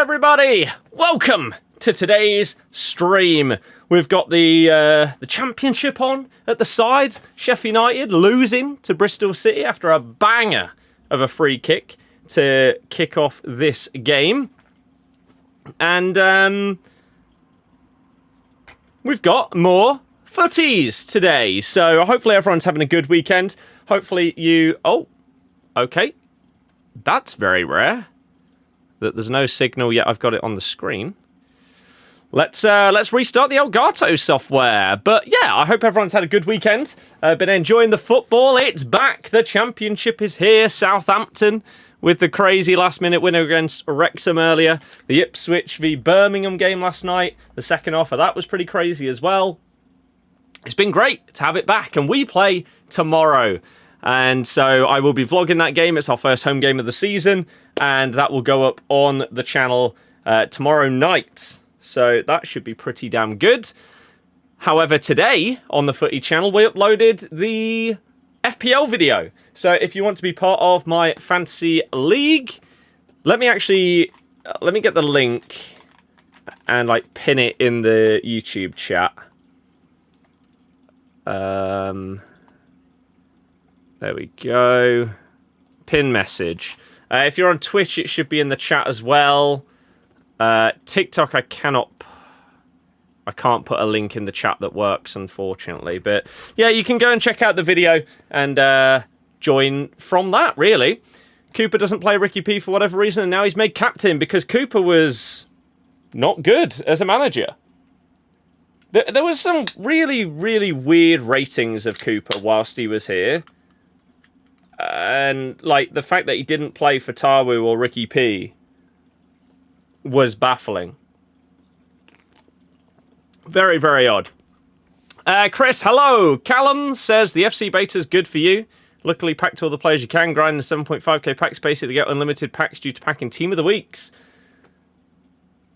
everybody! Welcome to today's stream. We've got the championship on at the side. Sheffield United losing to Bristol City after a banger of a free kick to kick off this game. And we've got more Futties today. So hopefully everyone's having a good weekend. Hopefully you... Oh, okay. That's very rare. That there's no signal yet. I've got it on the screen. Let's restart the Elgato software. But yeah, I hope everyone's had a good weekend. Been enjoying the football. It's back. The championship is here. Southampton with the crazy last-minute winner against Wrexham earlier. The Ipswich v Birmingham game last night. The second half of that was pretty crazy as well. It's been great to have it back. And we play tomorrow. And so I will be vlogging that game. It's our first home game of the season. And that will go up on the channel tomorrow night. So that should be pretty damn good. However, today on the Footy channel, we uploaded the FPL video. So if you want to be part of my fantasy league, let me get the link and like pin it in the YouTube chat. There we go. Pin message. If you're on Twitch, it should be in the chat as well. TikTok, I can't put a link in the chat that works, unfortunately. But yeah, you can go and check out the video and join from that, really. Cooper doesn't play Ricky P for whatever reason, and now he's made captain because Cooper was not good as a manager. There was some really, really weird ratings of Cooper whilst he was here. And, like, the fact that he didn't play for Tawu or Ricky P was baffling. Very, very odd. Chris, hello. Callum says the FC beta's good for you. Luckily, packed all the players you can. Grind the 7.5k pack space to get unlimited packs due to packing Team of the Weeks.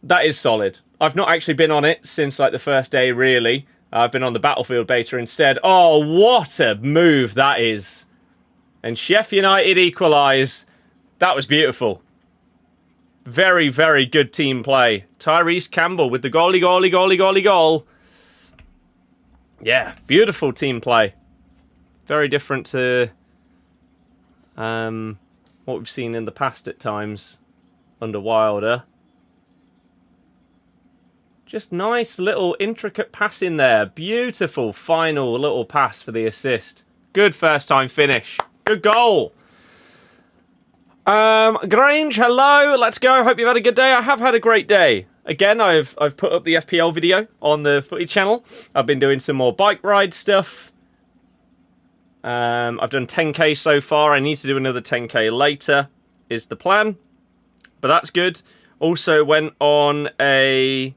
That is solid. I've not actually been on it since, like, the first day, really. I've been on the Battlefield beta instead. Oh, what a move that is. And Sheffield United equalise. That was beautiful. Very, very good team play. Tyrese Campbell with the goal. Yeah, beautiful team play. Very different to what we've seen in the past at times under Wilder. Just nice little intricate pass in there. Beautiful final little pass for the assist. Good first time finish. Good goal. Grange, hello. Let's go. Hope you've had a good day. I have had a great day. Again, I've put up the FPL video on the Footy channel. I've been doing some more bike ride stuff. I've done 10k so far. I need to do another 10k later, is the plan. But that's good. Also went on a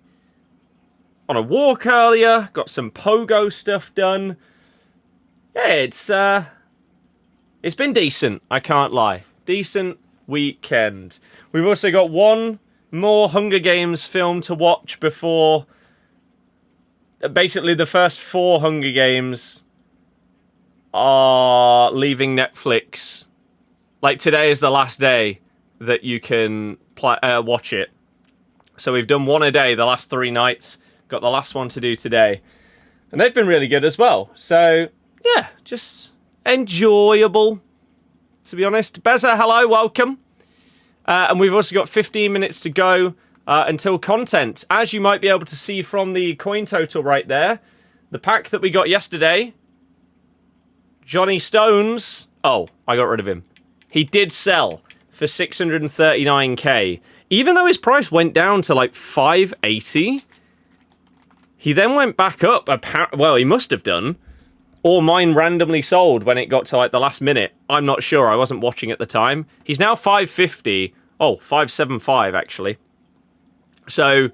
walk earlier. Got some pogo stuff done. Yeah, it's been decent, I can't lie. Decent weekend. We've also got one more Hunger Games film to watch before... Basically, the first 4 Hunger Games are leaving Netflix. Like, today is the last day that you can watch it. So we've done one a day the last 3 nights. Got the last one to do today. And they've been really good as well. So, yeah, just... enjoyable, to be honest. Beza, hello, welcome. And we've also got 15 minutes to go until content. As you might be able to see from the coin total right there, the pack that we got yesterday, Johnny Stones, oh, I got rid of him. He did sell for 639k. Even though his price went down to like 580, he then went back up. Well, he must have done. Or mine randomly sold when it got to like the last minute. I'm not sure. I wasn't watching at the time. He's now 550. Oh, 575 actually. So,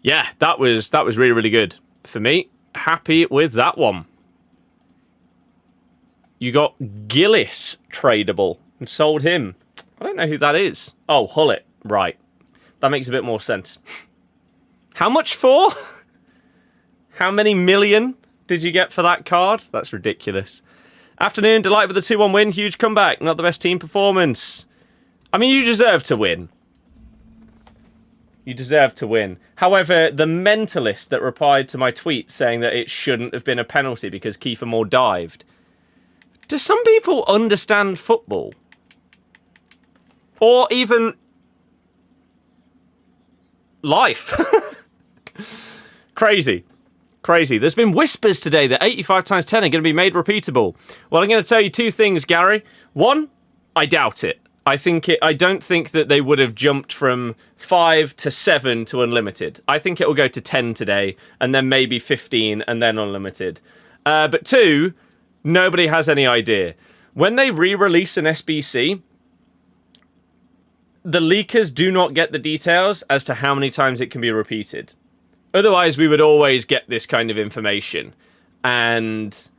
yeah, that was really, really good for me. Happy with that one. You got Gillis tradable and sold him. I don't know who that is. Oh, Hullet. Right. That makes a bit more sense. How much for? How many million did you get for that card? That's ridiculous. Afternoon, delight with the 2-1 win. Huge comeback. Not the best team performance. I mean, you deserve to win. You deserve to win. However, the mentalist that replied to my tweet saying that it shouldn't have been a penalty because Kiefer Moore dived. Do some people understand football? Or even life? Crazy. Crazy. There's been whispers today that 85 times 10 are going to be made repeatable. Well, I'm going to tell you two things, Gary. One, I doubt it. I don't think that they would have jumped from 5 to 7 to unlimited. I think it will go to 10 today, and then maybe 15, and then unlimited. But two, nobody has any idea. When they re-release an SBC, the leakers do not get the details as to how many times it can be repeated. Otherwise, we would always get this kind of information, and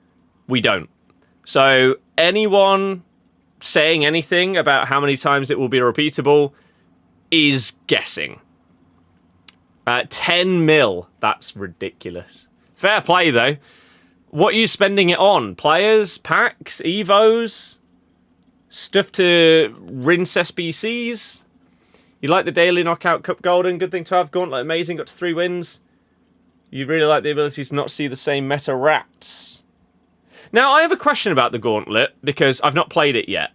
we don't. So anyone saying anything about how many times it will be repeatable is guessing. 10 mil. That's ridiculous. Fair play, though. What are you spending it on? Players? Packs? Evos? Stuff to rinse SBCs? You like the daily knockout cup golden? Good thing to have. Gauntlet amazing. Got to 3 wins. You really like the ability to not see the same meta rats. Now, I have a question about the Gauntlet, because I've not played it yet.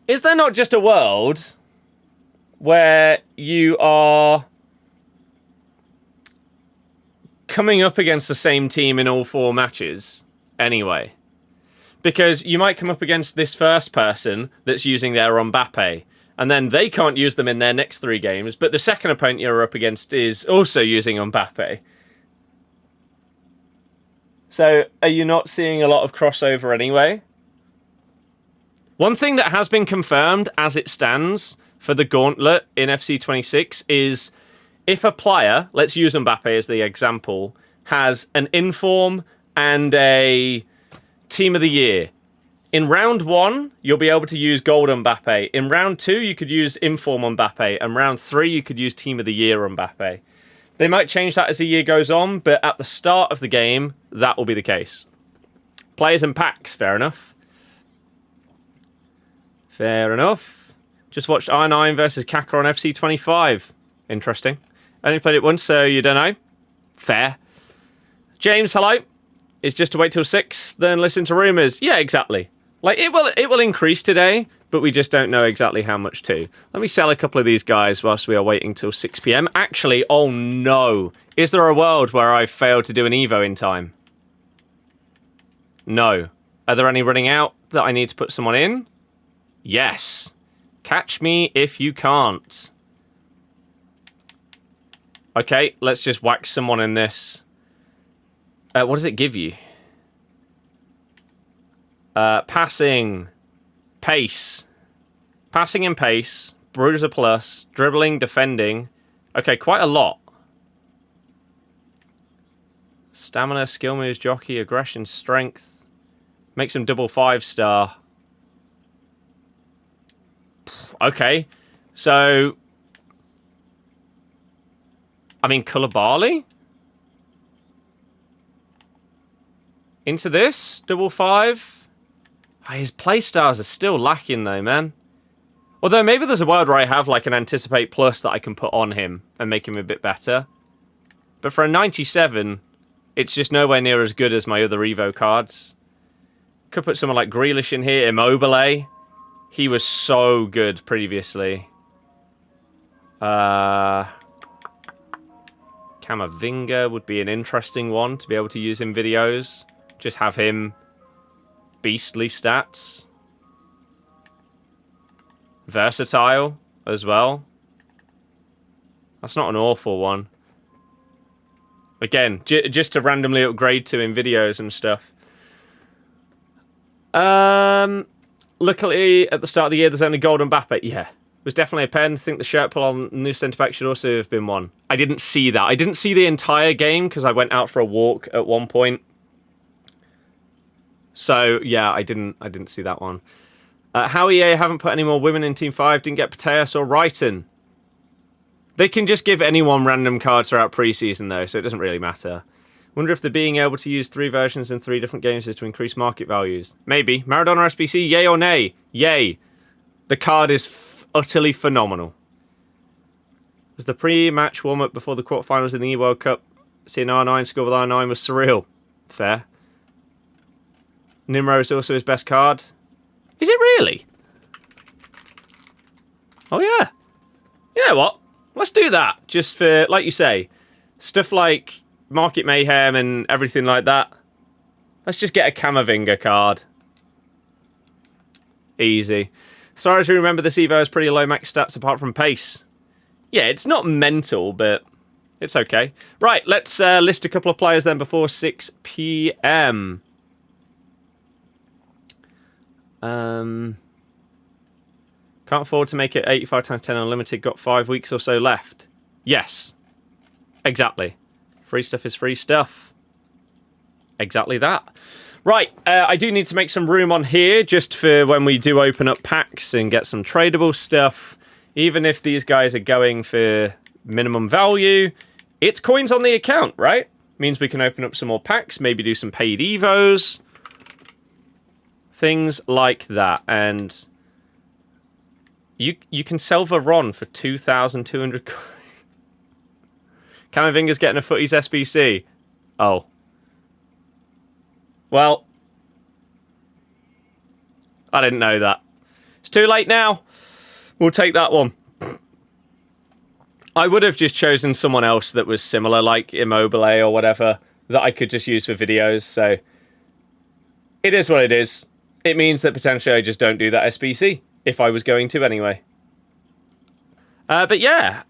Is there not just a world where you are coming up against the same team in all 4 matches anyway? Because you might come up against this first person that's using their Mbappe, and then they can't use them in their next 3 games, but the second opponent you're up against is also using Mbappe. So, are you not seeing a lot of crossover anyway? One thing that has been confirmed as it stands for the Gauntlet in FC26 is if a player, let's use Mbappe as the example, has an inform and a Team of the Year. In round 1, you'll be able to use Gold Mbappe. In round 2, you could use Inform Mbappe. And round 3, you could use Team of the Year Mbappe. They might change that as the year goes on, but at the start of the game, that will be the case. Players and packs, fair enough. Fair enough. Just watched R9 versus Kaka on FC25. Interesting. Only played it once, so you don't know. Fair. James, hello. It's just to wait till 6, then listen to rumours. Yeah, exactly. Like, it will increase today, but we just don't know exactly how much to. Let me sell a couple of these guys whilst we are waiting till 6 PM. Actually, oh no. Is there a world where I failed to do an Evo in time? No. Are there any running out that I need to put someone in? Yes. Catch me if you can't. Okay, let's just whack someone in this. What does it give you? Passing. Pace. Passing and pace. Bruiser plus. Dribbling, defending. Okay, quite a lot. Stamina, skill moves, jockey, aggression, strength. Makes him double 5-star. Okay. So, I mean, Koulibaly? Into this? Double 5? His playstars are still lacking though, man. Although maybe there's a world where I have like an Anticipate Plus that I can put on him and make him a bit better. But for a 97, it's just nowhere near as good as my other Evo cards. Could put someone like Grealish in here. Immobile. He was so good previously. Camavinga would be an interesting one to be able to use in videos. Just have him beastly stats. Versatile as well. That's not an awful one. Again, just to randomly upgrade to in videos and stuff. Luckily, at the start of the year, there's only Gold Mbappe. Yeah, it was definitely a pen. I think the shirt pull on new centre-back should also have been one. I didn't see that. I didn't see the entire game because I went out for a walk at one point. So, yeah, I didn't see that one. How EA haven't put any more women in Team 5, didn't get Putellas or Wrighton. They can just give anyone random cards throughout pre-season, though, so it doesn't really matter. Wonder if the being able to use 3 versions in 3 different games is to increase market values. Maybe. Maradona SBC, yay or nay? Yay. The card is utterly phenomenal. Was the pre-match warm-up before the quarterfinals in the E-World Cup. Seeing R9 score with R9 was surreal. Fair. Nimro is also his best card. Is it really? Oh, yeah. You know what? Let's do that. Just for, like you say, stuff like Market Mayhem and everything like that. Let's just get a Camavinga card. Easy. As far as we remember, this Evo has pretty low max stats apart from pace. Yeah, it's not mental, but it's okay. Right, let's list a couple of players then before 6 p.m. Can't afford to make it 85 times 10 unlimited. Got 5 weeks or so left. Yes. Exactly. Free stuff is free stuff. Exactly that. Right, I do need to make some room on here just for when we do open up packs and get some tradable stuff. Even if these guys are going for minimum value, it's coins on the account, right? Means we can open up some more packs, maybe do some paid evos. Things like that. And you can sell Veron for 2,200 coins. Camavinga's getting a Futties SBC. Oh. Well, I didn't know that. It's too late now. We'll take that one. I would have just chosen someone else that was similar, like Immobile or whatever, that I could just use for videos, so it is what it is. It means that potentially I just don't do that SBC, if I was going to anyway. But yeah,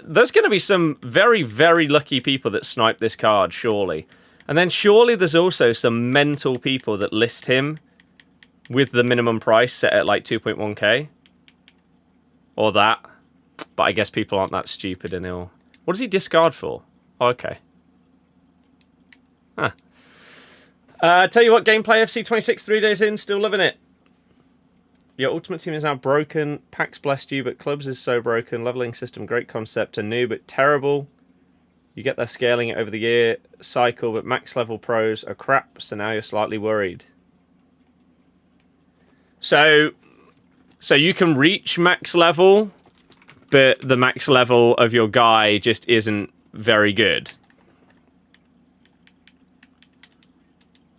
there's going to be some very, very lucky people that snipe this card, surely. And then surely there's also some mental people that list him with the minimum price set at like 2.1k. Or that. But I guess people aren't that stupid and ill. What does he discard for? Oh, okay. Huh. Tell you what, gameplay FC 26, 3 days in, still loving it. Your Ultimate Team is now broken. Packs blessed you, but Clubs is so broken. Leveling system, great concept. And new, but terrible. You get their scaling it over the year cycle, but max level pros are crap, so now you're slightly worried. So you can reach max level, but the max level of your guy just isn't very good.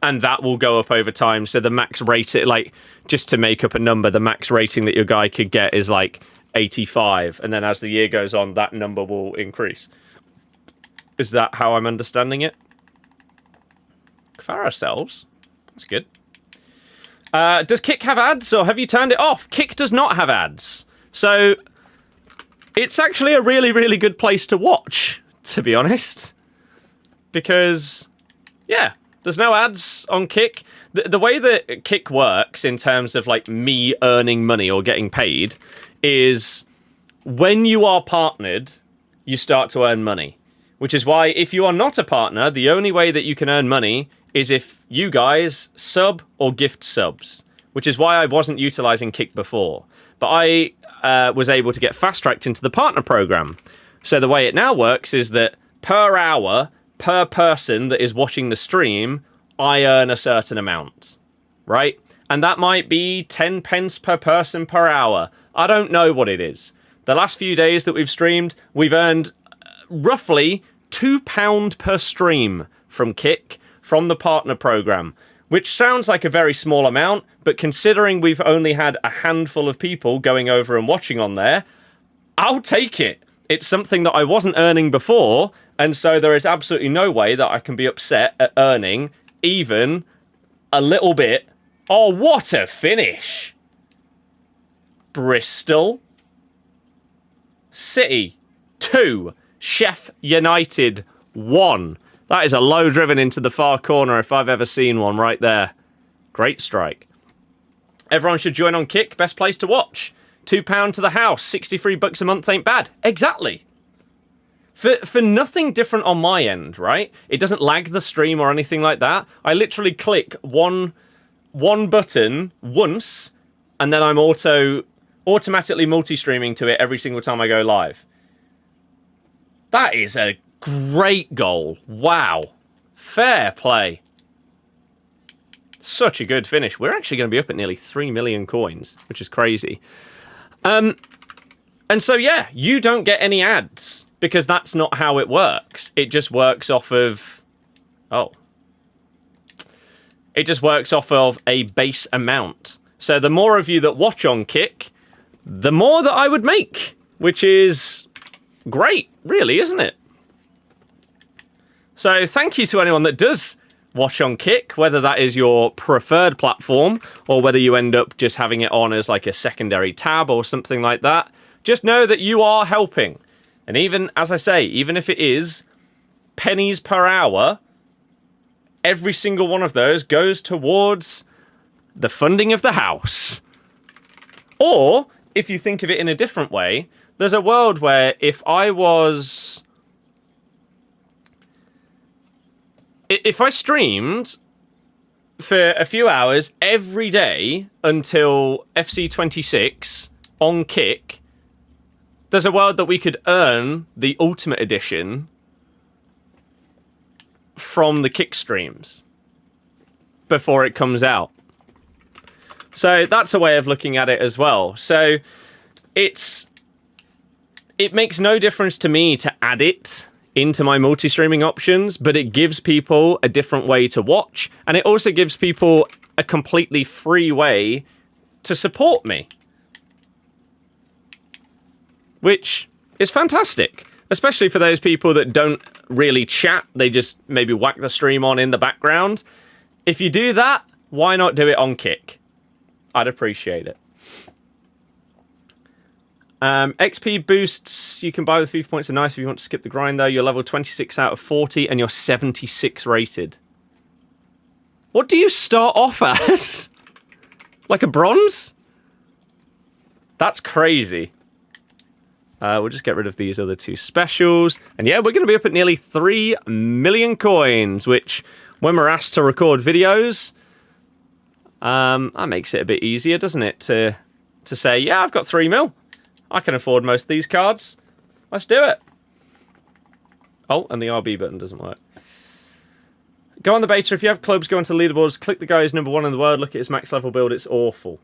And that will go up over time, so the max rating, like, just to make up a number, the max rating that your guy could get is like 85, and then as the year goes on, that number will increase. Is that how I'm understanding it? For ourselves. That's good. Does Kick have ads, or have you turned it off? Kick does not have ads. So, it's actually a really, really good place to watch, to be honest. Because, yeah, there's no ads on Kick. The way that Kick works in terms of, like, me earning money or getting paid is when you are partnered, you start to earn money. Which is why, if you are not a partner, the only way that you can earn money is if you guys sub or gift subs. Which is why I wasn't utilizing Kick before. But I was able to get fast-tracked into the partner program. So the way it now works is that per hour, per person that is watching the stream, I earn a certain amount. Right? And that might be 10 pence per person per hour. I don't know what it is. The last few days that we've streamed, we've earned roughly £2 per stream from Kick from the partner program, which sounds like a very small amount, but considering we've only had a handful of people going over and watching on there, I'll take it. It's something that I wasn't earning before, and so there is absolutely no way that I can be upset at earning even a little bit. Oh, what a finish! Bristol City 2. Chef United 1. That is a low driven into the far corner if I've ever seen one right there. Great strike. Everyone should join on Kick. Best place to watch. £2 to the house. 63 bucks a month ain't bad. Exactly. For nothing different on my end, right? It doesn't lag the stream or anything like that. I literally click one button once, and then I'm automatically multi-streaming to it every single time I go live. That is a great goal. Wow. Fair play. Such a good finish. We're actually going to be up at nearly 3 million coins, which is crazy. And so, yeah, you don't get any ads because that's not how it works. It just works off of... Oh. It just works off of a base amount. So the more of you that watch on Kick, the more that I would make, which is great, really, isn't it? So thank you to anyone that does watch on Kick, whether that is your preferred platform or whether you end up just having it on as like a secondary tab or something like that. Just know that you are helping. And even, as I say, even if it is pennies per hour, every single one of those goes towards the funding of the house. Or, if you think of it in a different way, there's a world where if I streamed for a few hours every day until FC26 on Kick, there's a world that we could earn the Ultimate Edition from the Kick streams before it comes out. So that's a way of looking at it as well. So it makes no difference to me to add it into my multi-streaming options, but it gives people a different way to watch, and it also gives people a completely free way to support me, which is fantastic, especially for those people that don't really chat. They just maybe whack the stream on in the background. If you do that, why not do it on Kick? I'd appreciate it. XP boosts you can buy with FIFA points are nice if you want to skip the grind, though. You're level 26 out of 40 and you're 76 rated. What do you start off as? Like a bronze? That's crazy. We'll just get rid of these other two specials. And yeah, we're going to be up at nearly 3 million coins, which when we're asked to record videos, that makes it a bit easier, doesn't it? To say, yeah, I've got 3 mil. I can afford most of these cards. Let's do it. Oh, and the RB button doesn't work. Go on the beta. If you have clubs, go onto the leaderboards. Click the guy who's number 1 in the world. Look at his max level build. It's awful.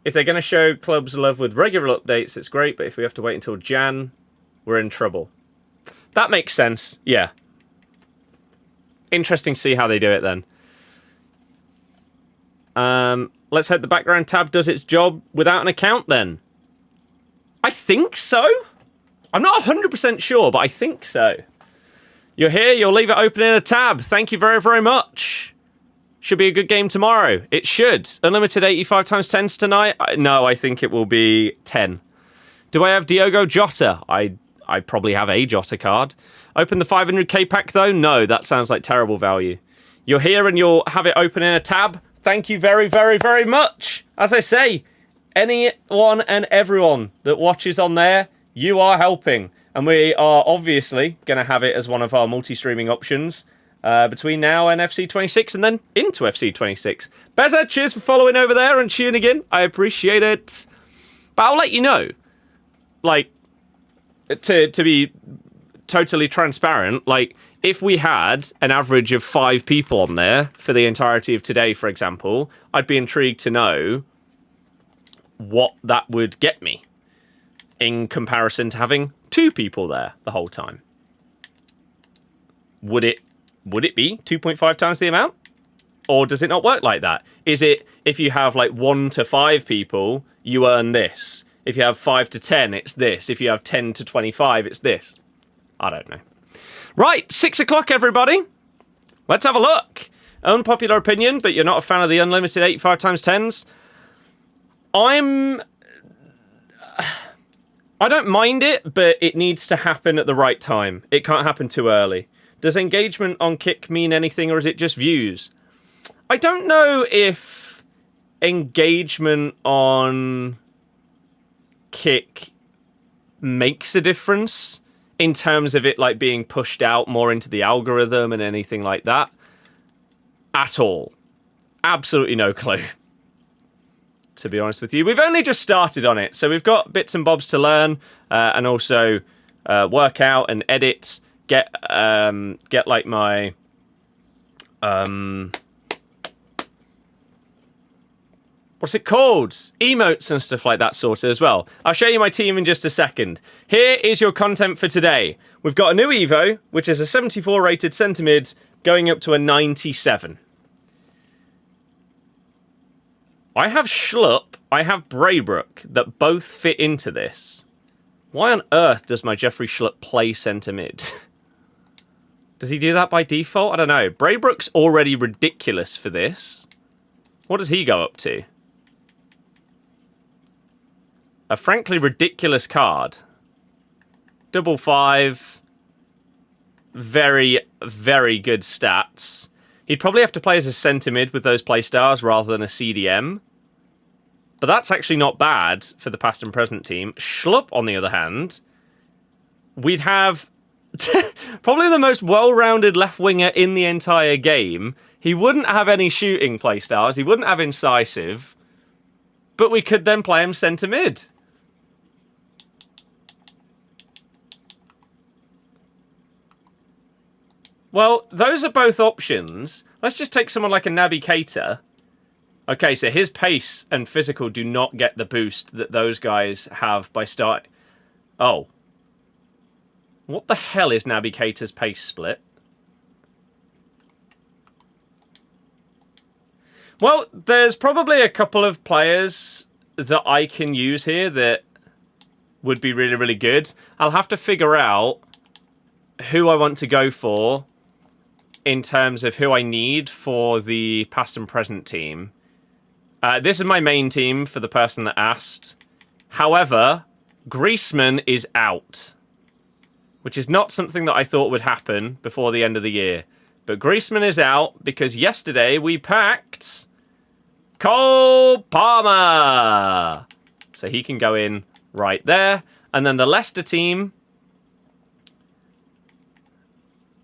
If they're going to show clubs love with regular updates, it's great. But if we have to wait until Jan, we're in trouble. That makes sense. Yeah. Interesting to see how they do it then. Let's hope the background tab does its job without an account then. I think so. I'm not 100% sure, but I think so. You're here, you'll leave it open in a tab. Thank you very, very much. Should be a good game tomorrow. It should. Unlimited 85 times 10s tonight? No, I think it will be 10. Do I have Diogo Jota? I probably have a Jota card. Open the 500k pack though? No, that sounds like terrible value. You're here and you'll have it open in a tab. Thank you very, very, very much. As I say, anyone and everyone that watches on there, you are helping. And we are obviously going to have it as one of our multi-streaming options between now and FC26 and then into FC26. Beza, cheers for following over there and tuning in. I appreciate it. But I'll let you know, like, to be totally transparent, like, if we had an average of 5 people on there for the entirety of today, for example, I'd be intrigued to know what that would get me in comparison to having 2 people there the whole time. Would it be 2.5 times the amount? Or does it not work like that? Is it, if you have like 1 to 5 people, you earn this. If you have 5 to 10, it's this. If you have 10 to 25, it's this. I don't know. Right, 6 o'clock, everybody. Let's have a look. Unpopular opinion, but you're not a fan of the unlimited 85 times 10s. I don't mind it, but it needs to happen at the right time. It can't happen too early. Does engagement on Kick mean anything, or is it just views? I don't know if engagement on Kick makes a difference in terms of it like being pushed out more into the algorithm and anything like that. At all. Absolutely no clue. To be honest with you. We've only just started on it, so we've got bits and bobs to learn and also work out and edit. Get like my what's it called? Emotes and stuff like that sort of as well. I'll show you my team in just a second. Here is your content for today. We've got a new Evo, which is a 74 rated centre mid, going up to a 97. I have Schlupp, I have Braybrook that both fit into this. Why on earth does my Jeffrey Schlupp play centre mid? Does he do that by default? I don't know. Braybrook's already ridiculous for this. What does he go up to? A frankly ridiculous card. 5/5. Very, very good stats. He'd probably have to play as a centre mid with those playstars rather than a CDM. But that's actually not bad for the past and present team. Schlupp, on the other hand, we'd have probably the most well-rounded left winger in the entire game. He wouldn't have any shooting playstars. He wouldn't have incisive. But we could then play him centre mid. Well, those are both options. Let's just take someone like a Naby Keita. Okay, so his pace and physical do not get the boost that those guys have by start. Oh. What the hell is Naby Keita's pace split? Well, there's probably a couple of players that I can use here that would be really, really good. I'll have to figure out who I want to go for in terms of who I need for the past and present team. This is my main team for the person that asked. However, Griezmann is out, which is not something that I thought would happen before the end of the year. But Griezmann is out because yesterday we packed Cole Palmer. So he can go in right there. And then the Leicester team,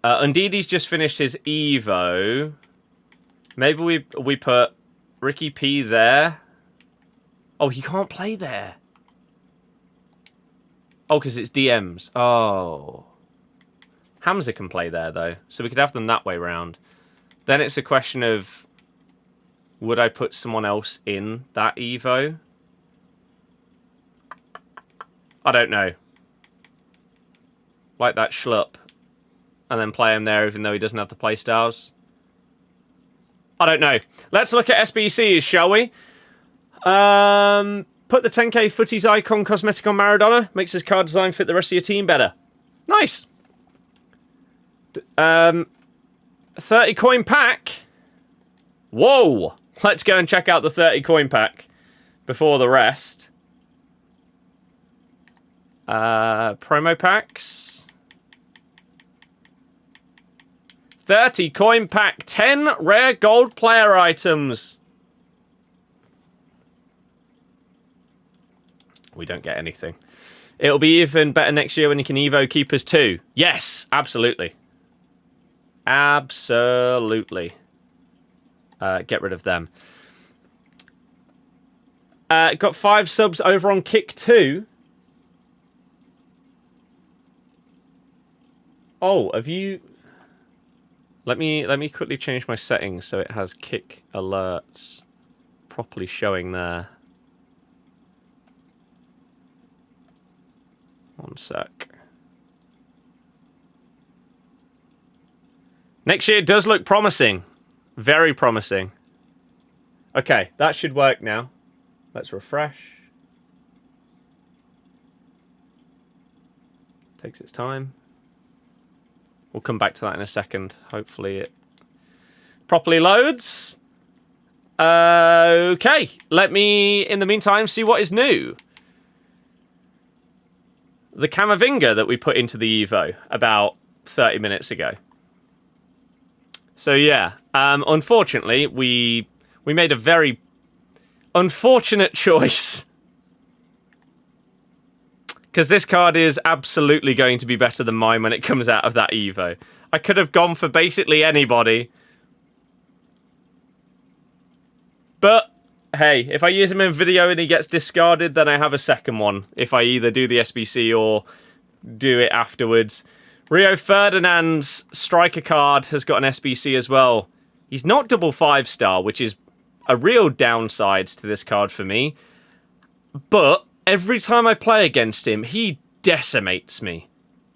Undidi's just finished his Evo. Maybe we put Ricky P there. Oh, he can't play there. Oh, because it's DMs. Oh. Hamza can play there, though. So we could have them that way round. Then it's a question of, would I put someone else in that Evo? I don't know. Like that Schlupp. And then play him there even though he doesn't have the playstyles. I don't know. Let's look at SBCs, shall we? Put the 10k Futties Icon cosmetic on Maradona. Makes his card design fit the rest of your team better. Nice. 30 coin pack. Whoa. Let's go and check out the 30 coin pack before the rest. Promo packs. 30 coin pack, 10 rare gold player items. We don't get anything. It'll be even better next year when you can Evo keepers too. Yes, absolutely. Absolutely. Get rid of them. Got 5 subs over on Kick 2. Oh, have you... Let me quickly change my settings so it has kick alerts properly showing there. One sec. Next year does look promising. Very promising. Okay, that should work now. Let's refresh. Takes its time. We'll come back to that in a second. Hopefully it properly loads. Okay. Let me, in the meantime, see what is new. The Camavinga that we put into the Evo about 30 minutes ago. So yeah, unfortunately, we made a very unfortunate choice. Because this card is absolutely going to be better than mine when it comes out of that Evo. I could have gone for basically anybody. But, hey, if I use him in video and he gets discarded, then I have a second one. If I either do the SBC or do it afterwards. Rio Ferdinand's striker card has got an SBC as well. He's not double 5-star, which is a real downside to this card for me. But every time I play against him, he decimates me.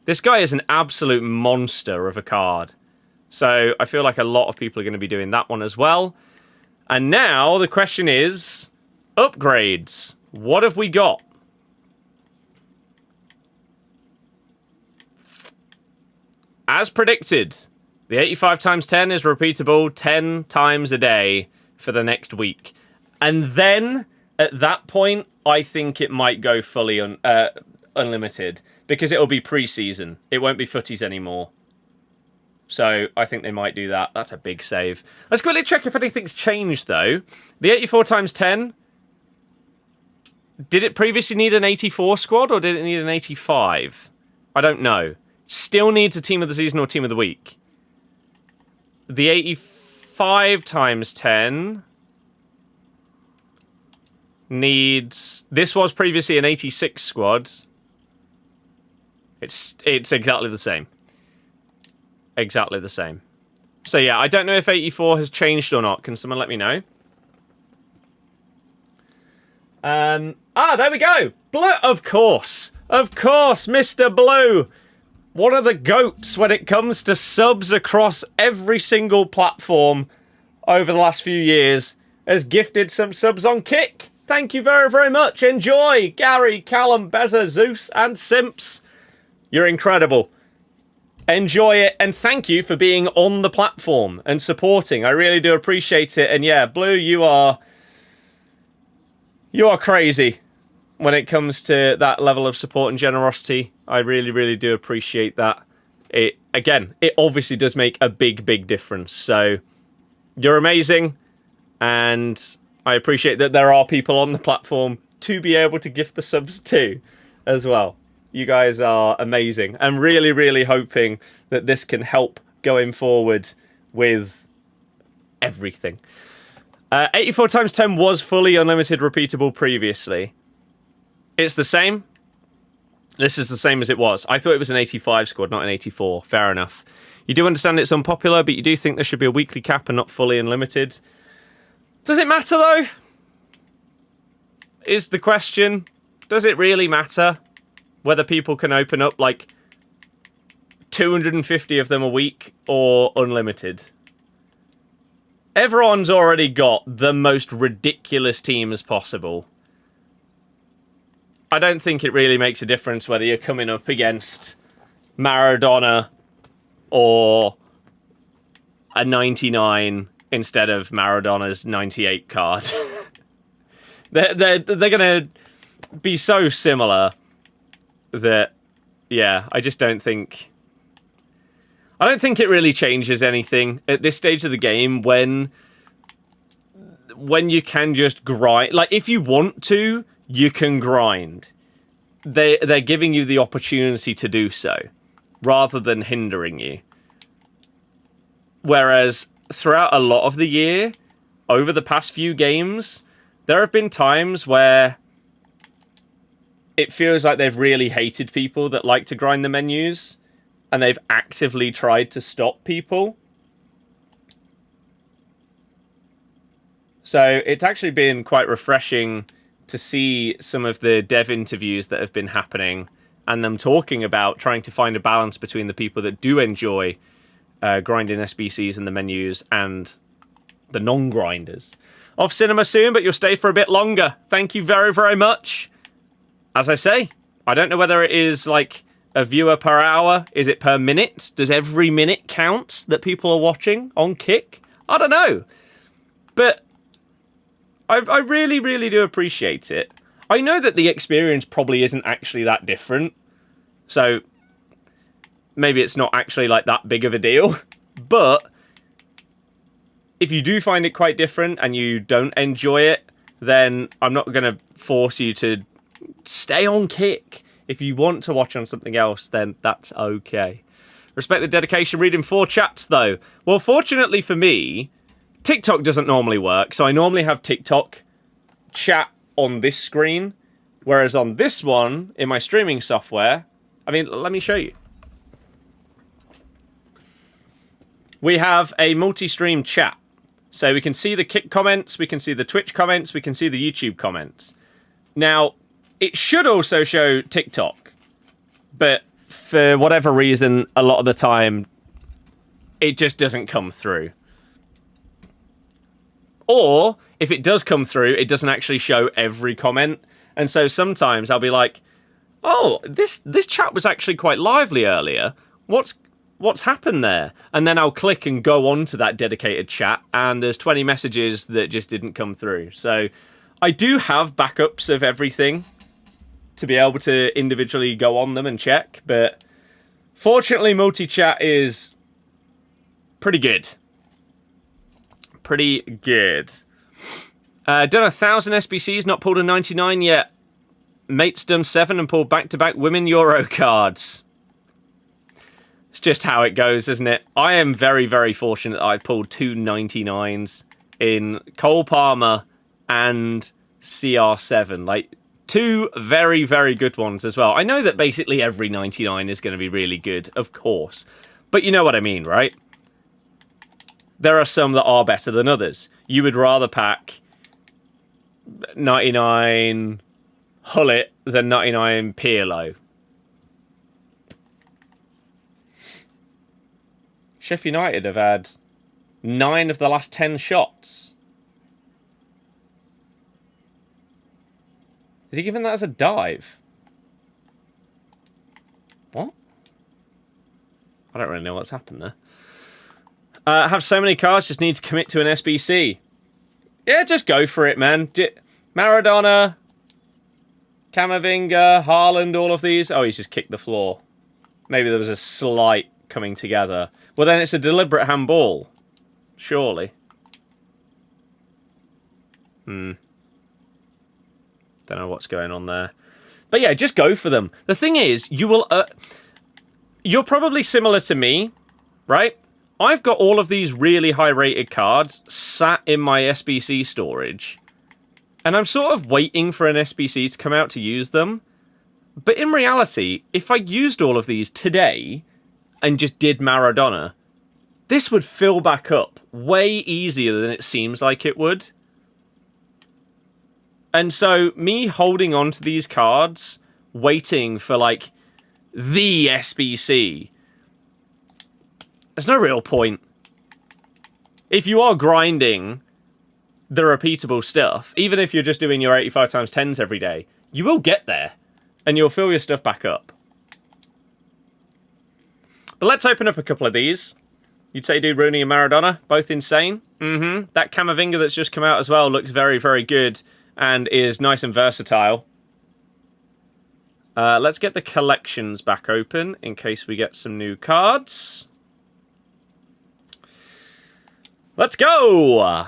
This guy is an absolute monster of a card. So I feel like a lot of people are going to be doing that one as well. And now the question is, upgrades. What have we got? As predicted, the 85 times 10 is repeatable 10 times a day for the next week. And then, at that point, I think it might go fully unlimited. Because it'll be pre-season. It won't be footies anymore. So, I think they might do that. That's a big save. Let's quickly check if anything's changed, though. The 84 times 10... Did it previously need an 84 squad, or did it need an 85? I don't know. Still needs a team of the season or team of the week. The 85 times 10 needs... This was previously an 86 squad. It's exactly the same. Exactly the same. So yeah, I don't know if 84 has changed or not. Can someone let me know? There we go. Blue, of course. Of course, Mr. Blue. One of the GOATs when it comes to subs across every single platform over the last few years has gifted some subs on Kick. Thank you very, very much. Enjoy, Gary, Callum, Beza, Zeus, and Simps. You're incredible. Enjoy it, and thank you for being on the platform and supporting. I really do appreciate it. And yeah, Blue, you are crazy when it comes to that level of support and generosity. I really, really do appreciate that. It obviously does make a big, big difference. So you're amazing, and I appreciate that there are people on the platform to be able to gift the subs to as well. You guys are amazing. I'm really, really hoping that this can help going forward with everything. 84 times 10 was fully unlimited repeatable previously. It's the same. This is the same as it was. I thought it was an 85 squad, not an 84. Fair enough. You do understand it's unpopular, but you do think there should be a weekly cap and not fully unlimited. Does it matter, though? Is the question. Does it really matter whether people can open up, like, 250 of them a week or unlimited? Everyone's already got the most ridiculous teams possible. I don't think it really makes a difference whether you're coming up against Maradona or a 99 instead of Maradona's 98 card. they're going to be so similar that, yeah, I just don't think... I don't think it really changes anything at this stage of the game when you can just grind. Like, if you want to, you can grind. They're giving you the opportunity to do so, rather than hindering you. Whereas, throughout a lot of the year, over the past few games, there have been times where it feels like they've really hated people that like to grind the menus, and they've actively tried to stop people. So it's actually been quite refreshing to see some of the dev interviews that have been happening and them talking about trying to find a balance between the people that do enjoy grinding SBCs in the menus and the non-grinders. Off cinema soon, but you'll stay for a bit longer. Thank you very, very much. As I say, I don't know whether it is like a viewer per hour. Is it per minute? Does every minute count that people are watching on Kick? I don't know. But I really, really do appreciate it. I know that the experience probably isn't actually that different. So maybe it's not actually like that big of a deal. But if you do find it quite different and you don't enjoy it, then I'm not going to force you to stay on Kick. If you want to watch on something else, then that's okay. Respect the dedication. Reading 4 chats, though. Well, fortunately for me, TikTok doesn't normally work. So I normally have TikTok chat on this screen. Whereas on this one, in my streaming software... I mean, let me show you. We have a multi-stream chat. So we can see the Kick comments, we can see the Twitch comments, we can see the YouTube comments. Now, it should also show TikTok, but for whatever reason, a lot of the time, it just doesn't come through. Or, if it does come through, it doesn't actually show every comment. And so sometimes I'll be like, oh, this chat was actually quite lively earlier. What's happened there? And then I'll click and go on to that dedicated chat, and there's 20 messages that just didn't come through. So I do have backups of everything to be able to individually go on them and check, but fortunately multi-chat is pretty good. Pretty good. Done 1,000 SBCs, not pulled a 99 yet. Mate's done 7 and pulled back-to-back women Euro cards. It's just how it goes, isn't it? I am very, very fortunate that I've pulled 2 99s in Cole Palmer and CR7. Like, 2 very, very good ones as well. I know that basically every 99 is going to be really good, of course. But you know what I mean, right? There are some that are better than others. You would rather pack 99 Hullet than 99 Pirlo. Sheffield United have had 9 of the last 10 shots. Is he giving that as a dive? What? I don't really know what's happened there. Have so many cards, just need to commit to an SBC. Yeah, just go for it, man. Maradona, Camavinga, Haaland, all of these. Oh, he's just kicked the floor. Maybe there was a slight coming together. Well, then it's a deliberate handball. Surely. Don't know what's going on there. But yeah, just go for them. The thing is, you will... you're probably similar to me, right? I've got all of these really high-rated cards sat in my SBC storage. And I'm sort of waiting for an SBC to come out to use them. But in reality, if I used all of these today and just did Maradona, this would fill back up way easier than it seems like it would. And so me holding on to these cards, waiting for like the SBC, there's no real point. If you are grinding the repeatable stuff, even if you're just doing your 85 times 10s every day, you will get there and you'll fill your stuff back up. But let's open up a couple of these. You'd say, dude, Rooney and Maradona, both insane. That Camavinga that's just come out as well looks very, very good and is nice and versatile. Let's get the collections back open in case we get some new cards. Let's go!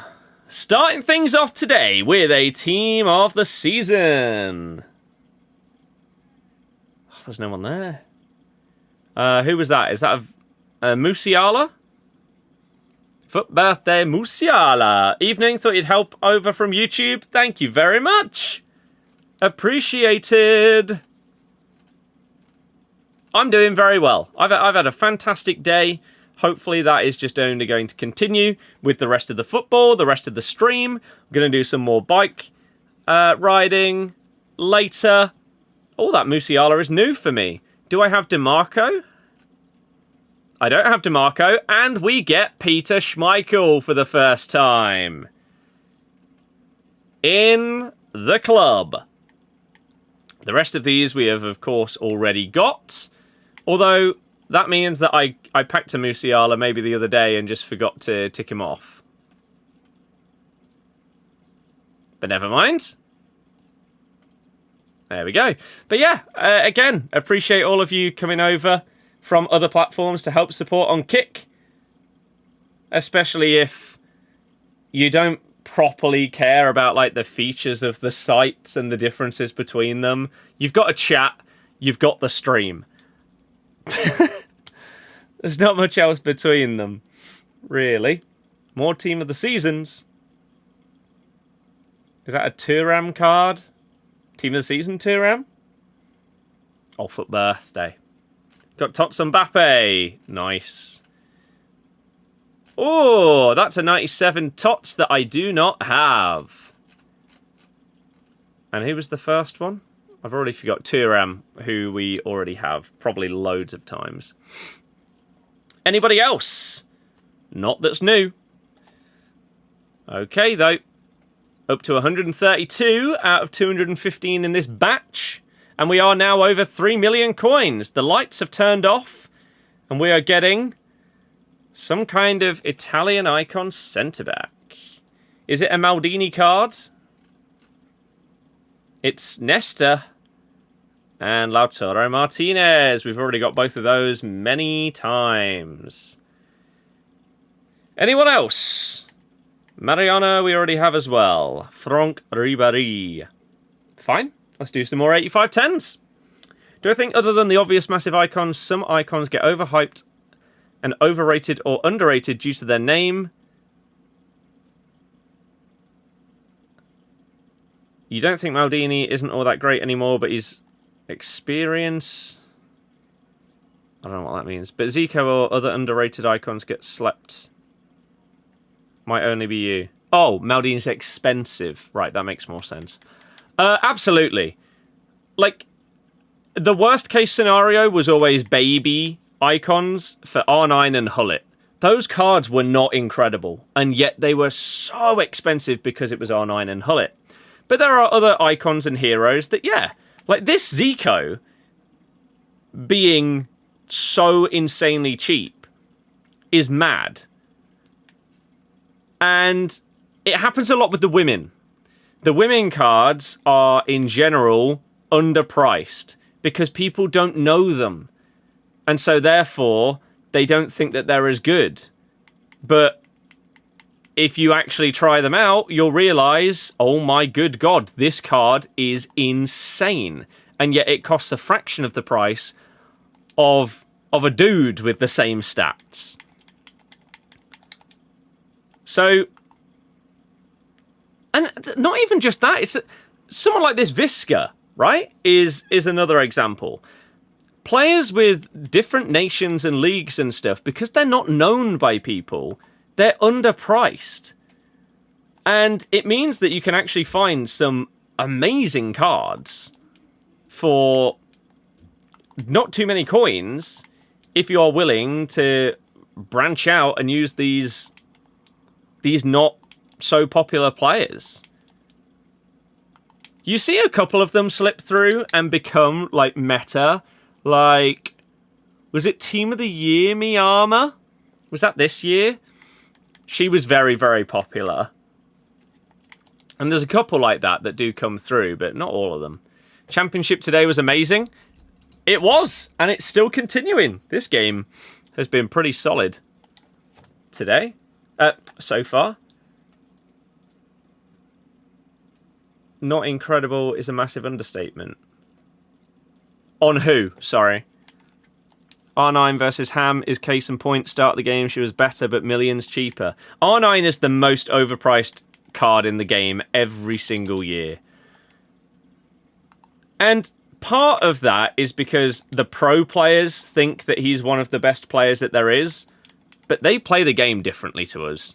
Starting things off today with a team of the season. Oh, there's no one there. Who was that? Is that a Musiala? Foot birthday, Musiala. Evening, thought you'd help over from YouTube. Thank you very much. Appreciated. I'm doing very well. I've had a fantastic day. Hopefully that is just only going to continue with the rest of the football, the rest of the stream. I'm going to do some more bike riding later. Oh, that Musiala is new for me. Do I have DeMarco? I don't have DeMarco. And we get Peter Schmeichel for the first time in the club. The rest of these we have, of course, already got. Although that means that I packed a Musiala maybe the other day and just forgot to tick him off. But never mind. There we go. But yeah, again, appreciate all of you coming over from other platforms to help support on Kick. Especially if you don't properly care about like the features of the sites and the differences between them. You've got a chat, you've got the stream. There's not much else between them, really. More team of the seasons. Is that a Thuram card? Team of the season Thuram? Oh, for birthday. Got Tots Mbappe. Nice. Oh, that's a 97 tots that I do not have. And who was the first one? I've already forgot. Turam, who we already have probably loads of times. Anybody else? Not that's new. Okay, though. Up to 132 out of 215 in this batch. And we are now over 3 million coins. The lights have turned off. And we are getting some kind of Italian icon centre-back. Is it a Maldini card? It's Nesta. And Lautaro Martinez. We've already got both of those many times. Anyone else? Mariana we already have as well. Franck Ribéry. Fine. Let's do some more 85-10s. Do I think other than the obvious massive icons, some icons get overhyped and overrated or underrated due to their name? You don't think Maldini isn't all that great anymore, but his experience... I don't know what that means. But Zico or other underrated icons get slept. Might only be you. Oh, Maldini's expensive. Right, that makes more sense. Absolutely. Like, the worst case scenario was always baby icons for R9 and Hullet. Those cards were not incredible, and yet they were so expensive because it was R9 and Hullet. But there are other icons and heroes that, yeah, like this Zico being so insanely cheap is mad. And it happens a lot with the women. The women cards are, in general, underpriced because people don't know them. And so, therefore, they don't think that they're as good. But if you actually try them out, you'll realise, oh my good God, this card is insane. And yet it costs a fraction of the price of a dude with the same stats. So... And not even just that, it's that someone like this Visca, right, is another example. Players with different nations and leagues and stuff, because they're not known by people, they're underpriced. And it means that you can actually find some amazing cards for not too many coins if you are willing to branch out and use these not so popular players. You see a couple of them slip through and become like meta. Like, was it Team of the Year Miyama? Was that this year? She was very, very popular. And there's a couple like that do come through, but not all of them. Championship today was amazing. It was, and it's still continuing. This game has been pretty solid today, so far. Not incredible is a massive understatement. On who? Sorry. R9 versus Ham is case in point. Start of the game, she was better, but millions cheaper. R9 is the most overpriced card in the game every single year. And part of that is because the pro players think that he's one of the best players that there is, but they play the game differently to us.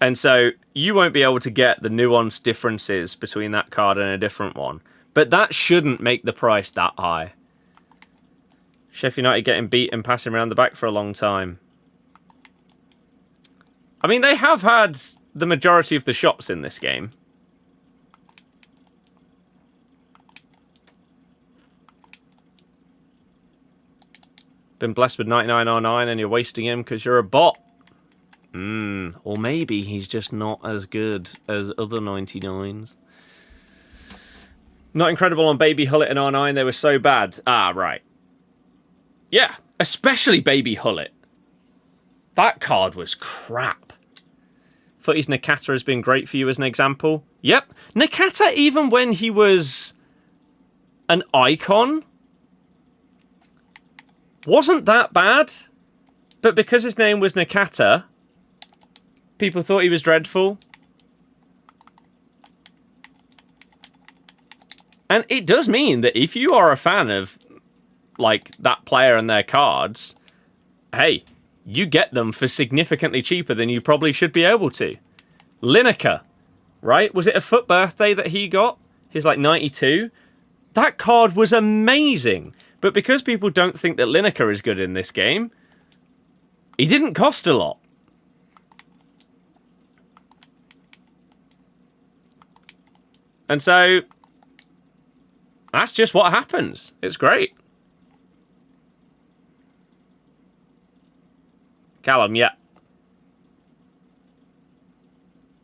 And so you won't be able to get the nuanced differences between that card and a different one. But that shouldn't make the price that high. Sheffield United getting beat and passing around the back for a long time. I mean, they have had the majority of the shots in this game. Been blessed with 99 R9 and you're wasting him because you're a bot. Or maybe he's just not as good as other 99s. Not incredible on Baby Hullet and R9. They were so bad. Ah, right. Yeah, especially Baby Hullet. That card was crap. Futties Nakata has been great for you as an example. Yep. Nakata, even when he was an icon, wasn't that bad. But because his name was Nakata, people thought he was dreadful. And it does mean that if you are a fan of, like, that player and their cards, hey, you get them for significantly cheaper than you probably should be able to. Lineker, right? Was it a foot birthday that he got? He's like 92. That card was amazing. But because people don't think that Lineker is good in this game, he didn't cost a lot. And so, that's just what happens. It's great. Callum, yeah.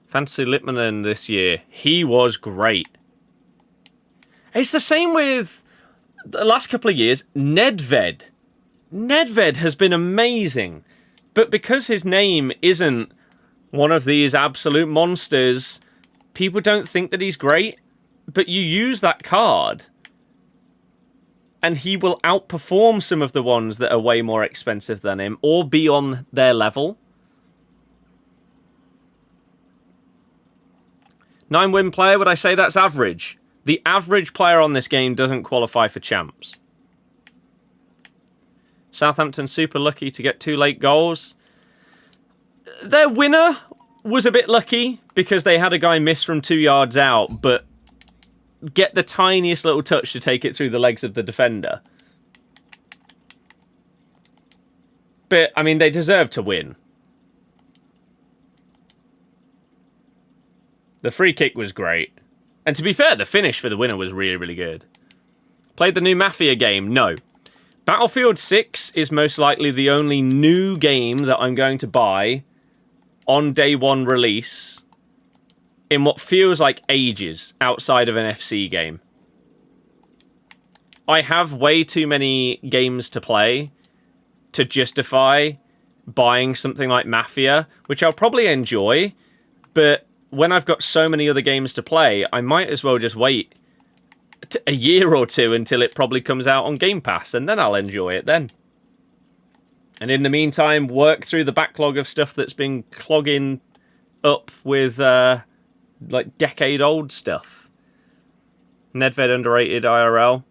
Fantasy Litmanen this year. He was great. It's the same with the last couple of years. Nedved. Nedved has been amazing. But because his name isn't one of these absolute monsters, people don't think that he's great. But you use that card, and he will outperform some of the ones that are way more expensive than him, or be on their level. 9-win player, would I say that's average? The average player on this game doesn't qualify for champs. Southampton super lucky to get 2 late goals. Their winner was a bit lucky because they had a guy miss from 2 yards out, but get the tiniest little touch to take it through the legs of the defender. But, I mean, they deserve to win. The free kick was great. And to be fair, the finish for the winner was really, really good. Played the new Mafia game? No. Battlefield 6 is most likely the only new game that I'm going to buy on day one release in what feels like ages outside of an FC game. I have way too many games to play to justify buying something like Mafia, which I'll probably enjoy, but when I've got so many other games to play, I might as well just wait a year or two until it probably comes out on Game Pass, and then I'll enjoy it then. And in the meantime, work through the backlog of stuff that's been clogging up with like decade-old stuff. Nedved underrated IRL.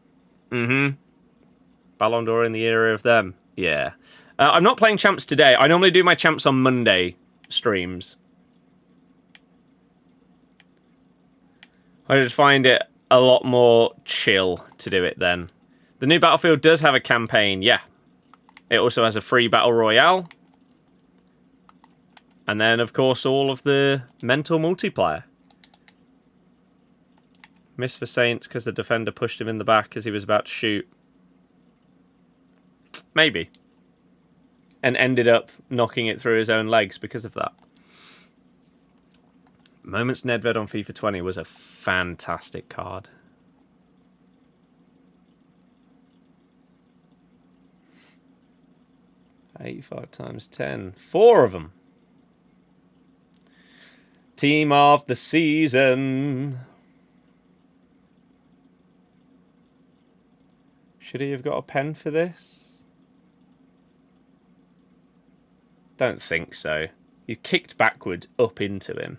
Ballon d'Or in the era of them. Yeah. I'm not playing champs today. I normally do my champs on Monday streams. I just find it a lot more chill to do it then. The new Battlefield does have a campaign, yeah. It also has a free Battle Royale. And then, of course, all of the mental multiplayer. Missed for Saints because the defender pushed him in the back as he was about to shoot. Maybe. And ended up knocking it through his own legs because of that. Moments Nedved on FIFA 20 was a fantastic card. $85 times 10. 4 of them. Team of the season. Should he have got a pen for this? Don't think so. He's kicked backward up into him.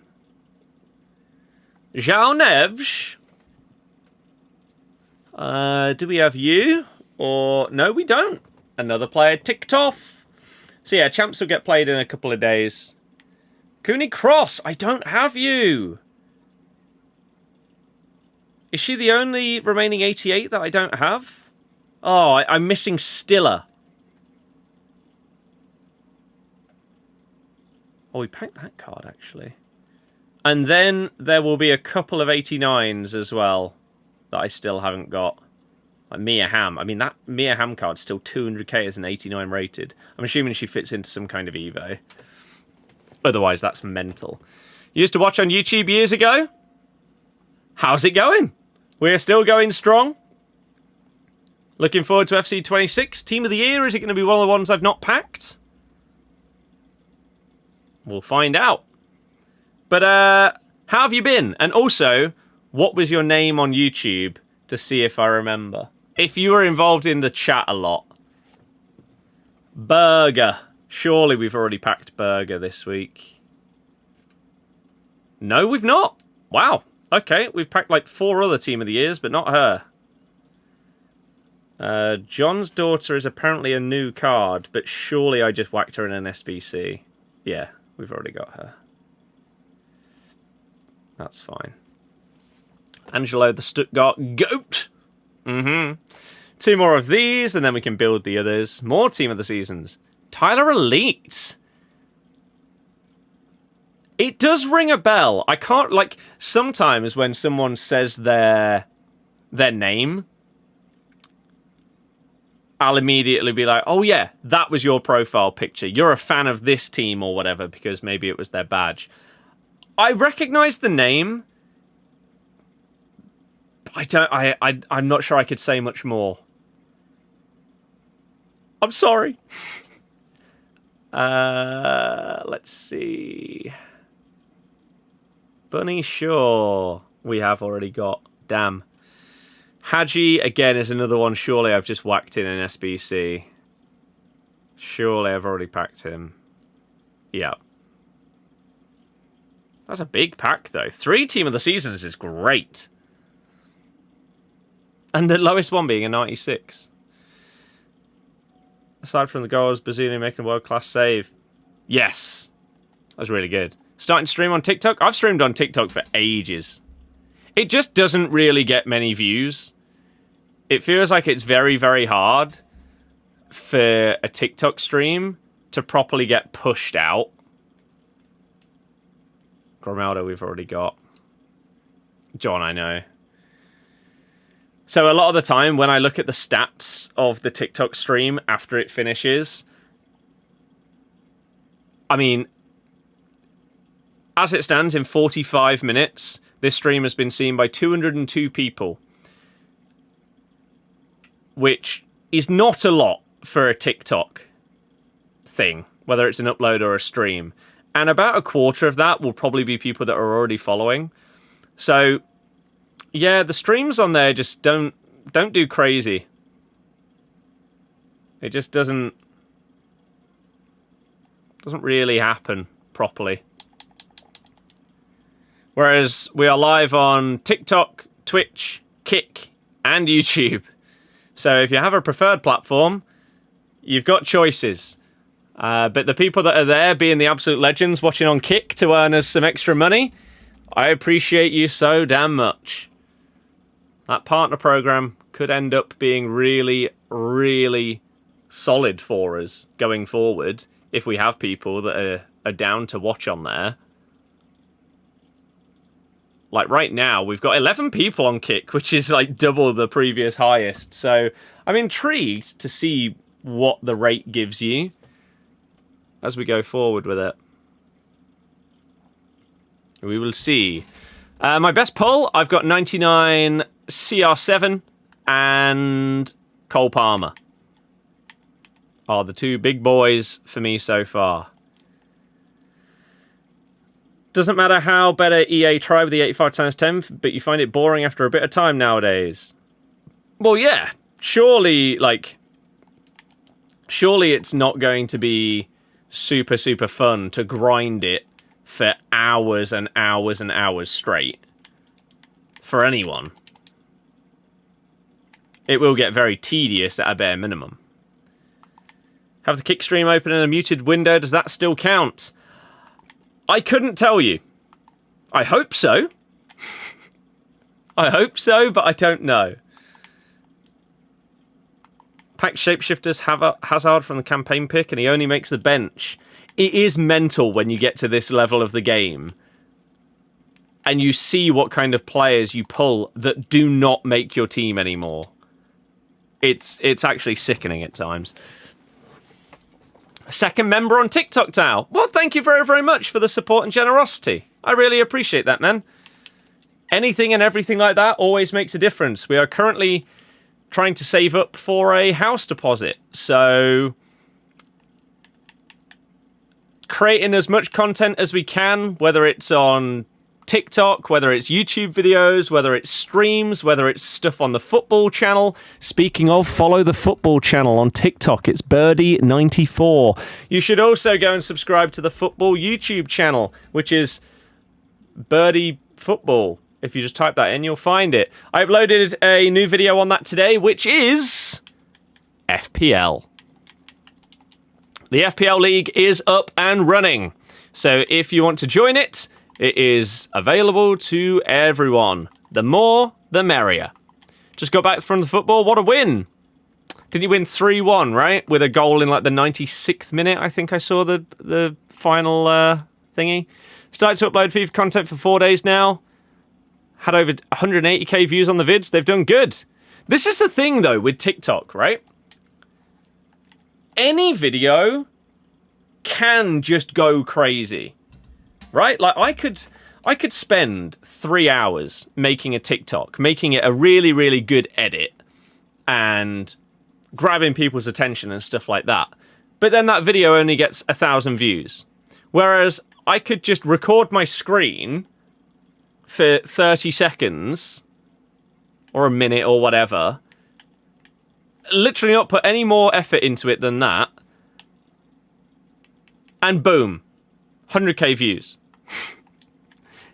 João Neves. Do we have you? Or no, we don't. Another player ticked off. So yeah, champs will get played in a couple of days. Cooney Cross, I don't have you. Is she the only remaining 88 that I don't have? Oh, I'm missing Stiller. Oh, we packed that card, actually. And then there will be a couple of 89s as well that I still haven't got. Like Mia Hamm. I mean, that Mia Hamm card's still 200k as an 89 rated. I'm assuming she fits into some kind of Evo. Otherwise, that's mental. Used to watch on YouTube years ago. How's it going? We're still going strong. Looking forward to FC 26. Team of the Year, is it going to be one of the ones I've not packed? We'll find out. But how have you been? And also, what was your name on YouTube to see if I remember? If you were involved in the chat a lot. Burger. Surely we've already packed Burger this week. No, we've not. Wow. Okay, we've packed like 4 other Team of the Years, but not her. John's daughter is apparently a new card, but surely I just whacked her in an SBC. Yeah, we've already got her. That's fine. Angelo the Stuttgart GOAT. Two more of these, and then we can build the others. More Team of the Seasons. Tyler Elite. It does ring a bell. I can't, like, sometimes when someone says their name, I'll immediately be like, oh yeah, that was your profile picture. You're a fan of this team or whatever, because maybe it was their badge. I recognize the name. I'm not sure I could say much more. I'm sorry. Let's see. Bunny Shaw. We have already got. Damn. Haji, again, is another one. Surely I've just whacked in an SBC. Surely I've already packed him. Yeah. That's a big pack, though. 3 Team of the Seasons is great. And the lowest one being a 96. Aside from the goals, Bazunu making a world-class save. Yes. That was really good. Starting to stream on TikTok? I've streamed on TikTok for ages. It just doesn't really get many views. It feels like it's very, very hard for a TikTok stream to properly get pushed out. Grimaldo we've already got. John, I know. So a lot of the time when I look at the stats of the TikTok stream after it finishes, I mean, as it stands in 45 minutes, this stream has been seen by 202 people, which is not a lot for a TikTok thing, whether it's an upload or a stream. And about a quarter of that will probably be people that are already following. So, yeah, the streams on there just don't do crazy. It just doesn't really happen properly. Whereas we are live on TikTok, Twitch, Kick, and YouTube. So if you have a preferred platform, you've got choices. But the people that are there being the absolute legends watching on Kick to earn us some extra money, I appreciate you so damn much. That partner program could end up being really, really solid for us going forward if we have people that are down to watch on there. Like right now, we've got 11 people on Kick, which is like double the previous highest. So I'm intrigued to see what the rate gives you as we go forward with it. We will see. My best pull, I've got 99 CR7 and Cole Palmer are the two big boys for me so far. Doesn't matter how better EA try with the 85x10, but you find it boring after a bit of time nowadays. Well, yeah. Surely it's not going to be super, super fun to grind it for hours and hours and hours straight. For anyone. It will get very tedious at a bare minimum. Have the Kick stream open in a muted window. Does that still count? I couldn't tell you. I hope so. I hope so, but I don't know. Pack Shapeshifters Hazard from the campaign pick, and he only makes the bench. It is mental when you get to this level of the game. And you see what kind of players you pull that do not make your team anymore. It's actually sickening at times. Second member on TikTok now. Well, thank you very, very much for the support and generosity. I really appreciate that, man. Anything and everything like that always makes a difference. We are currently trying to save up for a house deposit. So, creating as much content as we can, whether it's on TikTok, whether it's YouTube videos, whether it's streams, whether it's stuff on the football channel. Speaking of, follow the football channel on TikTok. It's Birdie94. You should also go and subscribe to the football YouTube channel, which is Birdie Football. If you just type that in, you'll find it. I uploaded a new video on that today, which is FPL. The FPL League is up and running. So if you want to join it, it is available to everyone. The more, the merrier. Just got back from the football. What a win. Didn't you win 3-1, right? With a goal in like the 96th minute, I think I saw the final thingy. Started to upload FIFA content for 4 days now. Had over 180k views on the vids. They've done good. This is the thing, though, with TikTok, right? Any video can just go crazy, right? Like, I could spend 3 hours making a TikTok, making it a really, really good edit, and grabbing people's attention and stuff like that. But then that video only gets 1,000 views. Whereas I could just record my screen for 30 seconds or a minute or whatever, literally not put any more effort into it than that, and boom, 100k views.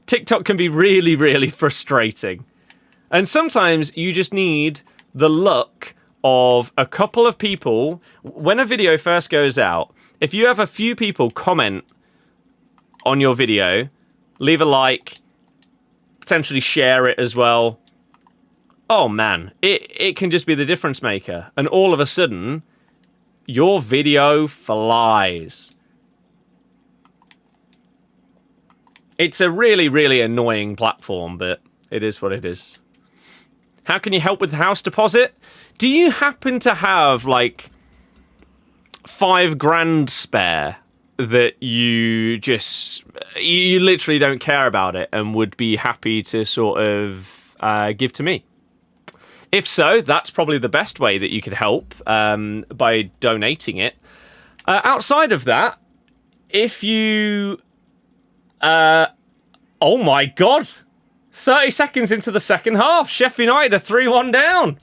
TikTok can be really, really frustrating. And sometimes you just need the luck of a couple of people. When a video first goes out, if you have a few people comment on your video, leave a like, potentially share it as well, oh man, it can just be the difference maker. And all of a sudden, your video flies. It's a really, really annoying platform, but it is what it is. How can you help with the house deposit? Do you happen to have, like, 5 grand spare that you literally don't care about it and would be happy to sort of give to me? If so, that's probably the best way that you could help, by donating it. Outside of that, if you... oh my god! 30 seconds into the second half, Sheffield United are 3-1 down.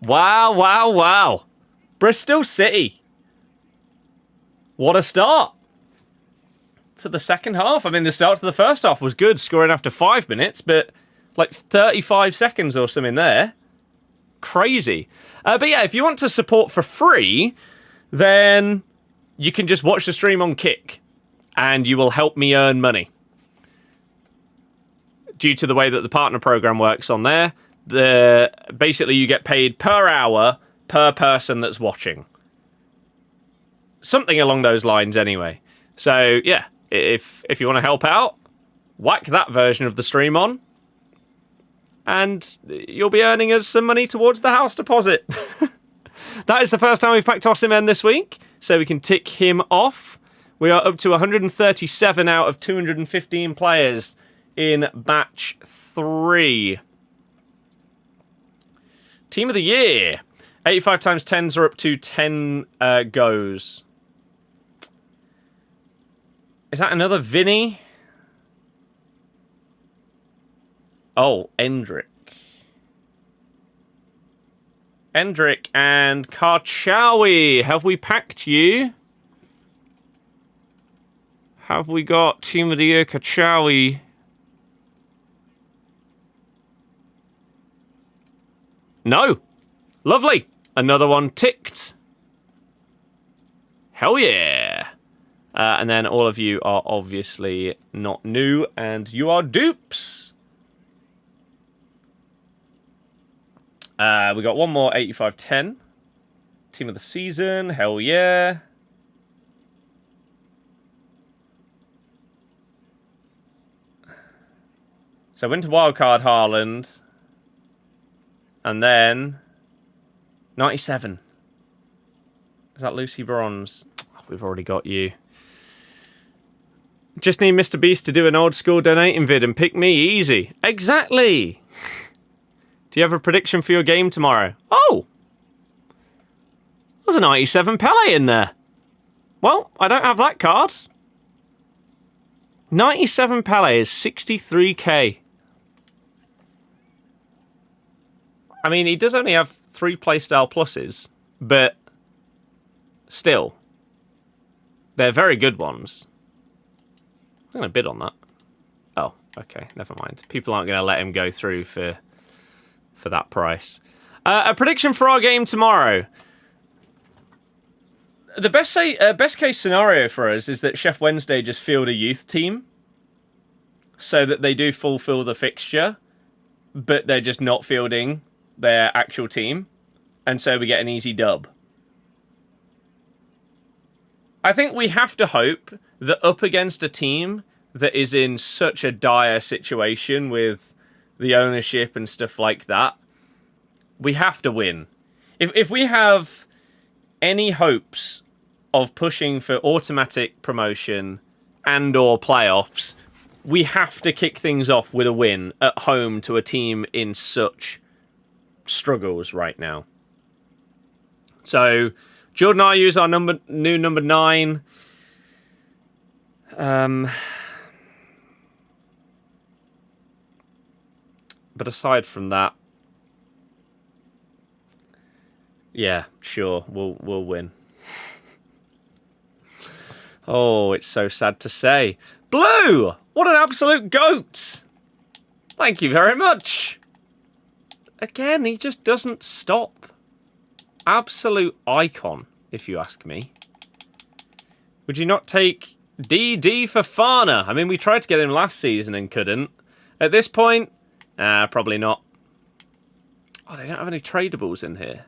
Wow, wow, wow. Bristol City. What a start to the second half. I mean, the start to the first half was good, scoring after 5 minutes, but like 35 seconds or something there. Crazy. But yeah, if you want to support for free, then you can just watch the stream on Kick, and you will help me earn money. Due to the way that the partner program works on there, basically you get paid per hour per person that's watching. Something along those lines anyway. So yeah, if you want to help out, whack that version of the stream on, and you'll be earning us some money towards the house deposit. That is the first time we've packed Osimhen this week, so we can tick him off. We are up to 137 out of 215 players in batch 3. Team of the year. 85 times 10s are up to 10 goes. Is that another Vinny? Oh, Endrick. Endrick and Karchawi. Have we packed you? Have we got Team of the Year Karchawi? No. Lovely. Another one ticked. Hell yeah. And then all of you are obviously not new, and you are dupes. We got one more 85-10. Team of the season. Hell yeah. So winter wildcard Haaland. And then 97. Is that Lucy Bronze? Oh, we've already got you. Just need Mr. Beast to do an old school donating vid and pick me easy. Exactly. Do you have a prediction for your game tomorrow? Oh! There's a 97 Pele in there. Well, I don't have that card. 97 Pele is 63k. I mean, he does only have 3 playstyle pluses, but still, they're very good ones. I'm going to bid on that. Oh, okay, never mind. People aren't going to let him go through for that price. A prediction for our game tomorrow. The best case scenario for us is that Chef Wednesday just field a youth team so that they do fulfill the fixture, but they're just not fielding their actual team, and so we get an easy dub. I think we have to hope that up against a team that is in such a dire situation with the ownership and stuff like that, we have to win. If we have any hopes of pushing for automatic promotion and or playoffs, we have to kick things off with a win at home to a team in such struggles right now. So, Jordan Ayew is our new number 9. But aside from that, yeah, sure, we'll win. Oh, it's so sad to say. Blue! What an absolute goat! Thank you very much. Again, he just doesn't stop. Absolute icon, if you ask me. Would you not take DD for Fana? I mean, we tried to get him last season and couldn't. At this point, probably not. Oh, they don't have any tradables in here.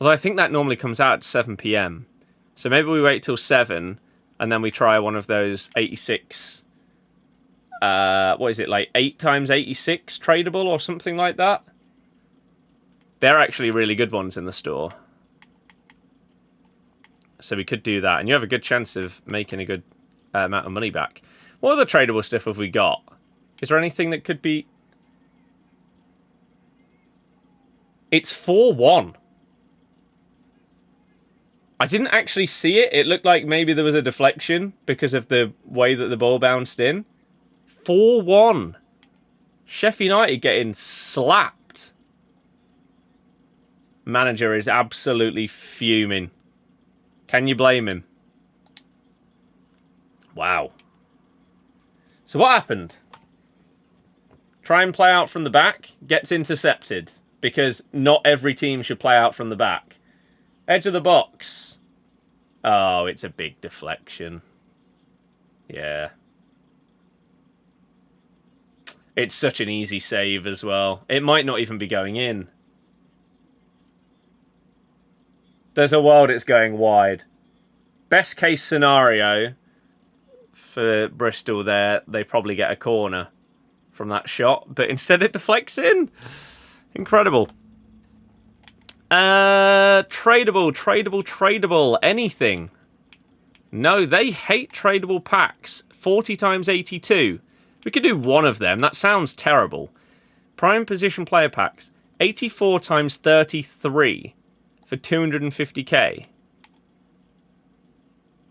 Although I think that normally comes out at 7 PM. So maybe we wait till 7 and then we try one of those 86... what is it, like 8 times 86 tradable or something like that? They're actually really good ones in the store. So we could do that. And you have a good chance of making a good amount of money back. What other tradable stuff have we got? Is there anything that could be... It's 4-1. I didn't actually see it. It looked like maybe there was a deflection because of the way that the ball bounced in. 4-1. Sheffield United getting slapped. Manager is absolutely fuming. Can you blame him? Wow. So what happened? Try and play out from the back. Gets intercepted. Because not every team should play out from the back. Edge of the box. Oh, it's a big deflection. Yeah. It's such an easy save as well. It might not even be going in. There's a world it's going wide. Best case scenario for Bristol there, they probably get a corner from that shot, but instead it deflects in. Incredible. Tradable. Anything. No, they hate tradable packs. 40 times 82. We could do one of them. That sounds terrible. Prime position player packs. 84 times 33 for 250k.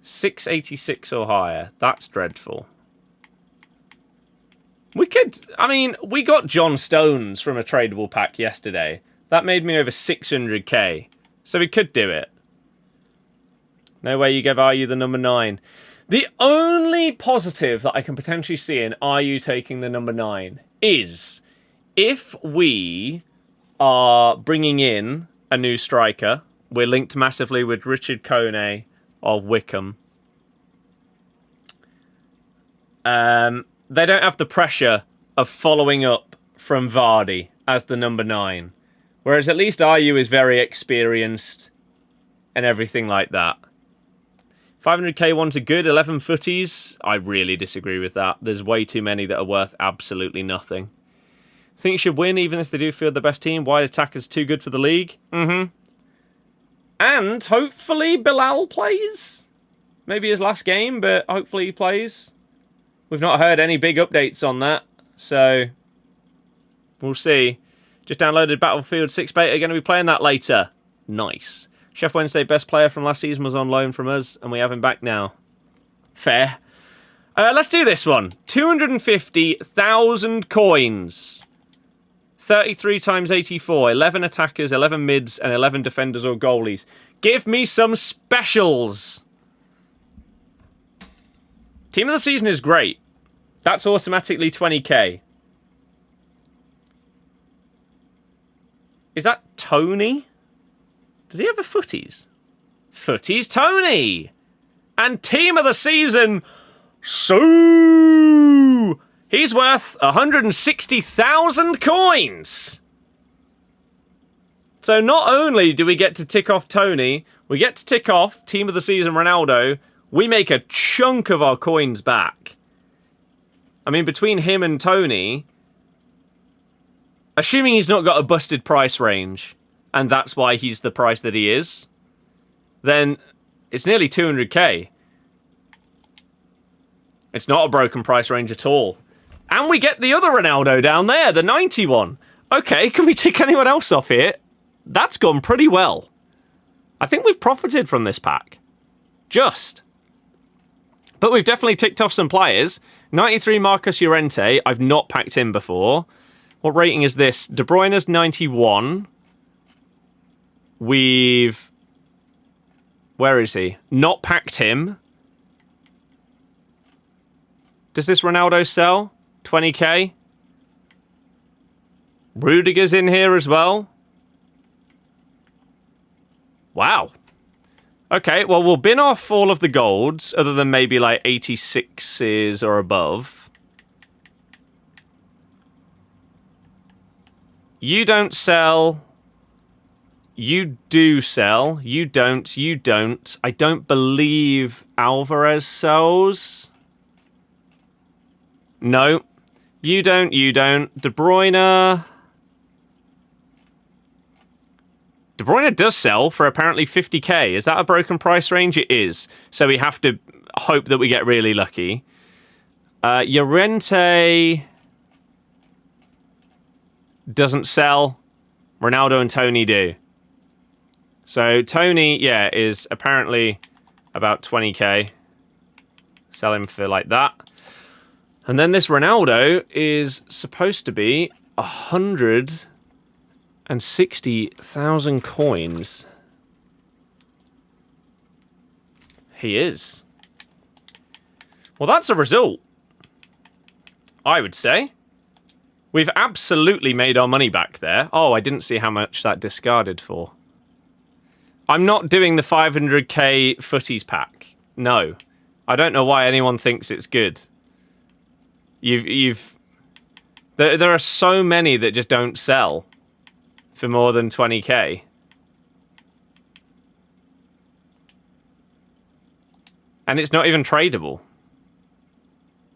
686 or higher. That's dreadful. We could... I mean, we got John Stones from a tradable pack yesterday. That made me over 600k. So we could do it. No way you give Ayew the number 9. The only positive that I can potentially see in Ayew taking the number 9 is if we are bringing in a new striker. We're linked massively with Richard Kone of Wickham. They don't have the pressure of following up from Vardy as the number 9. Whereas at least Ayew is very experienced and everything like that. 500k ones are good. 11 footies. I really disagree with that. There's way too many that are worth absolutely nothing. Think you should win even if they do field the best team. Wide attackers too good for the league. And hopefully Bilal plays. Maybe his last game, but hopefully he plays. We've not heard any big updates on that, so we'll see. Just downloaded Battlefield 6 beta. Going to be playing that later. Nice. Chef Wednesday, best player from last season, was on loan from us, and we have him back now. Fair. Let's do this one. 250,000 coins. 33 times 84. 11 attackers, 11 mids, and 11 defenders or goalies. Give me some specials. Team of the season is great. That's automatically 20k. Is that Tony? Does he have a Futties? Futties Tony! And team of the season, so he's worth 160,000 coins. So not only do we get to tick off Tony, we get to tick off team of the season Ronaldo. We make a chunk of our coins back. I mean, between him and Tony, assuming he's not got a busted price range, and that's why he's the price that he is, then it's nearly 200k. It's not a broken price range at all. And we get the other Ronaldo down there, the 91. Okay, can we tick anyone else off here? That's gone pretty well. I think we've profited from this pack. Just. But we've definitely ticked off some players. 93 Marcus Llorente. I've not packed him before. What rating is this? De Bruyne's 91. We've... Where is he? Not packed him. Does this Ronaldo sell? 20k? Rudiger's in here as well. Wow. Okay, well, we'll bin off all of the golds, other than maybe like 86s or above. You don't sell. You do sell. You don't. You don't. I don't believe Alvarez sells. No. You don't. You don't. De Bruyne. De Bruyne does sell for apparently 50k. Is that a broken price range? It is. So we have to hope that we get really lucky. Llorente doesn't sell. Ronaldo and Tony do. So Tony, yeah, is apparently about 20k. Sell him for like that. And then this Ronaldo is supposed to be 160,000 coins. He is. Well, that's a result, I would say. We've absolutely made our money back there. Oh, I didn't see how much that discarded for. I'm not doing the 500k Futties pack. No. I don't know why anyone thinks it's good. There are so many that just don't sell for more than 20k. And it's not even tradable.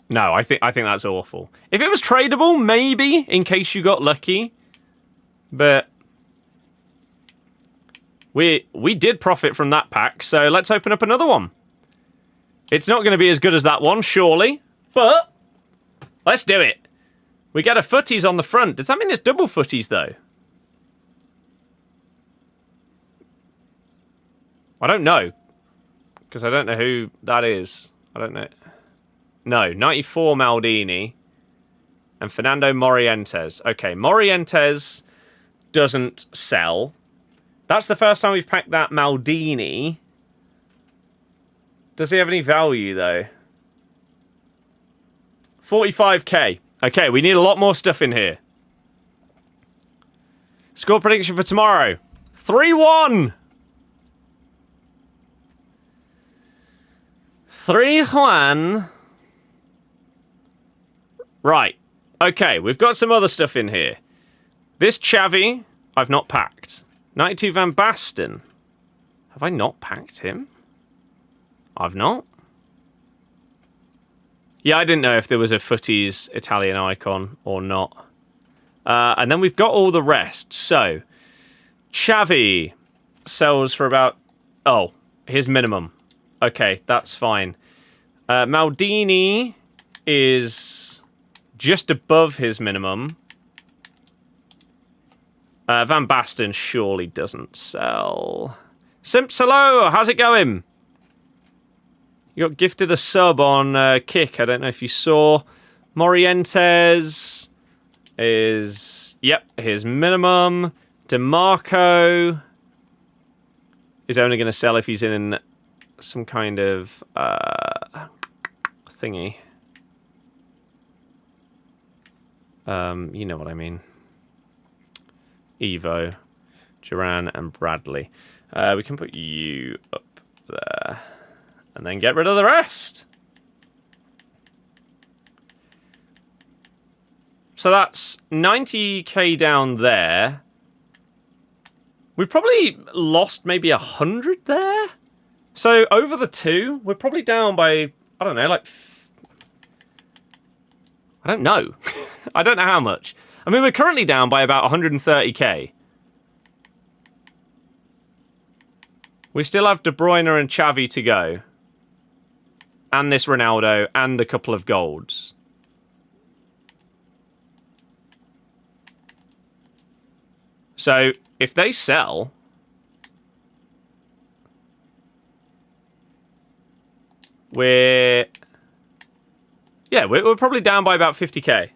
No, I think that's awful. If it was tradable, maybe, in case you got lucky. But we did profit from that pack, so let's open up another one. It's not going to be as good as that one, surely, but let's do it. We get a Futties on the front. Does that mean it's double Futties, though? I don't know, because I don't know who that is. I don't know. No, 94 Maldini and Fernando Morientes. Okay, Morientes doesn't sell. That's the first time we've packed that Maldini. Does he have any value, though? 45k. Okay, we need a lot more stuff in here. Score prediction for tomorrow. 3-1. 3-1. Right. Okay, we've got some other stuff in here. This Xavi, I've not packed. 92 Van Basten. Have I not packed him? I've not. Yeah, I didn't know if there was a Futties Italian icon or not. And then we've got all the rest. So, Xavi sells for about... Oh, his minimum. Okay, that's fine. Maldini is just above his minimum. Van Basten surely doesn't sell. Simps, hello! How's it going? You got gifted a sub on Kick. I don't know if you saw. Morientes is... Yep, his minimum. DeMarco is only going to sell if he's in some kind of thingy. You know what I mean. Evo. Duran and Bradley. We can put you up there. And then get rid of the rest. So that's 90k down there. We probably lost maybe 100 there. So over the 2, we're probably down by, I don't know, like... I don't know. I don't know how much. I mean, we're currently down by about 130k. We still have De Bruyne and Xavi to go. And this Ronaldo and a couple of golds. So, if they sell... We're probably down by about 50k.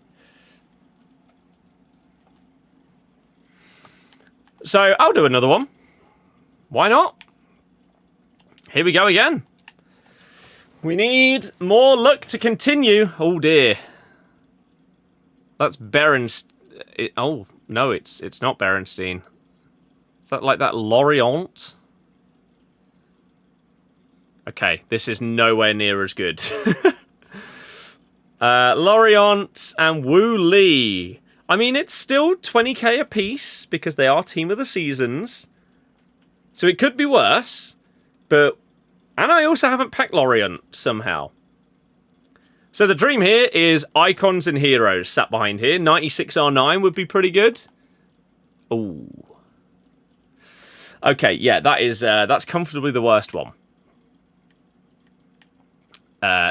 So, I'll do another one. Why not? Here we go again. We need more luck to continue. Oh, dear. That's Berenstein. Oh, no, it's not Berenstein. Is that like that Lorient? Okay, this is nowhere near as good. Lorient and Wu Lee. I mean, it's still 20k a piece because they are team of the seasons. So it could be worse. But... And I also haven't packed Lorient somehow. So the dream here is Icons and Heroes sat behind here. 96 R9 would be pretty good. Ooh. Okay, yeah, that's comfortably the worst one.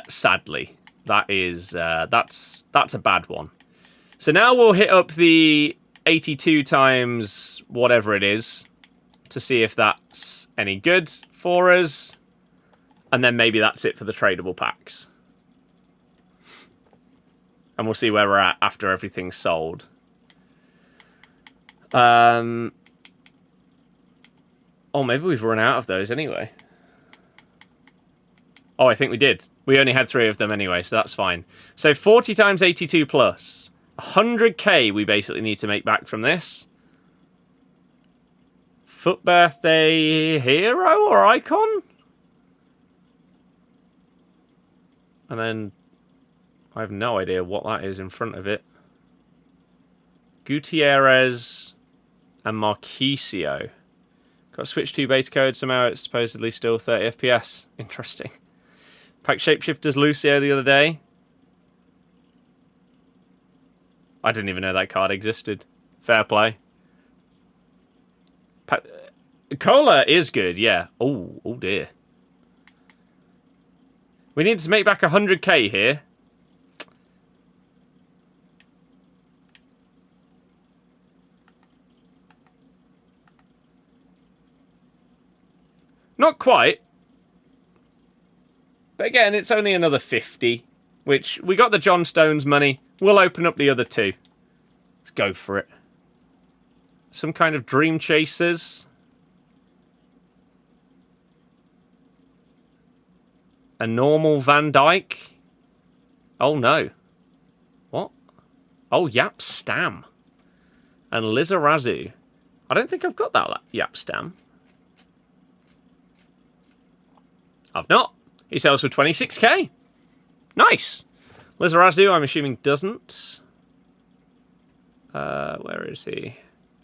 Sadly. That's a bad one. So now we'll hit up the 82 times whatever it is to see if that's any good for us. And then maybe that's it for the tradable packs. And we'll see where we're at after everything's sold. Oh, maybe we've run out of those anyway. Oh, I think we did. We only had 3 of them anyway, so that's fine. So 40 times 82 plus. 100k we basically need to make back from this. Foot birthday hero or icon? And then I have no idea what that is in front of it. Gutierrez and Marquisio. Got switch 2 beta code. Somehow it's supposedly still 30 FPS. Interesting. Packed Shapeshifters Lucio the other day. I didn't even know that card existed. Fair play. Cola is good, yeah. Oh dear. We need to make back 100k here. Not quite. But again, it's only another 50. Which, we got the John Stones money. We'll open up the other 2. Let's go for it. Some kind of Dream Chasers. A normal Van Dijk. Oh, no. What? Oh, Yap Stam. And Lizarazu. I don't think I've got that Yap Stam. I've not. He sells for 26k. Nice. Lizarazu, I'm assuming, doesn't. Where is he?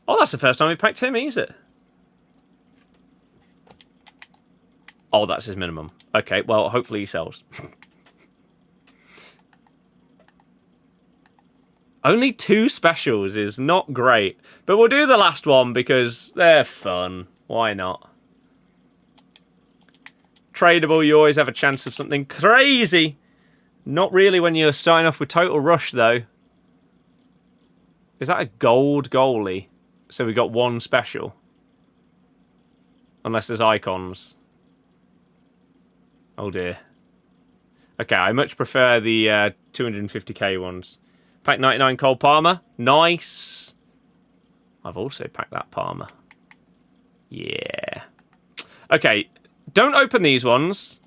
Oh, that's the first time we've packed him, is it? Oh, that's his minimum. Okay, well, hopefully he sells. Only 2 specials is not great. But we'll do the last one because they're fun. Why not? Tradable, you always have a chance of something crazy. Not really when you're starting off with Total Rush, though. Is that a gold goalie? So we got 1 special. Unless there's icons. Oh dear. Okay, I much prefer the 250k ones. Pack 99 Cole Palmer. Nice. I've also packed that Palmer. Yeah. Okay, don't open these ones.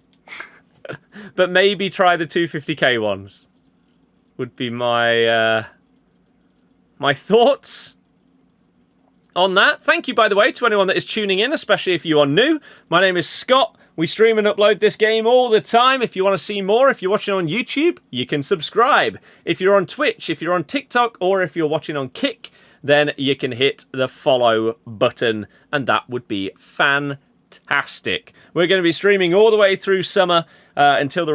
But maybe try the 250k ones. Would be my my thoughts. On that, thank you, by the way, to anyone that is tuning in, especially if you are new. My name is Scott. We stream and upload this game all the time. If you want to see more, if you're watching on YouTube, you can subscribe. If you're on Twitch, if you're on TikTok, or if you're watching on Kick, then you can hit the follow button, and that would be fantastic. We're going to be streaming all the way through summer until the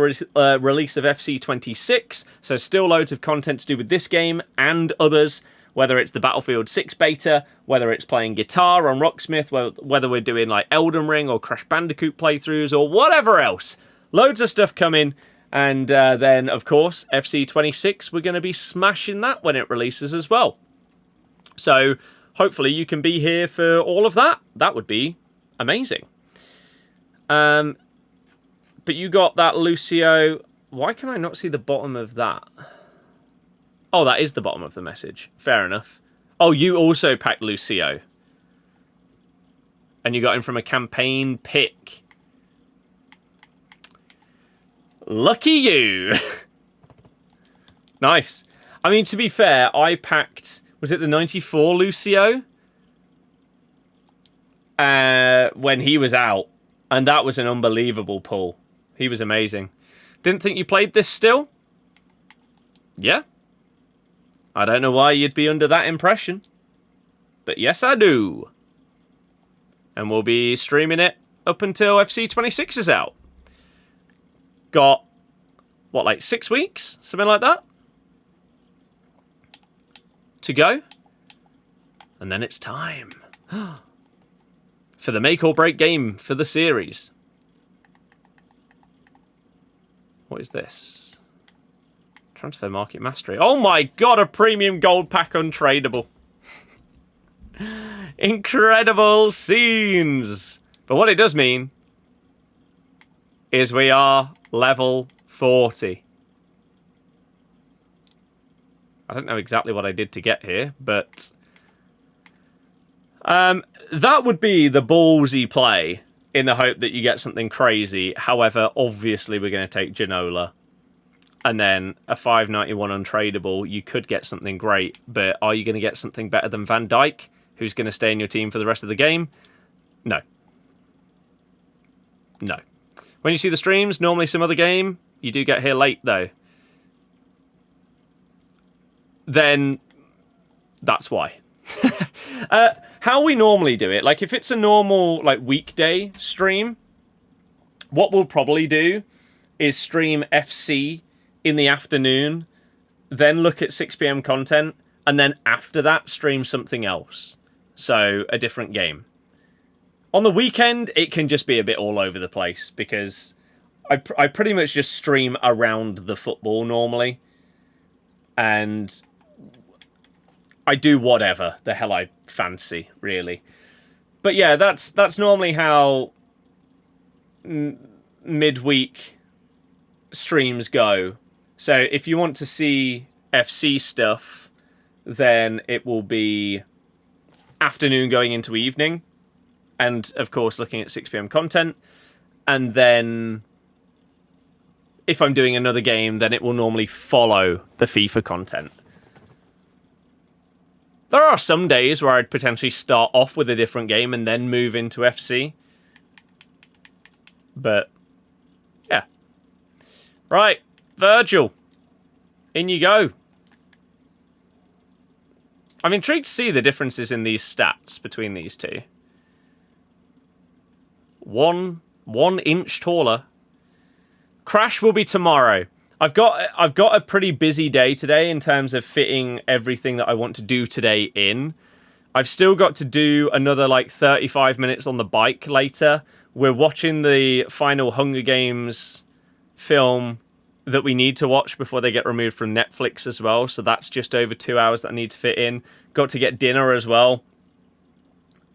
release of FC 26, so still loads of content to do with this game and others, whether it's the Battlefield 6 beta, whether it's playing guitar on Rocksmith, whether we're doing like Elden Ring or Crash Bandicoot playthroughs or whatever else. Loads of stuff coming. And then, of course, FC 26, we're going to be smashing that when it releases as well. So hopefully you can be here for all of that. That would be amazing. But you got that Lucio. Why can I not see the bottom of that? Oh, that is the bottom of the message. Fair enough. Oh, you also packed Lucio. And you got him from a campaign pick. Lucky you. Nice. I mean, to be fair, I packed... Was it the 94 Lucio? When he was out. And that was an unbelievable pull. He was amazing. Didn't think you played this still? Yeah. I don't know why you'd be under that impression. But yes, I do. And we'll be streaming it up until FC 26 is out. Got, what, like 6 weeks? Something like that? To go. And then it's time. For the make or break game for the series. What is this? Transfer Market Mastery. Oh my god, a premium gold pack untradeable. Incredible scenes. But what it does mean is we are level 40. I don't know exactly what I did to get here, but that would be the ballsy play in the hope that you get something crazy. However, obviously we're going to take Ginola. And then a 591 untradeable, you could get something great, but are you going to get something better than Van Dijk, who's going to stay in your team for the rest of the game? No. No. When you see the streams, normally some other game, you do get here late, though. Then that's why. How we normally do it, like if it's a normal like weekday stream, what we'll probably do is stream FC in the afternoon, then look at 6 PM content, and then after that stream something else. So a different game. On the weekend, it can just be a bit all over the place because I pretty much just stream around the football normally. And I do whatever the hell I fancy, really. But yeah, that's normally how midweek streams go. So if you want to see FC stuff, then it will be afternoon going into evening. And, of course, looking at 6 PM content. And then if I'm doing another game, then it will normally follow the FIFA content. There are some days where I'd potentially start off with a different game and then move into FC. But, yeah. Right, Virgil. In you go. I'm intrigued to see the differences in these stats between these two. 1 inch taller. Crash will be tomorrow. I've got a pretty busy day today in terms of fitting everything that I want to do today in. I've still got to do another like 35 minutes on the bike later. We're watching the final Hunger Games film that we need to watch before they get removed from Netflix as well. So that's just over 2 hours that I need to fit in. Got to get dinner as well.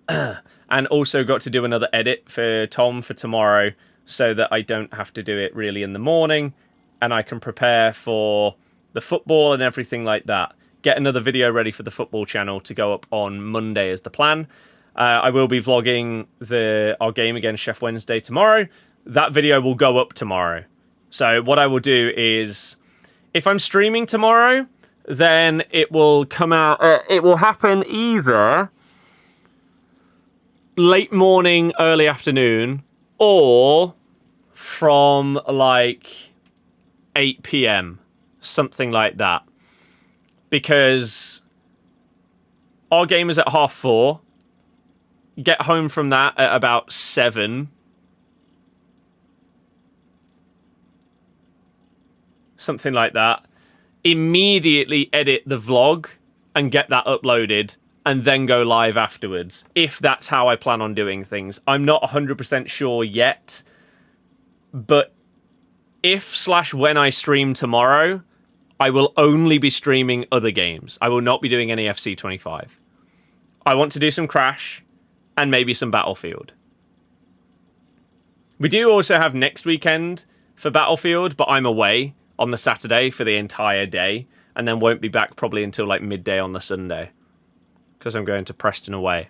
And also got to do another edit for Tom for tomorrow so that I don't have to do it really in the morning and I can prepare for the football and everything like that. Get another video ready for the football channel to go up on Monday as the plan. I will be vlogging our game against Chef Wednesday tomorrow. That video will go up tomorrow. So what I will do is, if I'm streaming tomorrow, then it will come out. It will happen either late morning, early afternoon, or from like 8 p.m, something like that. Because our game is at 4:30. Get home from that at about 7. Something like that. Immediately edit the vlog and get that uploaded and then go live afterwards. If that's how I plan on doing things. I'm not 100% sure yet. But if/when I stream tomorrow, I will only be streaming other games. I will not be doing any FC25. I want to do some Crash and maybe some Battlefield. We do also have next weekend for Battlefield, but I'm away on the Saturday for the entire day and then won't be back probably until like midday on the Sunday because I'm going to Preston away.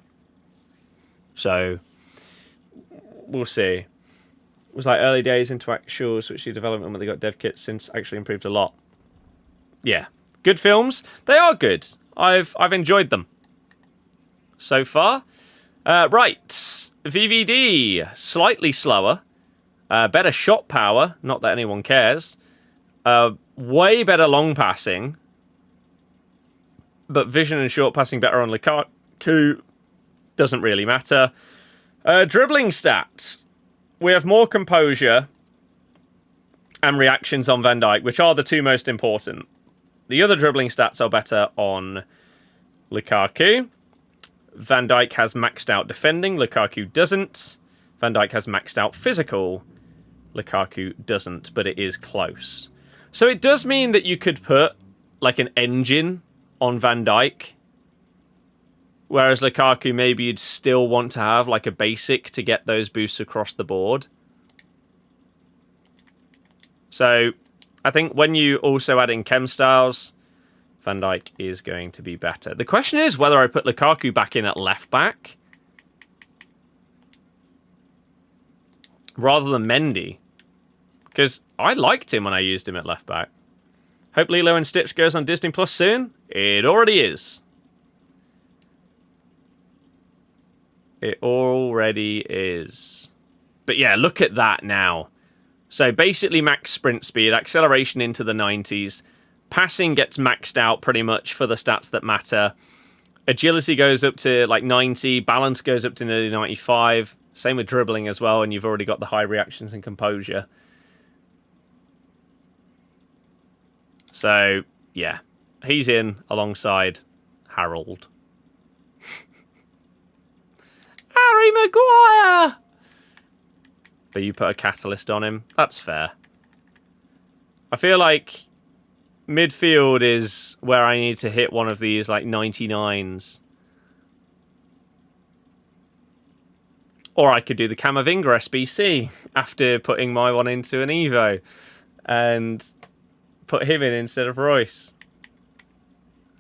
So we'll see. It was like early days into actual Switch development when they got dev kits, since actually improved a lot. Yeah, good films. They are good. I've enjoyed them so far. Right, VVD, slightly slower. Better shot power, not that anyone cares. Way better long passing. But vision and short passing better on Lukaku. Doesn't really matter. Dribbling stats. We have more composure and reactions on Van Dijk, which are the two most important. The other dribbling stats are better on Lukaku. Van Dijk has maxed out defending. Lukaku doesn't. Van Dijk has maxed out physical. Lukaku doesn't, but it is close. So it does mean that you could put like an engine on Van Dijk. Whereas Lukaku, maybe you'd still want to have like a basic to get those boosts across the board. So I think when you also add in chem styles, Van Dijk is going to be better. The question is whether I put Lukaku back in at left back rather than Mendy. Because I liked him when I used him at left back. Hope Lilo and Stitch goes on Disney Plus soon. It already is. It already is. But yeah, look at that now. So basically max sprint speed, acceleration into the 90s. Passing gets maxed out pretty much for the stats that matter. Agility goes up to like 90. Balance goes up to nearly 95. Same with dribbling as well, and you've already got the high reactions and composure. So, yeah. He's in alongside Harold. Harry Maguire! But you put a catalyst on him. That's fair. I feel like midfield is where I need to hit one of these like 99s. Or I could do the Camavinga SBC after putting my one into an Evo and put him in instead of Royce.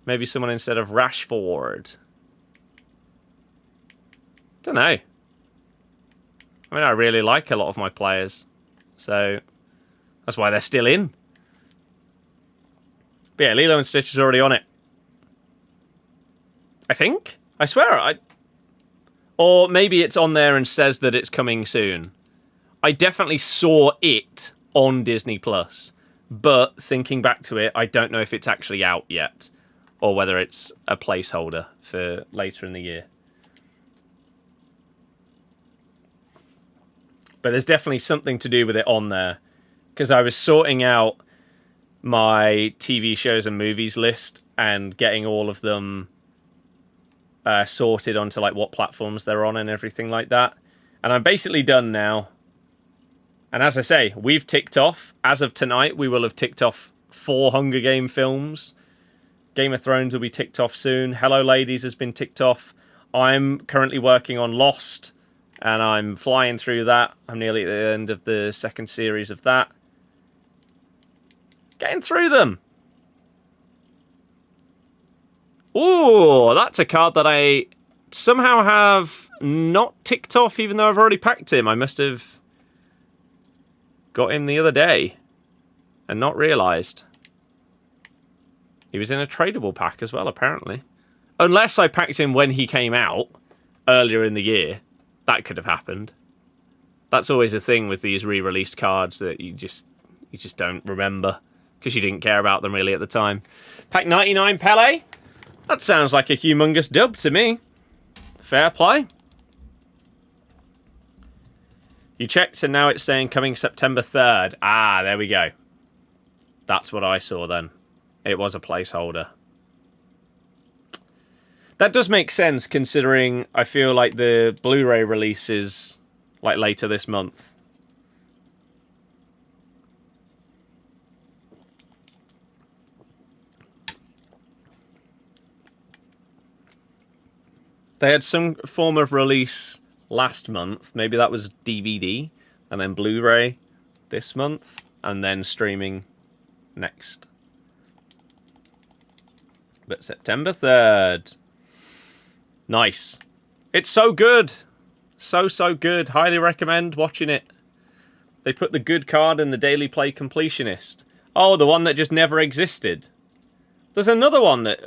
Maybe someone instead of Rashford. Don't know. I mean, I really like a lot of my players. So that's why they're still in. But yeah, Lilo and Stitch is already on it. I think. I swear. Or maybe it's on there and says that it's coming soon. I definitely saw it on Disney Plus. But thinking back to it, I don't know if it's actually out yet. Or whether it's a placeholder for later in the year. But there's definitely something to do with it on there. Because I was sorting out my TV shows and movies list and getting all of them sorted onto like what platforms they're on and everything like that. And I'm basically done now. And as I say, we've ticked off. As of tonight, we will have ticked off 4 Hunger Game films. Game of Thrones will be ticked off soon. Hello Ladies has been ticked off. I'm currently working on Lost. And I'm flying through that. I'm nearly at the end of the second series of that. Getting through them. Ooh, that's a card that I somehow have not ticked off, even though I've already packed him. I must have got him the other day and not realised. He was in a tradable pack as well, apparently. Unless I packed him when he came out earlier in the year. That could have happened. That's always a thing with these re-released cards that you just don't remember because you didn't care about them really at the time. Pack 99 Pele. That sounds like a humongous dub to me. Fair play. You checked and now it's saying coming September 3rd. Ah, there we go. That's what I saw then. It was a placeholder. That does make sense considering I feel like the Blu-ray release is like later this month. They had some form of release last month. Maybe that was DVD and then Blu-ray this month and then streaming next. But September 3rd. Nice. It's so good. So good. Highly recommend watching it. They put the good card in the Daily Play Completionist. Oh, the one that just never existed. There's another one that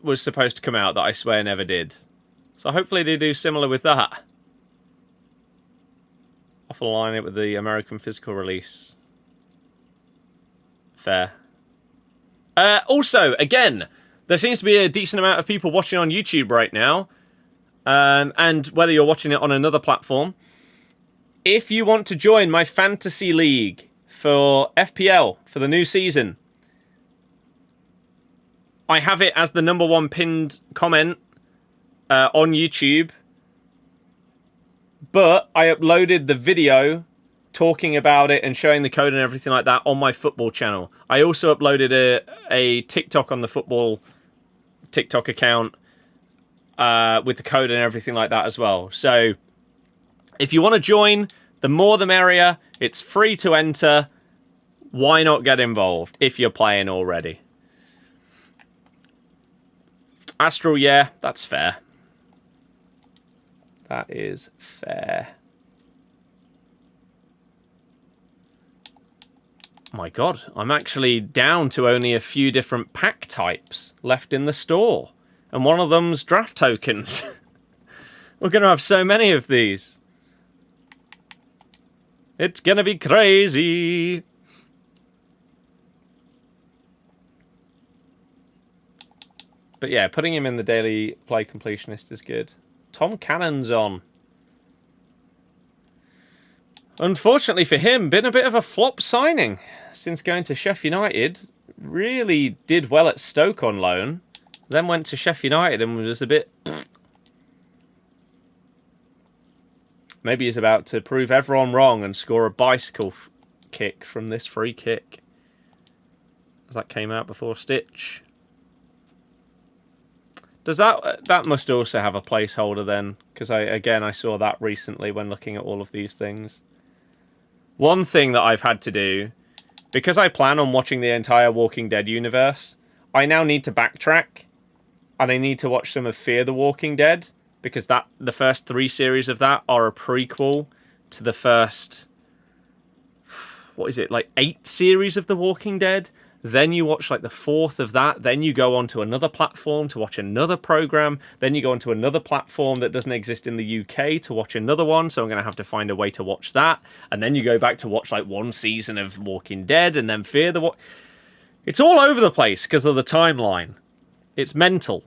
was supposed to come out that I swear never did. So hopefully they do similar with that. I'll align it with the American physical release. Fair. Also, again, there seems to be a decent amount of people watching on YouTube right now. And whether you're watching it on another platform. If you want to join my fantasy league for FPL for the new season, I have it as the #1 pinned comment on YouTube. But I uploaded the video talking about it and showing the code and everything like that on my football channel. I also uploaded a TikTok on the football TikTok account with the code and everything like that as well. So if you want to join, the more the merrier. It's free to enter. Why not get involved if you're playing already? Astral, yeah, that's fair. That is fair. My God, I'm actually down to only a few different pack types left in the store. And one of them's draft tokens. We're going to have so many of these. It's going to be crazy. But yeah, putting him in the Daily Play Completionist is good. Tom Cannon's on. Unfortunately for him, been a bit of a flop signing since going to Sheffield United. Really did well at Stoke on loan. Then went to Sheffield United and was a bit... Maybe he's about to prove everyone wrong and score a bicycle kick from this free kick. As that came out before Stitch. Does that must also have a placeholder then? Because I saw that recently when looking at all of these things. One thing that I've had to do, because I plan on watching the entire Walking Dead universe, I now need to backtrack. And I need to watch some of Fear the Walking Dead, because the first 3 series of that are a prequel to the first, what is it, like 8 series of The Walking Dead. Then you watch like the 4th of that. Then you go onto another platform to watch another program. Then you go onto another platform that doesn't exist in the UK to watch another one. So I'm going to have to find a way to watch that. And then you go back to watch like 1 season of Walking Dead and then Fear the It's all over the place because of the timeline. It's mental.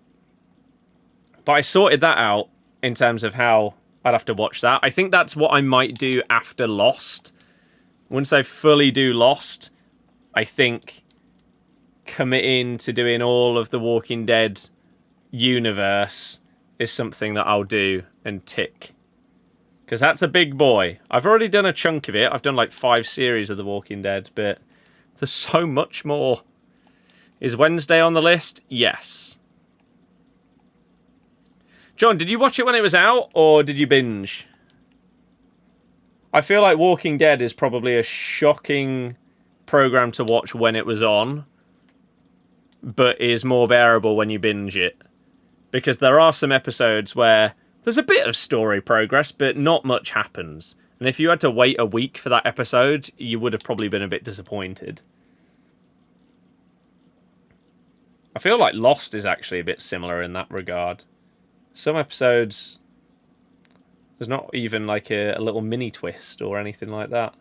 But I sorted that out in terms of how I'd have to watch that. I think that's what I might do after Lost. Once I fully do Lost, I think committing to doing all of the Walking Dead universe is something that I'll do and tick. Because that's a big boy. I've already done a chunk of it. I've done like 5 series of The Walking Dead, but there's so much more. Is Wednesday on the list? Yes. John, did you watch it when it was out, or did you binge? I feel like Walking Dead is probably a shocking program to watch when it was on, but is more bearable when you binge it. Because there are some episodes where there's a bit of story progress, but not much happens. And if you had to wait a week for that episode, you would have probably been a bit disappointed. I feel like Lost is actually a bit similar in that regard. Some episodes There's not even like a little mini twist or anything like that.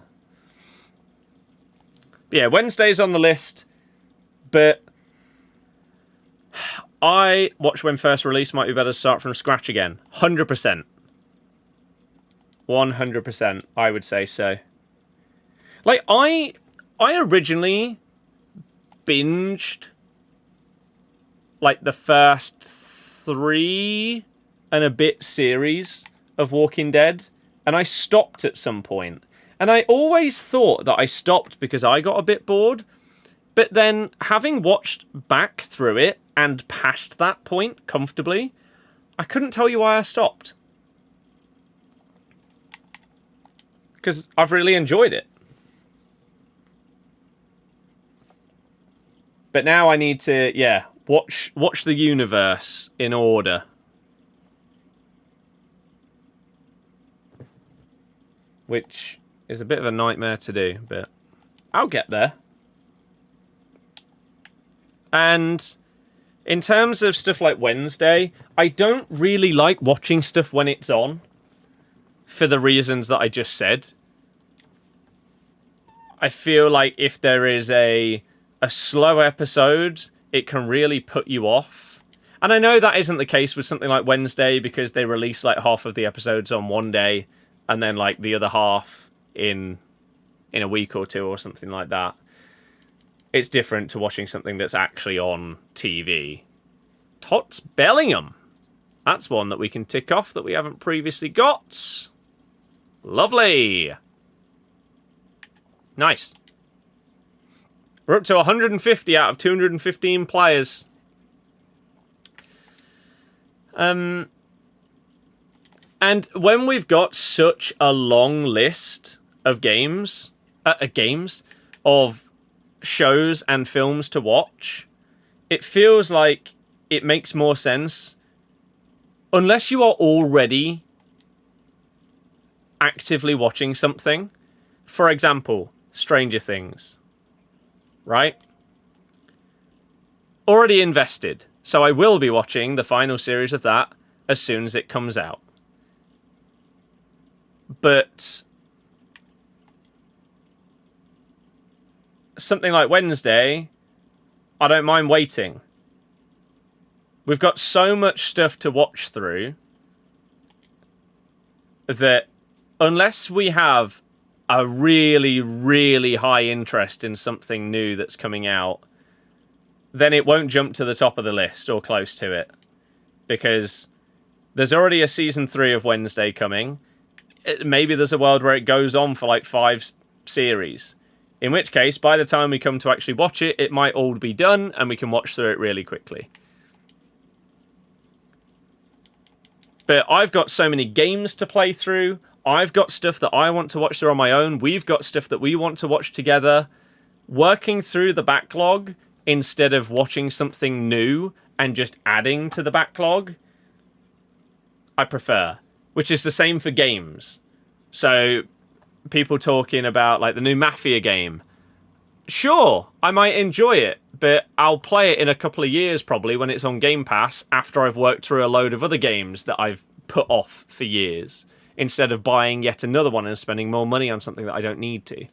But yeah, Wednesday's on the list, but I Watch When First Release might be better to start from scratch again. 100%. 100%, I would say so. Like, I originally binged like the first 3 and a bit series of Walking Dead, and I stopped at some point. And I always thought that I stopped because I got a bit bored, but then having watched back through it and past that point comfortably, I couldn't tell you why I stopped. Because I've really enjoyed it. But now I need to, yeah, watch the universe in order. Which is a bit of a nightmare to do, but I'll get there. And in terms of stuff like Wednesday, I don't really like watching stuff when it's on, for the reasons that I just said. I feel like if there is a slow episode, it can really put you off. And I know that isn't the case with something like Wednesday, because they release like half of the episodes on one day, and then like the other half in a week or two or something like that. It's different to watching something that's actually on TV. Tots Bellingham. That's one that we can tick off that we haven't previously got. Lovely. Nice. We're up to 150 out of 215 players. And when we've got such a long list of games of shows and films to watch, it feels like it makes more sense, unless you are already actively watching something. For example, Stranger Things, right? Already invested, so I will be watching the final series of that as soon as it comes out. But something like Wednesday, I don't mind waiting. We've got so much stuff to watch through that unless we have a really, really high interest in something new that's coming out, then it won't jump to the top of the list or close to it. Because there's already a season 3 of Wednesday coming. Maybe there's a world where it goes on for like 5 series. In which case, by the time we come to actually watch it, it might all be done and we can watch through it really quickly. But I've got so many games to play through. I've got stuff that I want to watch through on my own. We've got stuff that we want to watch together. Working through the backlog instead of watching something new and just adding to the backlog, I prefer. Which is the same for games. So, people talking about like the new Mafia game. Sure, I might enjoy it, but I'll play it in a couple of years probably when it's on Game Pass after I've worked through a load of other games that I've put off for years, instead of buying yet another one and spending more money on something that I don't need to.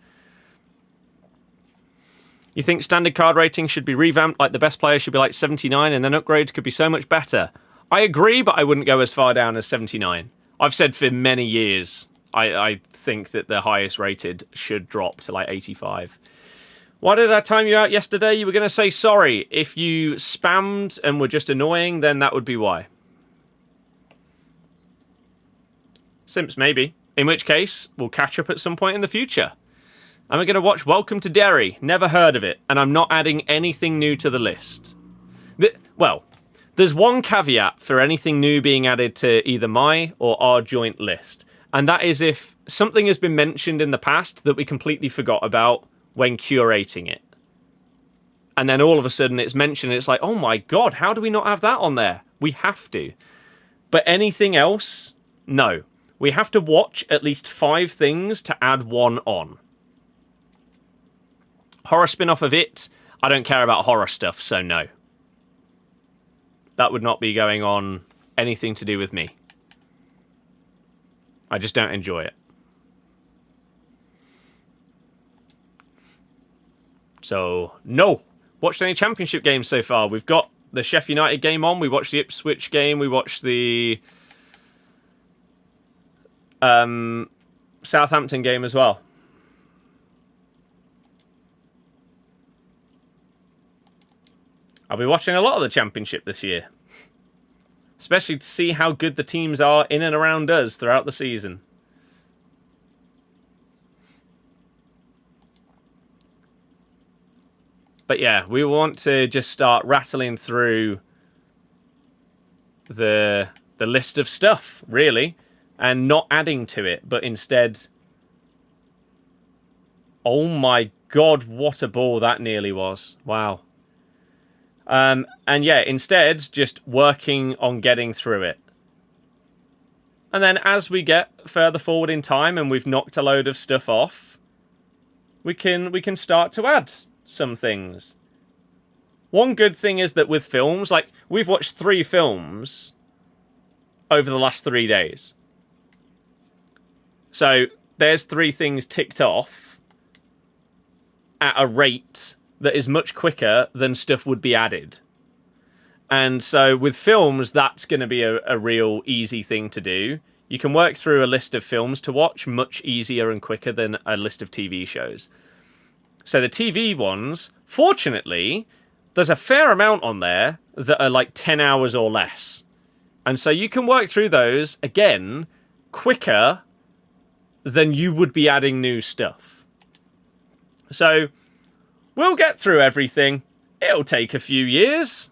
You think standard card rating should be revamped, like the best players should be like 79 and then upgrades could be so much better? I agree, but I wouldn't go as far down as 79. I've said for many years, I think that the highest rated should drop to like 85. Why did I time you out yesterday? You were going to say sorry. If you spammed and were just annoying, then that would be why. Simps, maybe. In which case, we'll catch up at some point in the future. And we're going to watch Welcome to Derry. Never heard of it. And I'm not adding anything new to the list. Well, there's one caveat for anything new being added to either my or our joint list. And that is if something has been mentioned in the past that we completely forgot about when curating it. And then all of a sudden it's mentioned and it's like, oh my god, how do we not have that on there? We have to. But anything else? No. We have to watch at least 5 things to add one on. Horror spin-off of it, I don't care about horror stuff, so no. That would not be going on anything to do with me. I just don't enjoy it. So, no. Watched any championship games so far? We've got the Sheffield United game on. We watched the Ipswich game. We watched the Southampton game as well. I'll be watching a lot of the championship this year. Especially to see how good the teams are in and around us throughout the season. But yeah, we want to just start rattling through the list of stuff, really, and not adding to it, but instead... Oh my god, what a ball that nearly was. Wow. And yeah, instead, just working on getting through it. And then as we get further forward in time and we've knocked a load of stuff off, we can start to add some things. One good thing is that with films, like, we've watched 3 films over the last 3 days. So there's 3 things ticked off at a rate that is much quicker than stuff would be added. And so with films, that's going to be a real easy thing to do. You can work through a list of films to watch much easier and quicker than a list of TV shows. So the TV ones, fortunately, there's a fair amount on there that are like 10 hours or less. And so you can work through those, again, quicker than you would be adding new stuff. So we'll get through everything. It'll take a few years.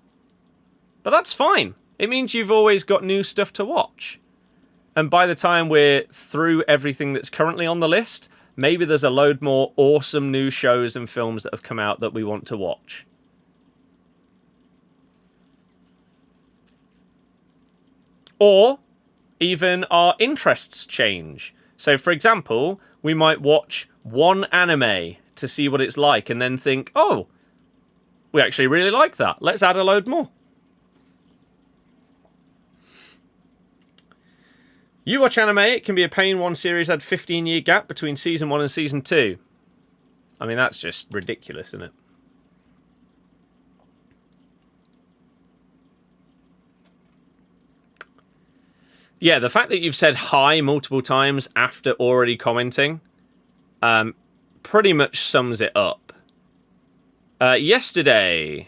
But that's fine. It means you've always got new stuff to watch. And by the time we're through everything that's currently on the list, maybe there's a load more awesome new shows and films that have come out that we want to watch. Or even our interests change. So, for example, we might watch one anime to see what it's like and then think, oh, we actually really like that. Let's add a load more. You watch anime, it can be a pain. One series had 15-year gap between season 1 and season 2. I mean, that's just ridiculous, isn't it? Yeah, the fact that you've said hi multiple times after already commenting pretty much sums it up. Yesterday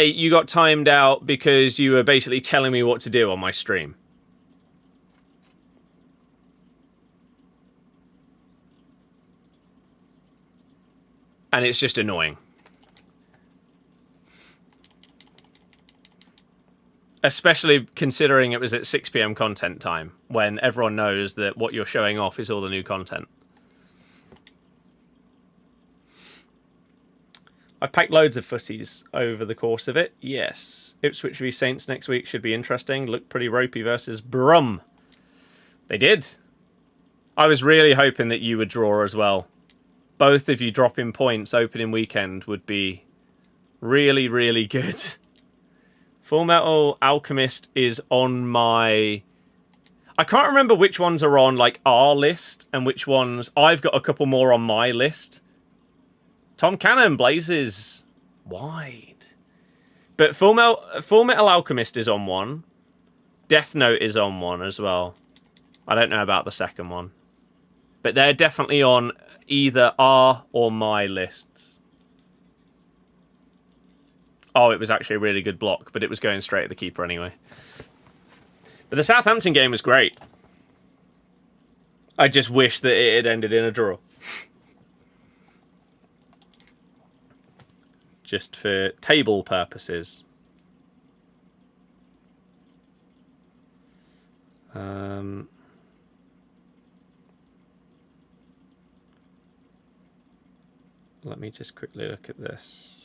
you got timed out because you were basically telling me what to do on my stream. And it's just annoying. Especially considering it was at 6 PM content time, when everyone knows that what you're showing off is all the new content. I've packed loads of footies over the course of it. Yes. Ipswich v Saints next week should be interesting. Looked pretty ropey versus Brum. They did. I was really hoping that you would draw as well. Both of you dropping points opening weekend would be really, really good. Full Metal Alchemist is on my... I can't remember which ones are on like our list and which ones... I've got a couple more on my list. Tom Cannon blazes wide. But Full Metal Alchemist is on one. Death Note is on one as well. I don't know about the second one. But they're definitely on either our or my lists. Oh, it was actually a really good block, but it was going straight at the keeper anyway. But the Southampton game was great. I just wish that it had ended in a draw. Just for table purposes. Let me just quickly look at this.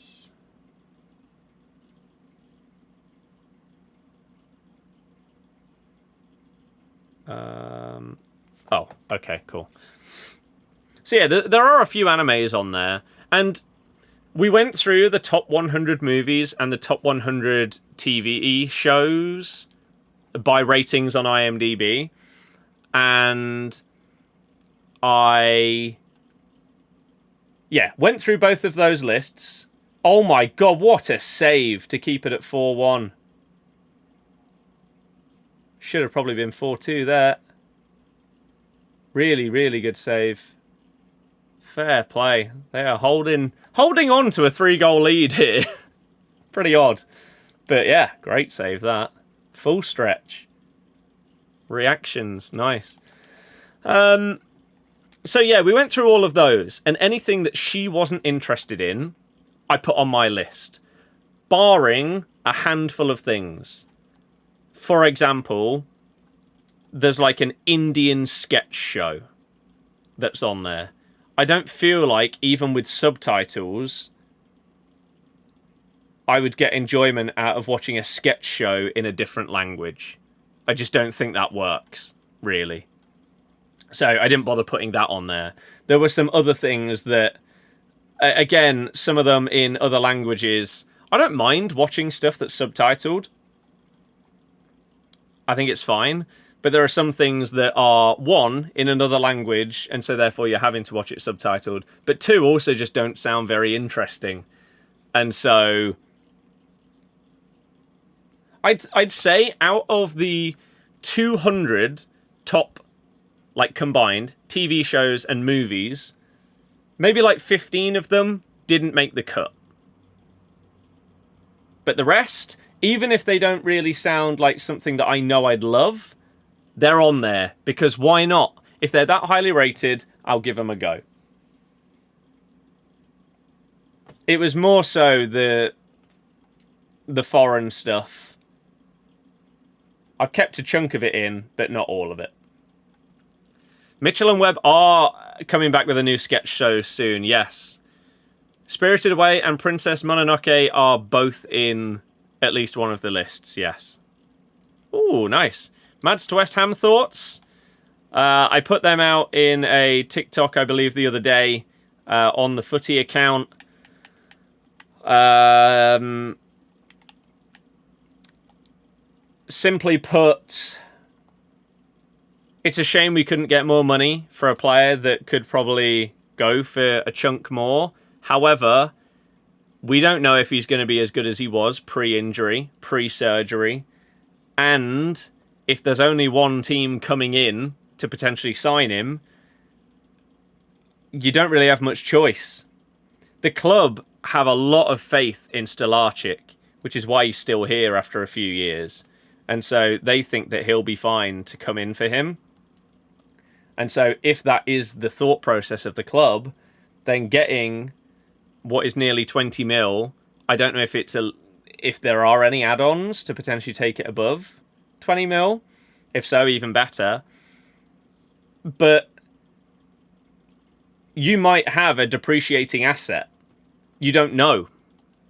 Oh, okay, cool. So yeah, there are a few animes on there, and we went through the top 100 movies and the top 100 TV shows by ratings on IMDb, and I went through both of those lists. Oh my god, what a save to keep it at 4-1. Should have probably been 4-2 there. Really, really good save. Fair play. They are holding on to a 3-goal lead here. Pretty odd. But yeah, great save that. Full stretch. Reactions, nice. So yeah, we went through all of those, and anything that she wasn't interested in, I put on my list. Barring a handful of things. For example, there's like an Indian sketch show that's on there. I don't feel like, even with subtitles, I would get enjoyment out of watching a sketch show in a different language. I just don't think that works, really. So I didn't bother putting that on there. There were some other things that, again, some of them in other languages. I don't mind watching stuff that's subtitled. I think it's fine. But there are some things that are, one, in another language, and so therefore you're having to watch it subtitled. But two, also just don't sound very interesting. And so I'd say out of the 200 top, like, combined TV shows and movies, maybe like 15 of them didn't make the cut. But the rest, even if they don't really sound like something that I know I'd love, they're on there, because why not? If they're that highly rated, I'll give them a go. It was more so the foreign stuff. I've kept a chunk of it in, but not all of it. Mitchell and Webb are coming back with a new sketch show soon, yes. Spirited Away and Princess Mononoke are both in at least one of the lists, yes. Ooh, nice. Mads to West Ham thoughts? I put them out in a TikTok, I believe, the other day on the Footy account. Simply put, it's a shame we couldn't get more money for a player that could probably go for a chunk more. However, we don't know if he's going to be as good as he was pre-injury, pre-surgery, and if there's only one team coming in to potentially sign him, you don't really have much choice. The club have a lot of faith in Stelarczyk, which is why he's still here after a few years. And so they think that he'll be fine to come in for him. And so if that is the thought process of the club, then getting what is nearly 20 mil, I don't know if there are any add-ons to potentially take it above 20 mil. If so, even better. But you might have a depreciating asset. You don't know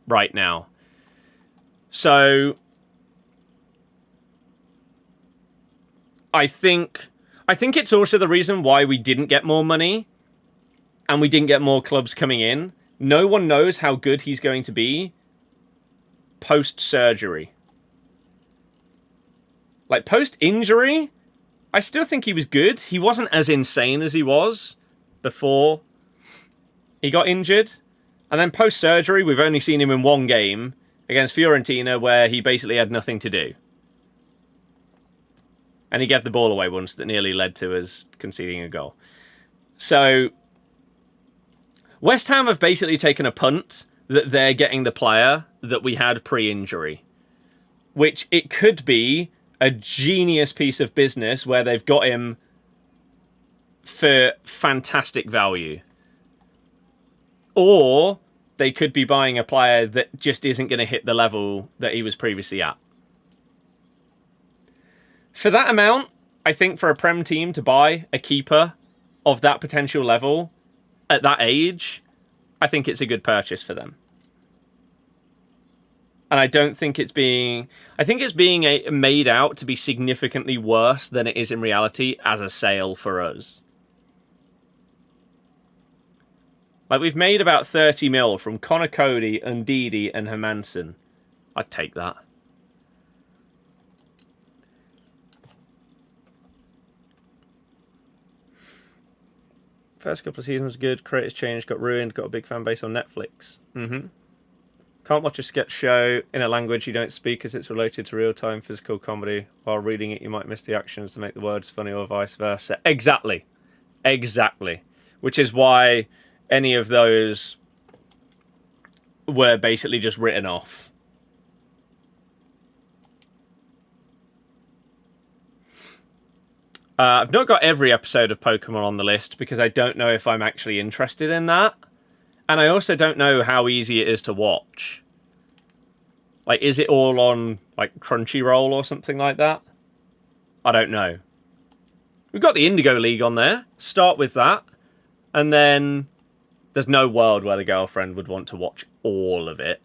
right now. So I think it's also the reason why we didn't get more money and we didn't get more clubs coming in. No one knows how good he's going to be post-surgery. Like, post-injury, I still think he was good. He wasn't as insane as he was before he got injured. And then post-surgery, we've only seen him in one game against Fiorentina where he basically had nothing to do. And he gave the ball away once that nearly led to us conceding a goal. So West Ham have basically taken a punt that they're getting the player that we had pre-injury. Which it could be a genius piece of business where they've got him for fantastic value. Or they could be buying a player that just isn't going to hit the level that he was previously at. For that amount, I think for a Prem team to buy a keeper of that potential level at that age, I think it's a good purchase for them. And I don't think it's being... I think it's being made out to be significantly worse than it is in reality as a sale for us. Like, we've made about 30 mil from Connor Cody, Ndidi, and Hermansen. I'd take that. First couple of seasons was good. Creators changed, got ruined, got a big fan base on Netflix. Can't watch a sketch show in a language you don't speak as it's related to real-time physical comedy. While reading it, you might miss the actions to make the words funny or vice versa. Exactly. Exactly. Which is why any of those were basically just written off. I've not got every episode of Pokemon on the list because I don't know if I'm actually interested in that. And I also don't know how easy it is to watch. Like, is it all on, like, Crunchyroll or something like that? I don't know. We've got the Indigo League on there. Start with that. And then there's no world where the girlfriend would want to watch all of it.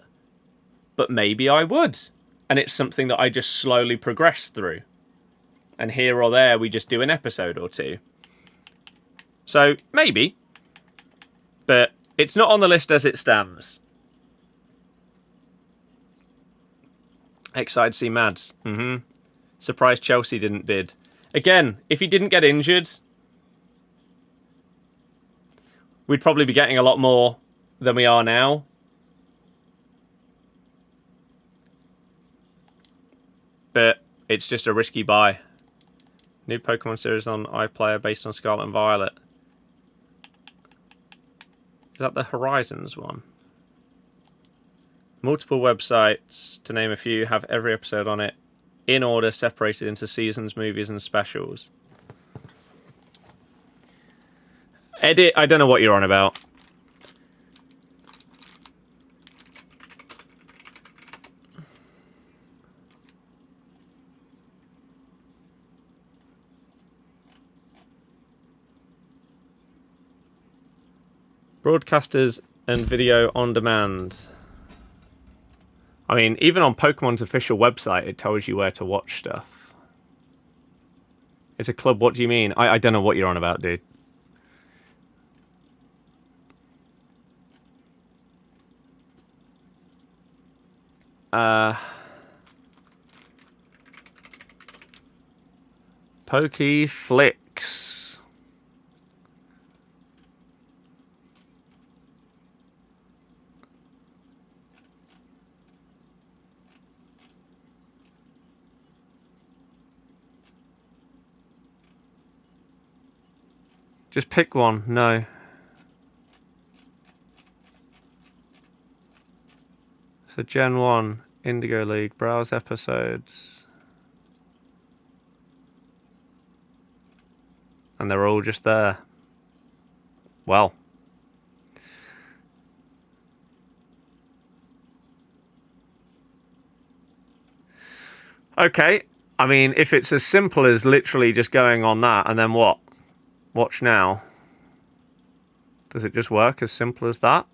But maybe I would. And it's something that I just slowly progress through. And here or there, we just do an episode or two. So, maybe. But it's not on the list as it stands. Excited to see Mads. Surprised Chelsea didn't bid. Again, if he didn't get injured, we'd probably be getting a lot more than we are now. But it's just a risky buy. New Pokemon series on iPlayer based on Scarlet and Violet. Is that the Horizons one? Multiple websites, to name a few, have every episode on it in order, separated into seasons, movies, and specials. Edit, I don't know what you're on about. Broadcasters and video on demand. I mean, even on Pokemon's official website, it tells you where to watch stuff. It's a club, what do you mean? I don't know what you're on about, dude. Pokeflix. Just pick one. No. So Gen 1, Indigo League, browse episodes. And they're all just there. Well. Okay. I mean, if it's as simple as literally just going on that and then what? Watch now. Does it just work as simple as that?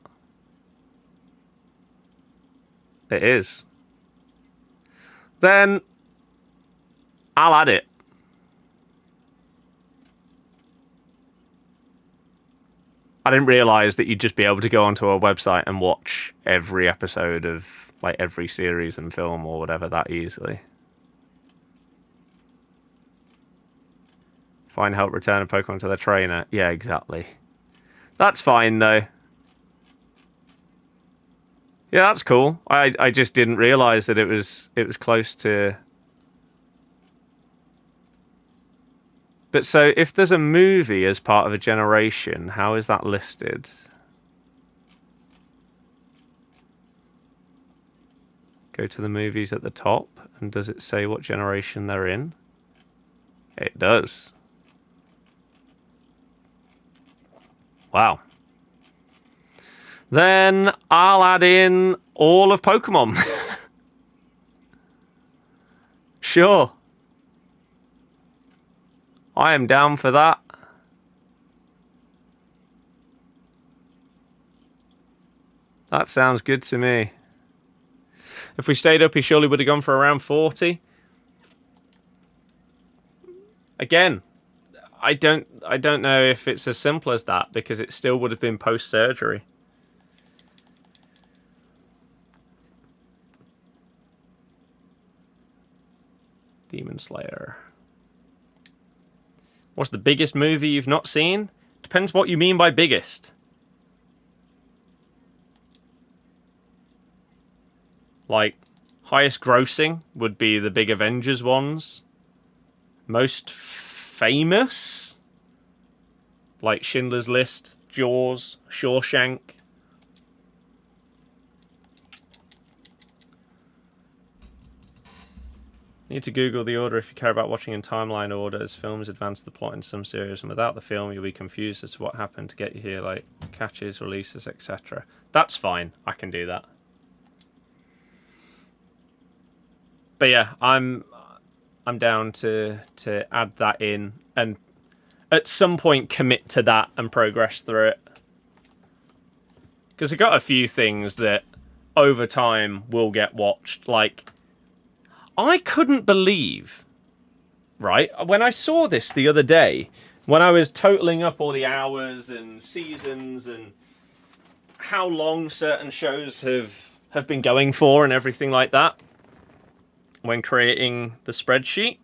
It is. Then I'll add it. I didn't realise that you'd just be able to go onto a website and watch every episode of, like, every series and film or whatever that easily. Find help return a Pokemon to their trainer. Yeah, exactly. That's fine, though. Yeah, that's cool. I just didn't realise that it was close to... But so, if there's a movie as part of a generation, how is that listed? Go to the movies at the top, and does it say what generation they're in? It does. Wow. Then I'll add in all of Pokemon. Sure. I am down for that. That sounds good to me. If we stayed up, he surely would have gone for around 40. Again, I don't know if it's as simple as that, because it still would have been post-surgery. Demon Slayer. What's the biggest movie you've not seen? Depends what you mean by biggest. Like, highest grossing would be the big Avengers ones. Most famous? Like Schindler's List, Jaws, Shawshank. Need to Google the order if you care about watching in timeline order, as films advance the plot in some series, and without the film you'll be confused as to what happened to get you here, like catches, releases, etc. That's fine. I can do that. But yeah, I'm down to add that in and at some point commit to that and progress through it. Because I got a few things that over time will get watched. Like, I couldn't believe, right, when I saw this the other day, when I was totaling up all the hours and seasons and how long certain shows have been going for and everything like that, when creating the spreadsheet.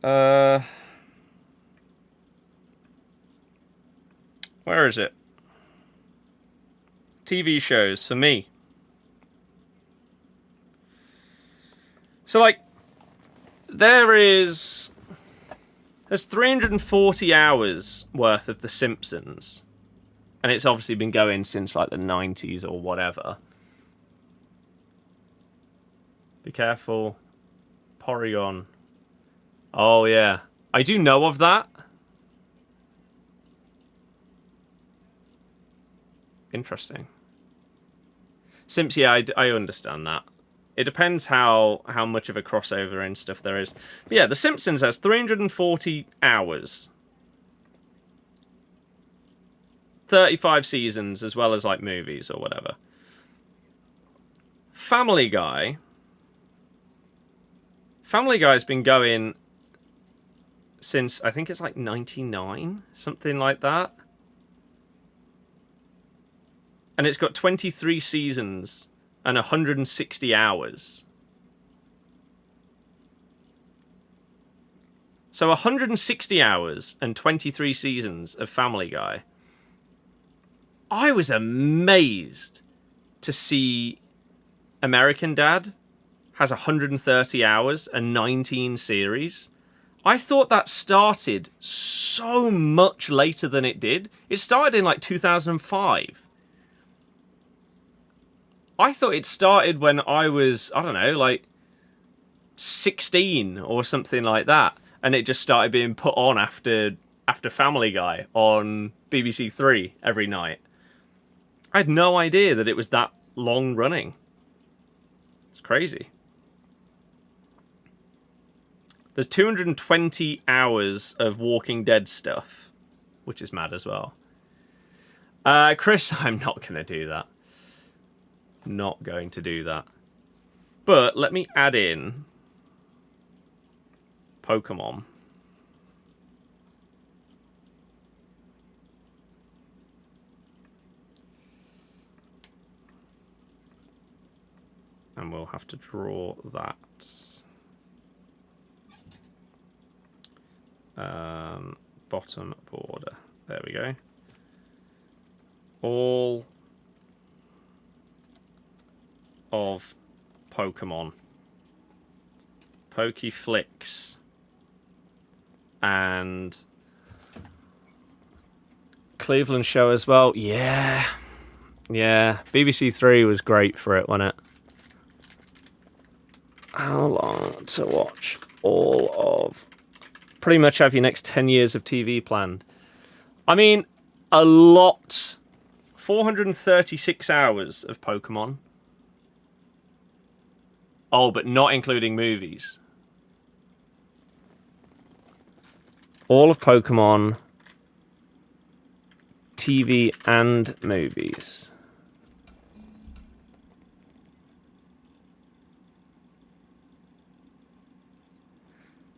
Where is it? TV shows for me. So, like, there's 340 hours worth of The Simpsons. And it's obviously been going since, like, the 90s or whatever. Be careful. Porygon. Oh, yeah. I do know of that. Interesting. Simps, yeah, I understand that. It depends how much of a crossover and stuff there is. But yeah, The Simpsons has 340 hours. 35 seasons, as well as, like, movies or whatever. Family Guy's been going since, I think it's like 99, something like that. And it's got 23 seasons and 160 hours. So 160 hours and 23 seasons of Family Guy. I was amazed to see American Dad has 130 hours and 19 series. I thought that started so much later than it did. It started in like 2005. I thought it started when I was, I don't know, like 16 or something like that. And it just started being put on after Family Guy on BBC Three every night. I had no idea that it was that long running. It's crazy. There's 220 hours of Walking Dead stuff, which is mad as well. Chris, I'm not going to do that. Not going to do that. But let me add in Pokemon. And we'll have to draw that. Bottom border. There we go. All of Pokemon. Pokeflix. And Cleveland show as well. Yeah. Yeah. BBC Three was great for it, wasn't it? How long to watch all of... Pretty much have your next 10 years of TV planned. I mean, a lot. 436 hours of Pokemon. Oh, but not including movies. All of Pokemon, TV and movies.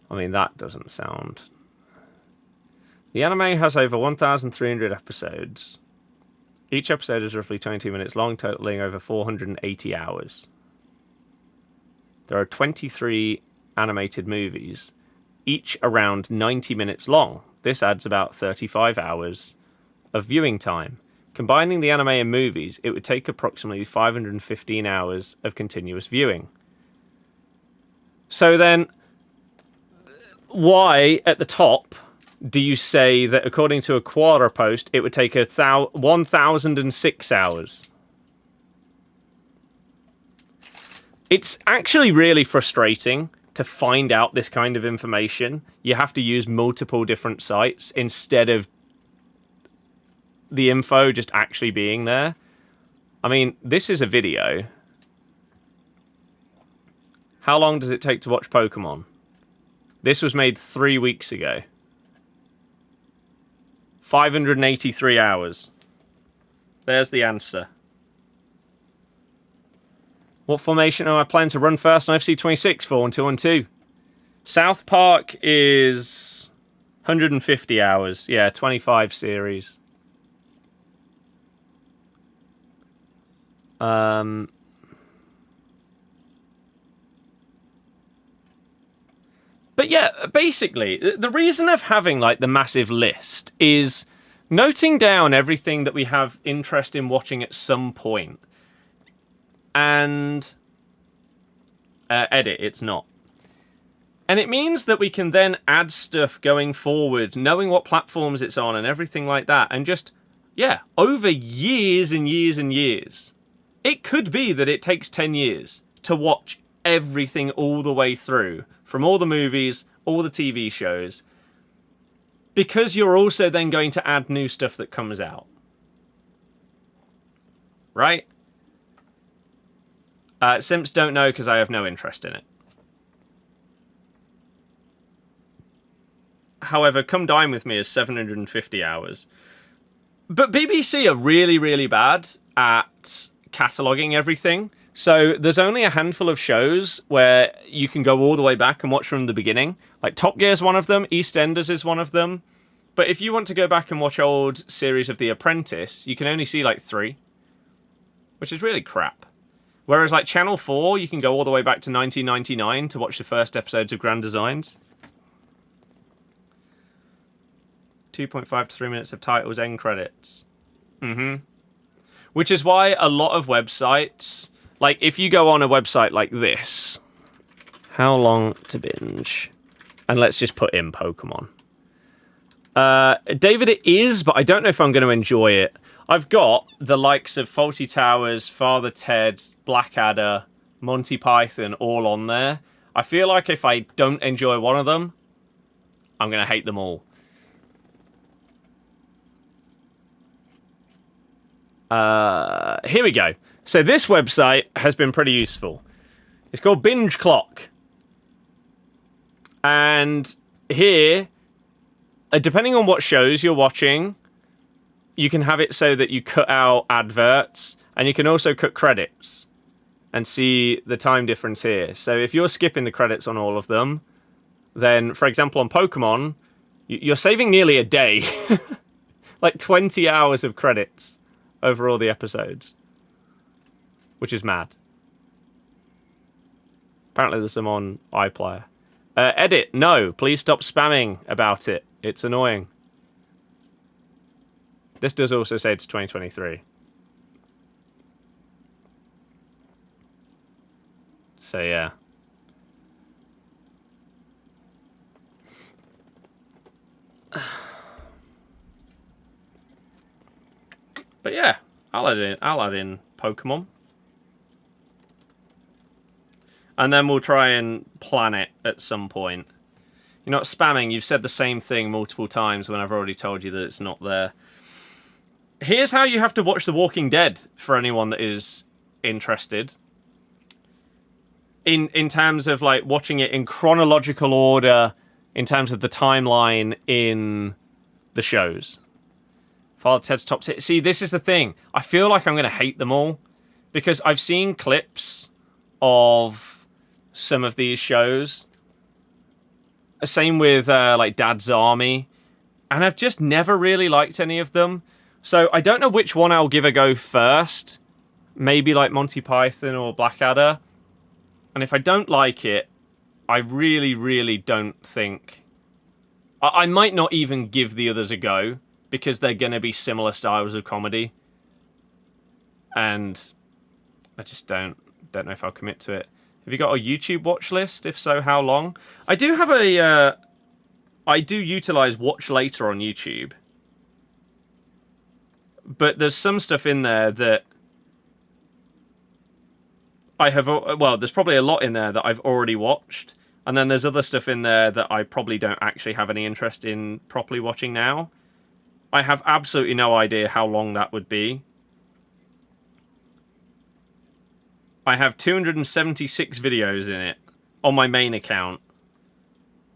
I mean, that doesn't sound... The anime has over 1,300 episodes. Each episode is roughly 22 minutes long, totaling over 480 hours. There are 23 animated movies, each around 90 minutes long. this adds about 35 hours of viewing time. Combining the anime and movies, it would take approximately 515 hours of continuous viewing. So then, why, at the top, do you say that according to a Quora post, it would take 1,006 hours? It's actually really frustrating to find out this kind of information. You have to use multiple different sites instead of the info just actually being there. I mean, this is a video. How long does it take to watch Pokemon? This was made 3 weeks ago. 583 hours. There's the answer. What formation am I planning to run first on FC26? 4-1-2-1-2. South Park is 150 hours. Yeah, 25 series. But yeah, basically, the reason of having like the massive list is noting down everything that we have interest in watching at some point. And edit, it's not. And it means that we can then add stuff going forward, knowing what platforms it's on and everything like that. And just, yeah, over years and years and years. It could be that it takes 10 years to watch everything all the way through, from all the movies, all the TV shows, because you're also then going to add new stuff that comes out. Right? Simps don't know because I have no interest in it. However, Come Dine With Me is 750 hours. But BBC are really, really bad at cataloguing everything. So there's only a handful of shows where you can go all the way back and watch from the beginning. Like Top Gear is one of them, EastEnders is one of them. But if you want to go back and watch old series of The Apprentice, you can only see like 3. Which is really crap. Whereas like Channel 4, you can go all the way back to 1999 to watch the first episodes of Grand Designs. 2.5 to 3 minutes of titles, end credits. Which is why a lot of websites, like if you go on a website like this, how long to binge? And let's just put in Pokemon. David, it is, but I don't know if I'm going to enjoy it. I've got the likes of Faulty Towers, Father Ted, Blackadder, Monty Python all on there. I feel like if I don't enjoy one of them, I'm going to hate them all. Here we go. So this website has been pretty useful. It's called Binge Clock. And here, depending on what shows you're watching, you can have it so that you cut out adverts, and you can also cut credits and see the time difference here. So if you're skipping the credits on all of them, then, for example, on Pokemon, you're saving nearly a day. Like 20 hours of credits over all the episodes. Which is mad. Apparently there's some on iPlayer. Edit, no, please stop spamming about it. It's annoying. This does also say it's 2023. So, yeah. But yeah, I'll add in Pokemon. And then we'll try and plan it at some point. You're not spamming, you've said the same thing multiple times when I've already told you that it's not there. Here's how you have to watch The Walking Dead for anyone that is interested. In terms of like watching it in chronological order, in terms of the timeline in the shows. Father Ted's Top 6. See, this is the thing. I feel like I'm going to hate them all. Because I've seen clips of some of these shows. Same with like Dad's Army. And I've just never really liked any of them. So I don't know which one I'll give a go first. Maybe like Monty Python or Blackadder. And if I don't like it, I really, really don't think I might not even give the others a go, because they're going to be similar styles of comedy. And I just don't know if I'll commit to it. Have you got a YouTube watch list? If so, how long? I do have a... I do utilize Watch Later on YouTube. But there's some stuff in there that I have... Well, there's probably a lot in there that I've already watched. And then there's other stuff in there that I probably don't actually have any interest in properly watching now. I have absolutely no idea how long that would be. I have 276 videos in it on my main account.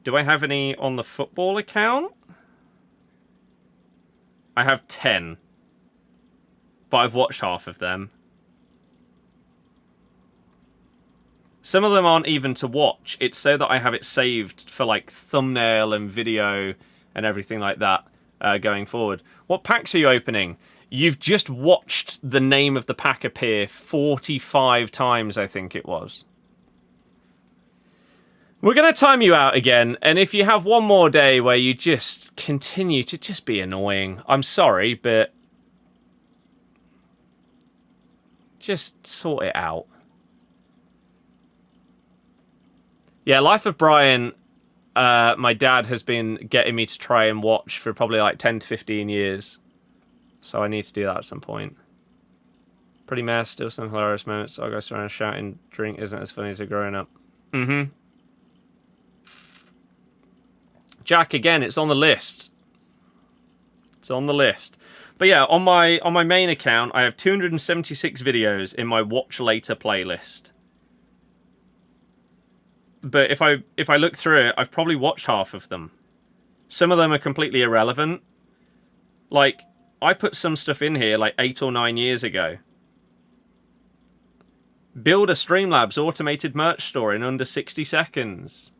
Do I have any on the football account? I have 10. But I've watched half of them. Some of them aren't even to watch. It's so that I have it saved for like thumbnail and video and everything like that going forward. What packs are you opening? You've just watched the name of the pack appear 45 times, I think it was. We're going to time you out again, and if you have one more day where you just continue to just be annoying, I'm sorry, but just sort it out. Yeah, Life of Brian, my dad has been getting me to try and watch for probably like 10 to 15 years. So I need to do that at some point. Pretty mess, still some hilarious moments. I'll go around shouting, drink isn't as funny as a growing up. Mm-hmm. Jack, again, it's on the list. It's on the list. But yeah, on my main account, I have 276 videos in my Watch Later playlist. But if I look through it, I've probably watched half of them. Some of them are completely irrelevant. Like, I put some stuff in here like 8 or 9 years ago. Build a Streamlabs automated merch store in under 60 seconds.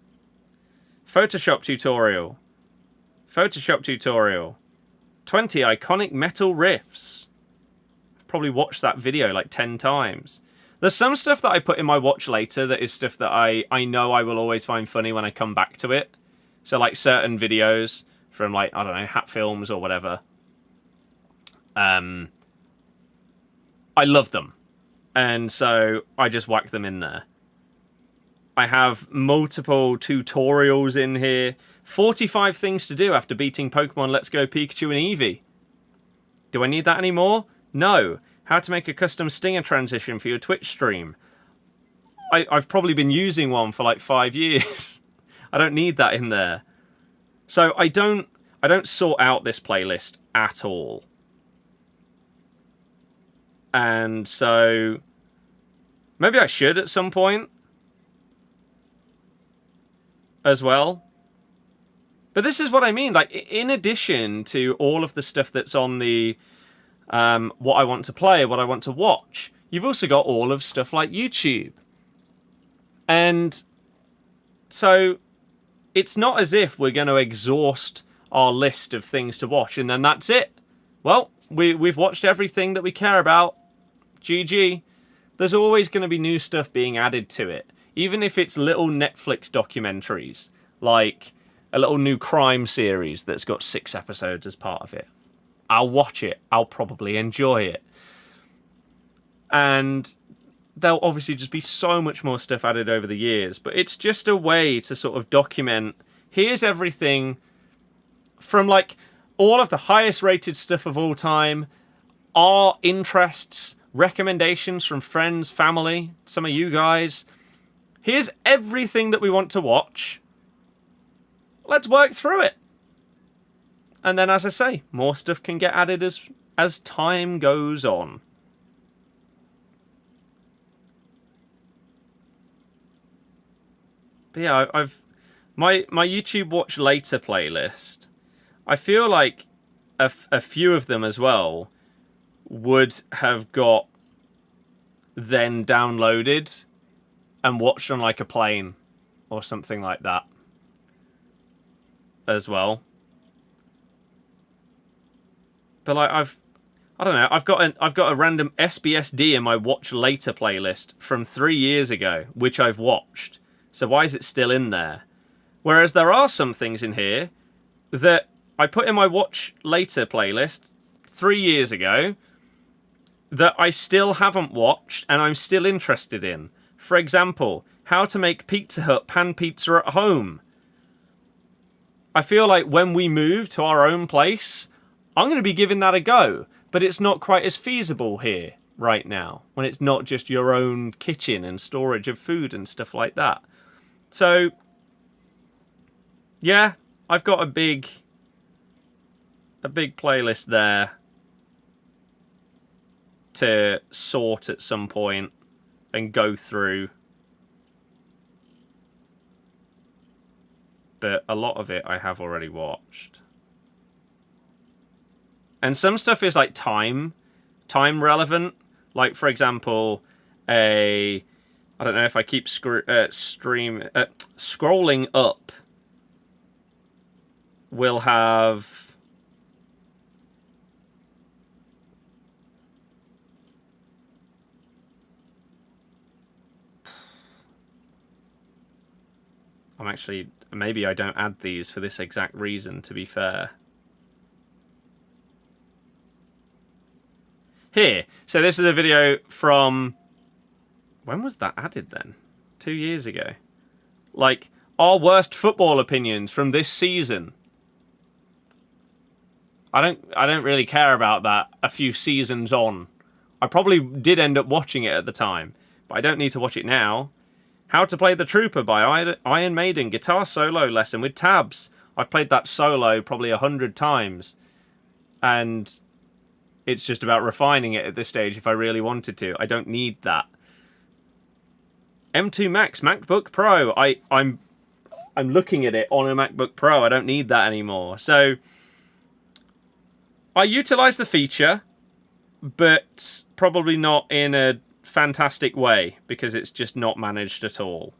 Photoshop tutorial. Photoshop tutorial. 20 iconic metal riffs. I've probably watched that video like 10 times. There's some stuff that I put in my Watch Later that is stuff that I know I will always find funny when I come back to it. So like certain videos from like, I don't know, Hat Films or whatever. I love them. And so I just whack them in there. I have multiple tutorials in here. 45 things to do after beating Pokemon Let's Go Pikachu and Eevee. Do I need that anymore? No. How to make a custom stinger transition for your Twitch stream. I've probably been using one for like 5 years. I don't need that in there. So I don't sort out this playlist at all. And so maybe I should at some point as well. But this is what I mean. Like, in addition to all of the stuff that's on the what I want to play, what I want to watch, you've also got all of stuff like YouTube. And so it's not as if we're going to exhaust our list of things to watch and then that's it. Well, we've watched everything that we care about. GG. There's always going to be new stuff being added to it. Even if it's little Netflix documentaries, like a little new crime series that's got 6 episodes as part of it. I'll watch it. I'll probably enjoy it. And there'll obviously just be so much more stuff added over the years. But it's just a way to sort of document, here's everything from like all of the highest rated stuff of all time, our interests, recommendations from friends, family, some of you guys. Here's everything that we want to watch. Let's work through it. And then, as I say, more stuff can get added as time goes on. But yeah, my YouTube Watch Later playlist, I feel like a few of them as well would have got then downloaded and watched on like a plane or something like that as well. But like I don't know, I've got a random SBSD in my Watch Later playlist from 3 years ago, which I've watched. So why is it still in there? Whereas there are some things in here that I put in my Watch Later playlist 3 years ago that I still haven't watched and I'm still interested in. For example, how to make Pizza Hut pan pizza at home. I feel like when we move to our own place, I'm going to be giving that a go. But it's not quite as feasible here right now, when it's not just your own kitchen and storage of food and stuff like that. So, yeah, I've got a big playlist there to sort at some point and go through. But a lot of it I have already watched. And some stuff is like time relevant. Like, for example, I don't know if I keep scrolling up, we'll have... I'm actually... Maybe I don't add these for this exact reason, to be fair. Here. So this is a video from... When was that added then? 2 years ago. Like, our worst football opinions from this season. I don't really care about that a few seasons on. I probably did end up watching it at the time, but I don't need to watch it now. How to Play the Trooper by Iron Maiden. Guitar solo lesson with tabs. I've played that solo probably 100 times. And it's just about refining it at this stage if I really wanted to. I don't need that. M2 Max MacBook Pro. I'm looking at it on a MacBook Pro. I don't need that anymore. So I utilize the feature, but probably not in a fantastic way because it's just not managed at all.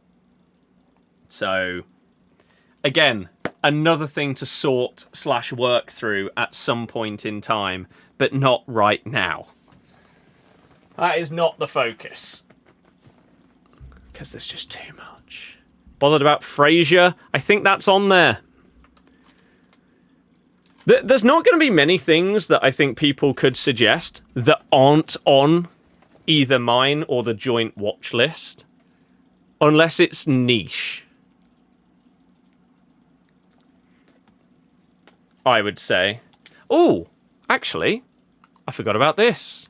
So again, another thing to sort / work through at some point in time, but not right now. That is not the focus. Because there's just too much. Bothered about Frasier? I think that's on there. There's not going to be many things that I think people could suggest that aren't on either mine or the joint watch list. Unless it's niche. I would say. Oh, actually, I forgot about this.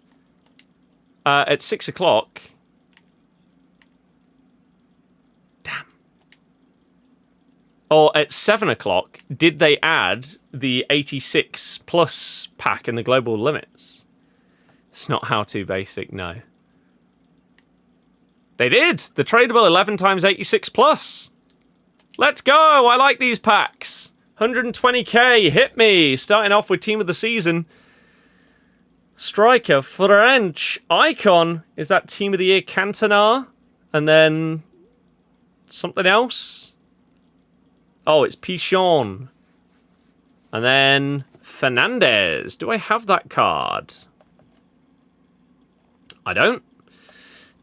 At 6 o'clock... Or at 7 o'clock, did they add the 86 plus pack in the global limits? It's not how to basic, no. They did! The tradable 11 times 86 plus. Let's go! I like these packs. 120k, hit me! Starting off with Team of the Season. Striker, French icon. Is that Team of the Year Cantona? And then something else? Oh, it's Pichon. And then Fernandez. Do I have that card? I don't.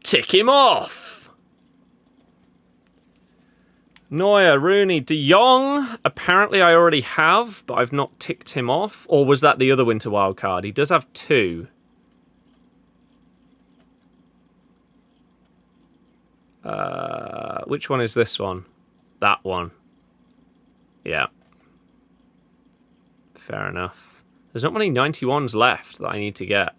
Tick him off. Neuer, Rooney, De Jong. Apparently I already have, but I've not ticked him off. Or was that the other Winter Wild card? He does have 2. Which one is this one? That one. Yeah. Fair enough. There's not many 91s left that I need to get.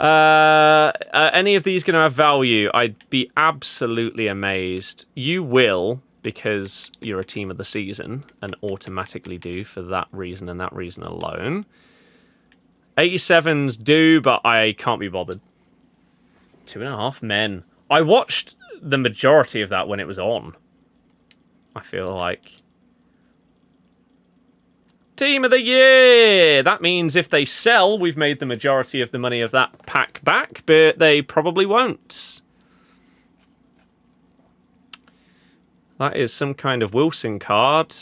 Any of these going to have value? I'd be absolutely amazed. You will, because you're a Team of the Season, and automatically do for that reason and that reason alone. 87s do, but I can't be bothered. 2.5 Men. I watched the majority of that when it was on. I feel like. Team of the Year! That means if they sell, we've made the majority of the money of that pack back, but they probably won't. That is some kind of Wilson card.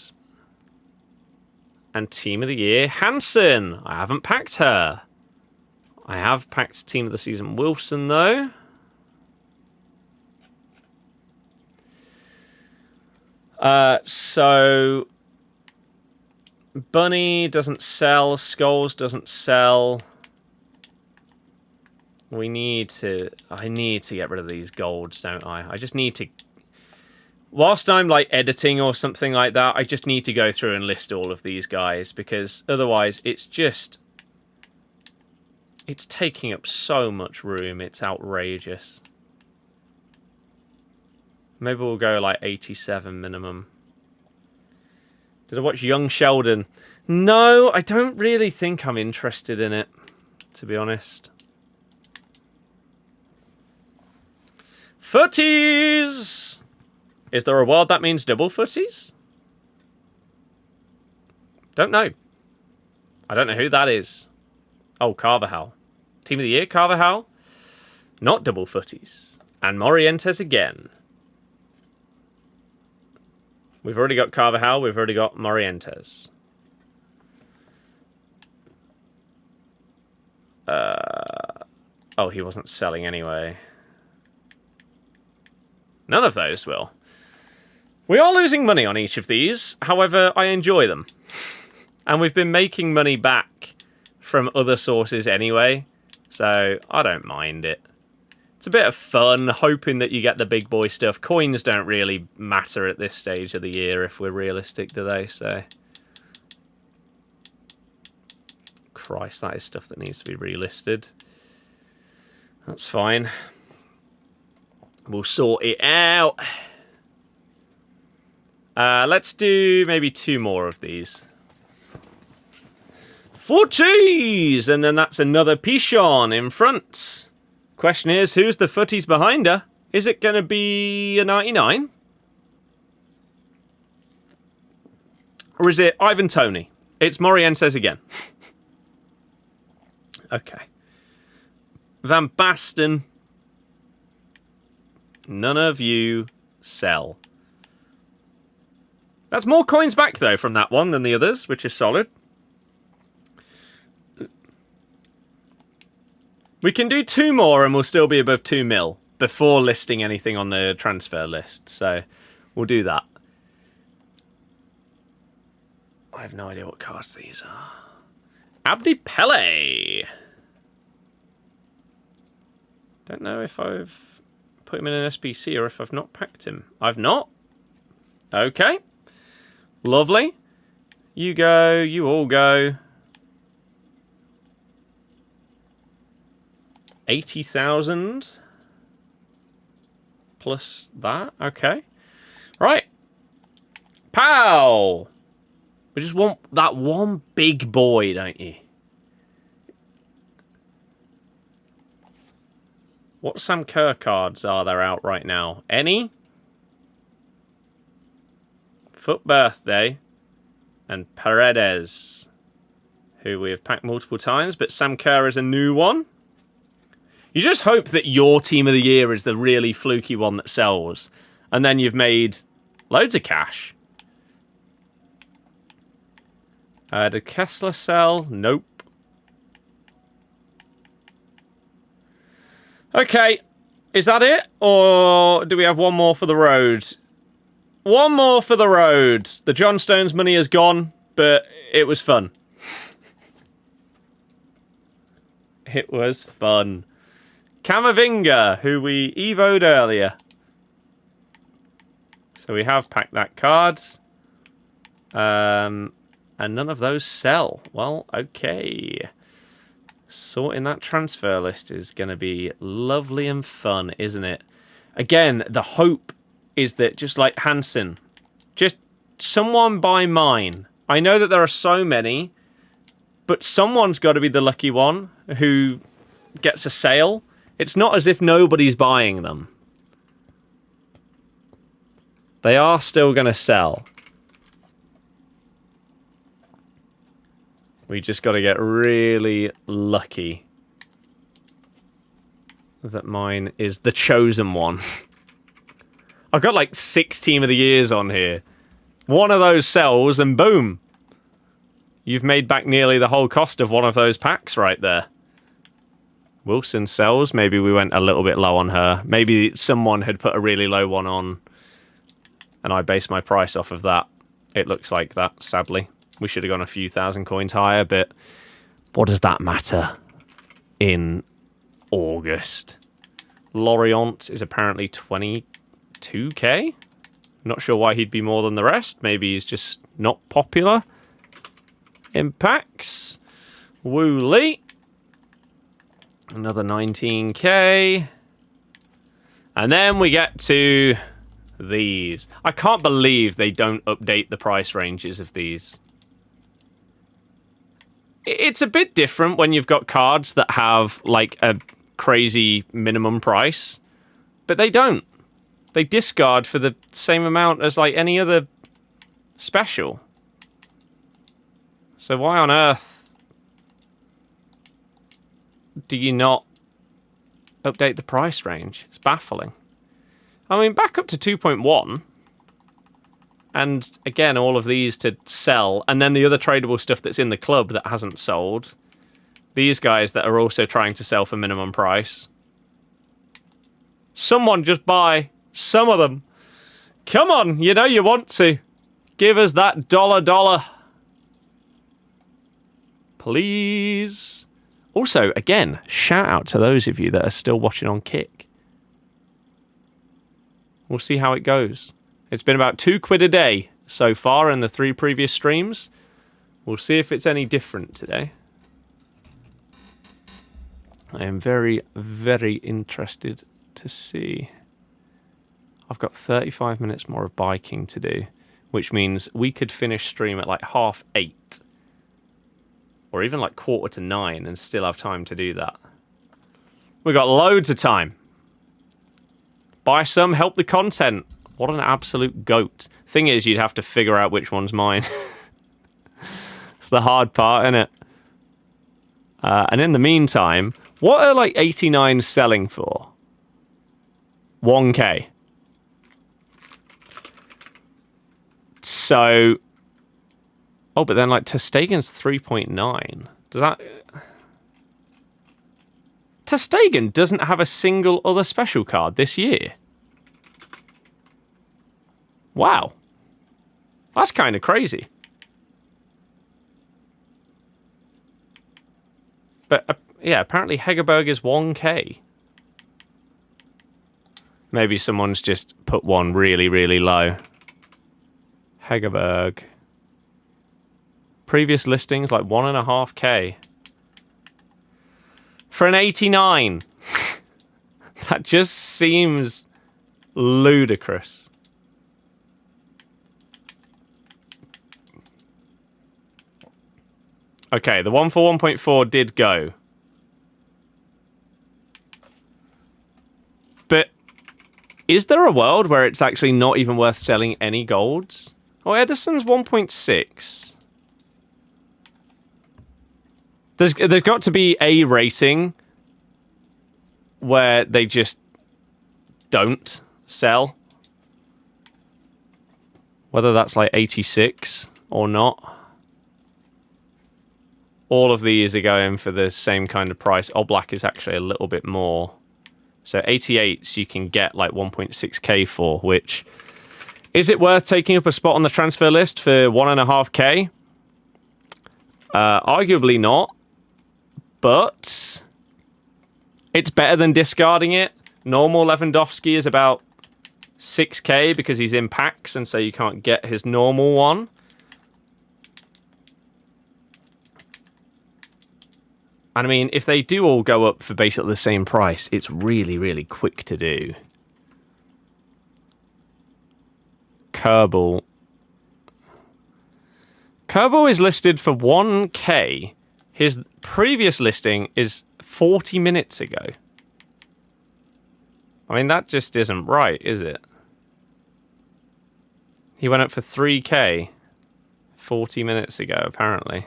And Team of the Year, Hansen. I haven't packed her. I have packed Team of the Season Wilson, though. So Bunny doesn't sell. Skulls doesn't sell. I need to get rid of these golds, don't I? I just need to... Whilst I'm, like, editing or something like that, I just need to go through and list all of these guys, because otherwise it's just... It's taking up so much room. It's outrageous. Maybe we'll go, like, 87 minimum. Did I watch Young Sheldon? No, I don't really think I'm interested in it, to be honest. Futties! Is there a world that means double futties? Don't know. I don't know who that is. Oh, Carvajal. Team of the Year, Carvajal. Not double futties. And Morientes again. We've already got Carvajal. We've already got Morientes. Oh, he wasn't selling anyway. None of those will. We are losing money on each of these. However, I enjoy them. And we've been making money back from other sources anyway. So, I don't mind it. It's a bit of fun, hoping that you get the big boy stuff. Coins don't really matter at this stage of the year, if we're realistic, do they? So, Christ, that is stuff that needs to be relisted. That's fine. We'll sort it out. Let's do maybe 2 more of these. 40s! And then that's another Pichon in front. Question is, who's the Futties behind her? Is it going to be a 99? Or is it Ivan Toney? It's Morientes again. Okay. Van Basten. None of you sell. That's more coins back, though, from that one than the others, which is solid. We can do 2 more and we'll still be above 2 mil before listing anything on the transfer list. So, we'll do that. I have no idea what cards these are. Abdi Pele. Don't know if I've put him in an SBC or if I've not packed him. I've not? Okay. Lovely. You go. You all go. 80,000 plus that. Okay. Right. Pow! We just want that one big boy, don't you? What Sam Kerr cards are there out right now? Any? Foot Birthday and Paredes, who we have packed multiple times, but Sam Kerr is a new one. You just hope that your team of the year is the really fluky one that sells, and then you've made loads of cash. Did Kessler sell? Nope. Okay, is that it? Or do we have one more for the road? One more for the road. The John Stones money is gone, but it was fun. It was fun. Camavinga, who we evoed earlier. So we have packed that card. And none of those sell. Well, okay. Sorting that transfer list is going to be lovely and fun, isn't it? Again, the hope is that, just like Hansen, just someone buy mine. I know that there are so many, but someone's got to be the lucky one who gets a sale. It's not as if nobody's buying them. They are still going to sell. We just got to get really lucky that mine is the chosen one. I've got like 6 Team of the Years on here. One of those sells and boom. You've made back nearly the whole cost of one of those packs right there. Wilson sells. Maybe we went a little bit low on her. Maybe someone had put a really low one on and I based my price off of that. It looks like that, sadly. We should have gone a few thousand coins higher, but what does that matter in August? Lorient is apparently 22k. Not sure why he'd be more than the rest. Maybe he's just not popular in packs. Woo Lee. Another 19k. And then we get to these. I can't believe they don't update the price ranges of these. It's a bit different when you've got cards that have like a crazy minimum price, but they don't. They discard for the same amount as like any other special. So why on earth do you not update the price range? It's baffling. I mean, back up to 2.1. And again, all of these to sell. And then the other tradable stuff that's in the club that hasn't sold. These guys that are also trying to sell for minimum price. Someone just buy some of them. Come on, you know you want to. Give us that dollar. Please. Also, again, shout out to those of you that are still watching on Kick. We'll see how it goes. It's been about £2 a day so far in the 3 previous streams. We'll see if it's any different today. I am very, very interested to see. I've got 35 minutes more of biking to do, which means we could finish stream at like 8:30. Or even like 8:45 and still have time to do that. We've got loads of time. Buy some, help the content. What an absolute goat. Thing is, you'd have to figure out which one's mine. It's the hard part, isn't it? And in the meantime, what are like 89 selling for? 1k. So... Oh, but then like ter Stegen's 3.9. Does that... ter Stegen doesn't have a single other special card this year. Wow. That's kind of crazy. But, yeah, apparently Hegerberg is 1k. Maybe someone's just put one really, really low. Hegerberg. Previous listings, like 1.5k. For an 89. That just seems ludicrous. Okay, the one for 1.4 did go. But is there a world where it's actually not even worth selling any golds? Oh, Edison's 1.6. There's got to be a rating where they just don't sell. Whether that's like 86 or not. All of these are going for the same kind of price. Oblak is actually a little bit more. So 88s you can get like 1.6k for, which... Is it worth taking up a spot on the transfer list for 1.5k? Arguably not. But it's better than discarding it. Normal Lewandowski is about 6k because he's in packs and so you can't get his normal one. And I mean, if they do all go up for basically the same price, it's really, really quick to do. Kerbal. Kerbal is listed for 1k. His previous listing is 40 minutes ago. I mean, that just isn't right, is it? He went up for 3k 40 minutes ago, apparently.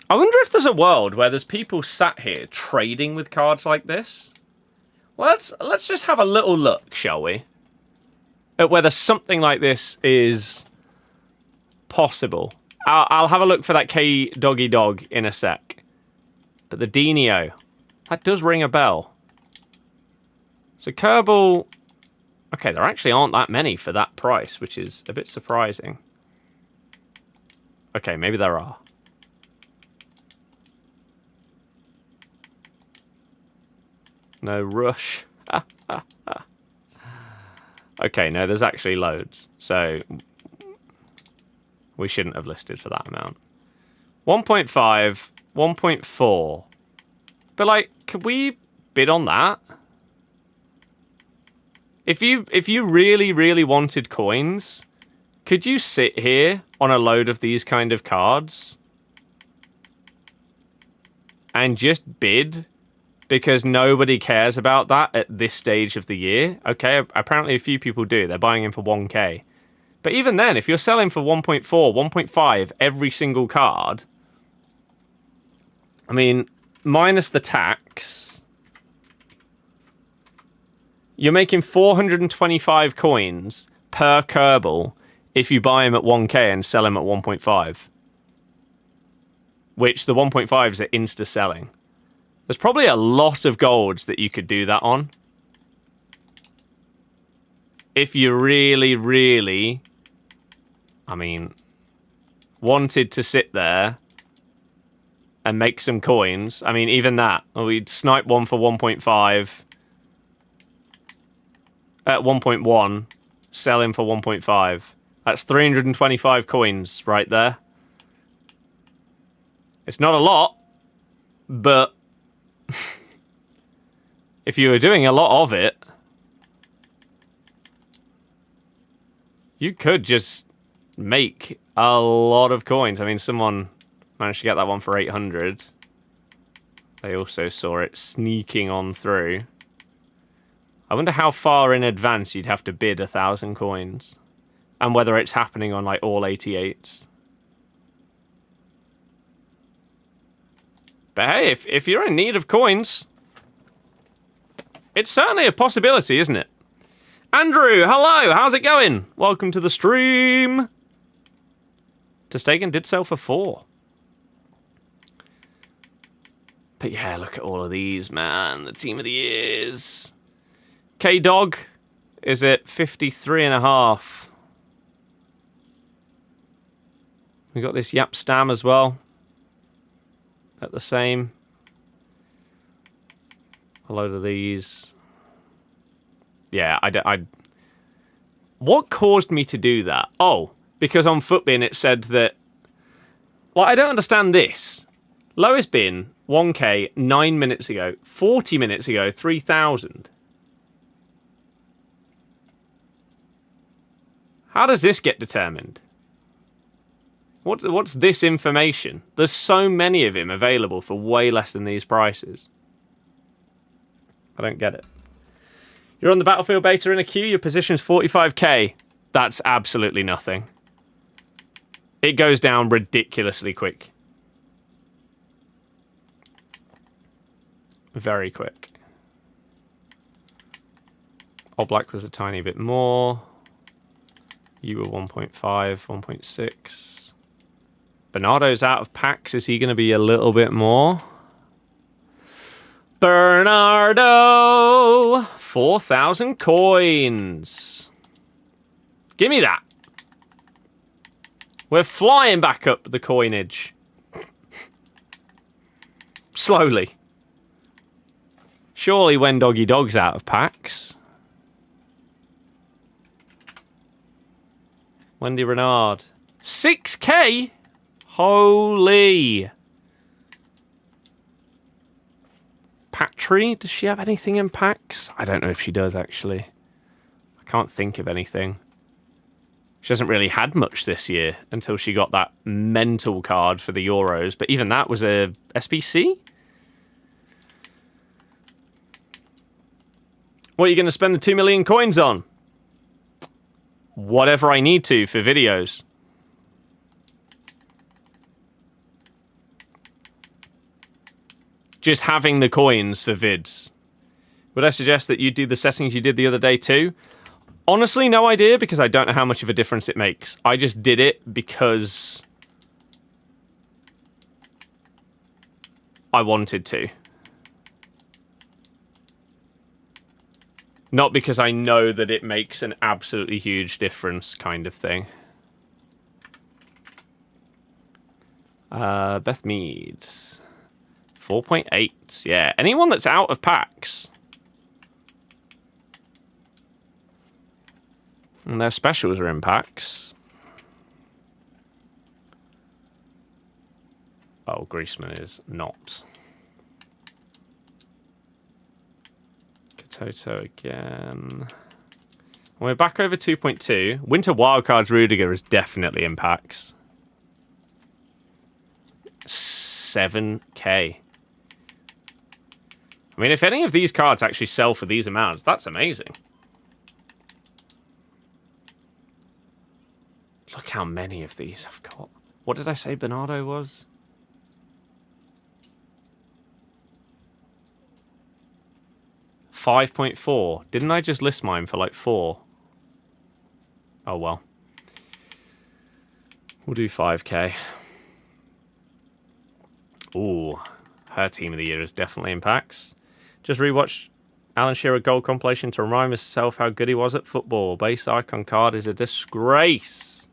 I wonder if there's a world where there's people sat here trading with cards like this. Well, let's just have a little look, shall we? At whether something like this is possible. I'll have a look for that K Doggy Dog in a sec. But the Dino, that does ring a bell. So Kerbal, Okay, there actually aren't that many for that price, which is a bit surprising. Okay, maybe there are. No rush. Okay, no, there's actually loads. So we shouldn't have listed for that amount. 1.5, 1.4. But like, could we bid on that? If you really, really wanted coins, could you sit here on a load of these kind of cards and just bid? Because nobody cares about that at this stage of the year. Okay, apparently a few people do. They're buying in for 1k. But even then, if you're selling for 1.4, 1.5 every single card, I mean, minus the tax, you're making 425 coins per Kerbal if you buy him at 1k and sell him at 1.5. Which the 1.5s are insta-selling. There's probably a lot of golds that you could do that on. If you really, really, I mean, wanted to sit there and make some coins. I mean, even that. We'd snipe one for 1.5. At 1.1, sell him for 1.5. That's 325 coins right there. It's not a lot, but if you were doing a lot of it, you could just make a lot of coins. I mean, someone managed to get that one for 800. They also saw it sneaking on through. I wonder how far in advance you'd have to bid 1,000 coins. And whether it's happening on like all 88s. But hey, if you're in need of coins, it's certainly a possibility, isn't it? Andrew, hello, how's it going? Welcome to the stream. Testagen did sell for 4. But yeah, look at all of these, man. The team of the years. K-Dog is at 53.5. We got this Yap Stam as well. At the same. A load of these. Yeah, what caused me to do that? Oh, because on Footbin it said that... Well, I don't understand this. Lowest bin, 1k, 9 minutes ago. 40 minutes ago, 3,000. How does this get determined? What's this information? There's so many of him available for way less than these prices. I don't get it. You're on the Battlefield beta in a queue, your position's 45k. That's absolutely nothing. It goes down ridiculously quick. Very quick. Oblak was a tiny bit more. You were 1.5, 1.6. Bernardo's out of packs. Is he going to be a little bit more? Bernardo! 4,000 coins. Give me that. We're flying back up the coinage. Slowly. Surely when Doggy Dog's out of packs. Wendy Renard. 6k? Holy. Patry, does she have anything in packs? I don't know if she does, actually. I can't think of anything. She hasn't really had much this year until she got that mental card for the Euros. But even that was a SBC? What are you going to spend the 2 million coins on? Whatever I need to for videos. Just having the coins for vids. Would I suggest that you do the settings you did the other day too? Honestly, no idea, because I don't know how much of a difference it makes. I just did it because I wanted to. Not because I know that it makes an absolutely huge difference kind of thing. Beth Meads. 4.8. Yeah, anyone that's out of packs. And their specials are in packs. Oh, Griezmann is not. Katoto again. We're back over 2.2. Winter Wildcards Rudiger is definitely in packs. 7k. I mean, if any of these cards actually sell for these amounts, that's amazing. Look how many of these I've got. What did I say Bernardo was? $5.4. Didn't I just list mine for like 4? Oh well. We'll do 5k. Ooh, her team of the year is definitely in packs. Just rewatched Alan Shearer gold compilation to remind myself how good he was at football. Base icon card is a disgrace.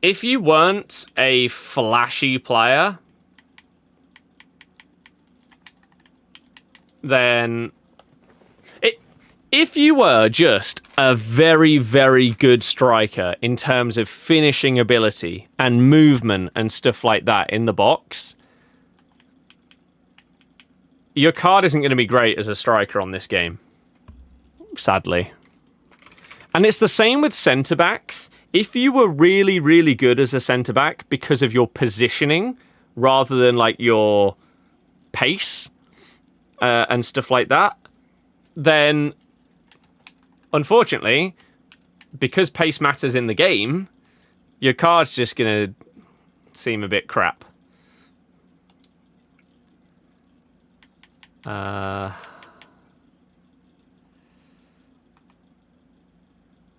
If you weren't a flashy player, then if you were just a very, very good striker in terms of finishing ability and movement and stuff like that in the box, your card isn't going to be great as a striker on this game, sadly. And it's the same with centre-backs. If you were really, really good as a centre-back because of your positioning rather than like your pace and stuff like that, then unfortunately, because pace matters in the game, your card's just going to seem a bit crap.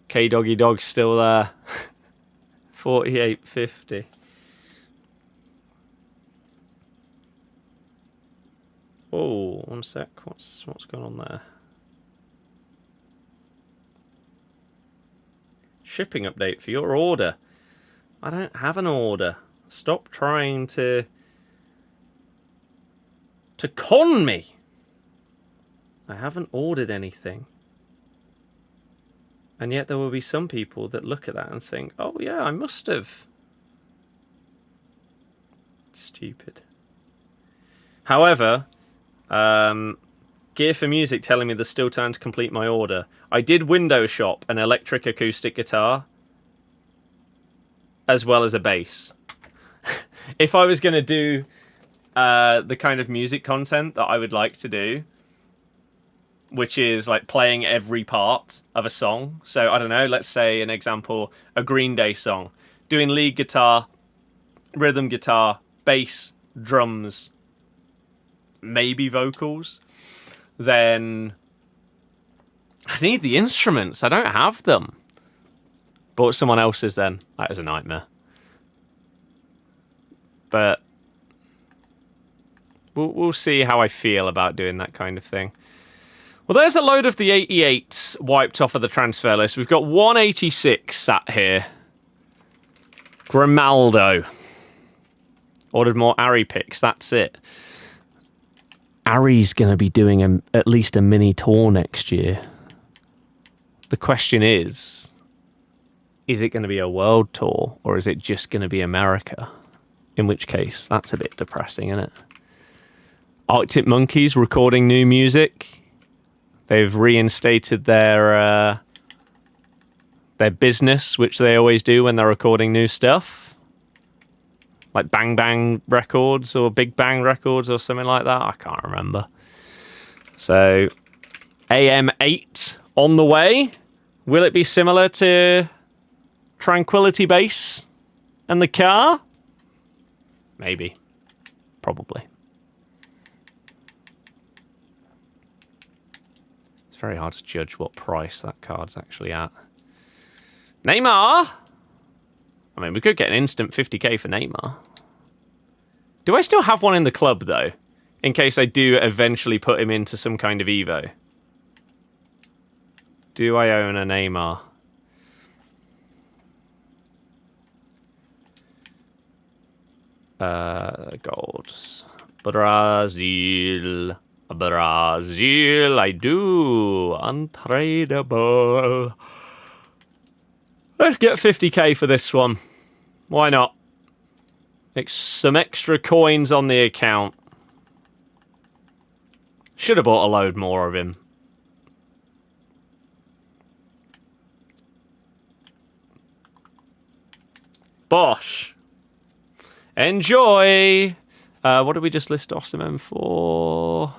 K-Doggy Dog's still there. 48.50. Oh, one sec. What's going on there? Shipping update for your order. I don't have an order. Stop trying to con me. I haven't ordered anything. And yet there will be some people that look at that and think, oh yeah, I must have. Stupid. However, Gear for Music telling me there's still time to complete my order. I did window shop an electric acoustic guitar as well as a bass. If I was going to do the kind of music content that I would like to do, which is like playing every part of a song. So I don't know, let's say an example, a Green Day song. Doing lead guitar, rhythm guitar, bass, drums, maybe vocals. Then I need the instruments. I don't have them. Bought someone else's then. That is a nightmare. But we'll see how I feel about doing that kind of thing. Well, there's a load of the 88s wiped off of the transfer list. We've got 186 sat here. Grimaldo. Ordered more Ari picks. That's it. Ari's going to be doing at least a mini tour next year. The question is it going to be a world tour or is it just going to be America? In which case, that's a bit depressing, isn't it? Arctic Monkeys recording new music. They've reinstated their business, which they always do when they're recording new stuff. Like Bang Bang Records or Big Bang Records or something like that. I can't remember. So, AM8 on the way. Will it be similar to Tranquility Base and the car? Maybe. Probably. It's very hard to judge what price that card's actually at. Neymar! I mean, we could get an instant 50k for Neymar. Do I still have one in the club, though? In case I do eventually put him into some kind of Evo. Do I own a Neymar? Golds. Brazil. Brazil, I do. Untradeable. Let's get 50k for this one. Why not? Some extra coins on the account. Should have bought a load more of him. Bosh. Enjoy. What did we just list Osimhen for?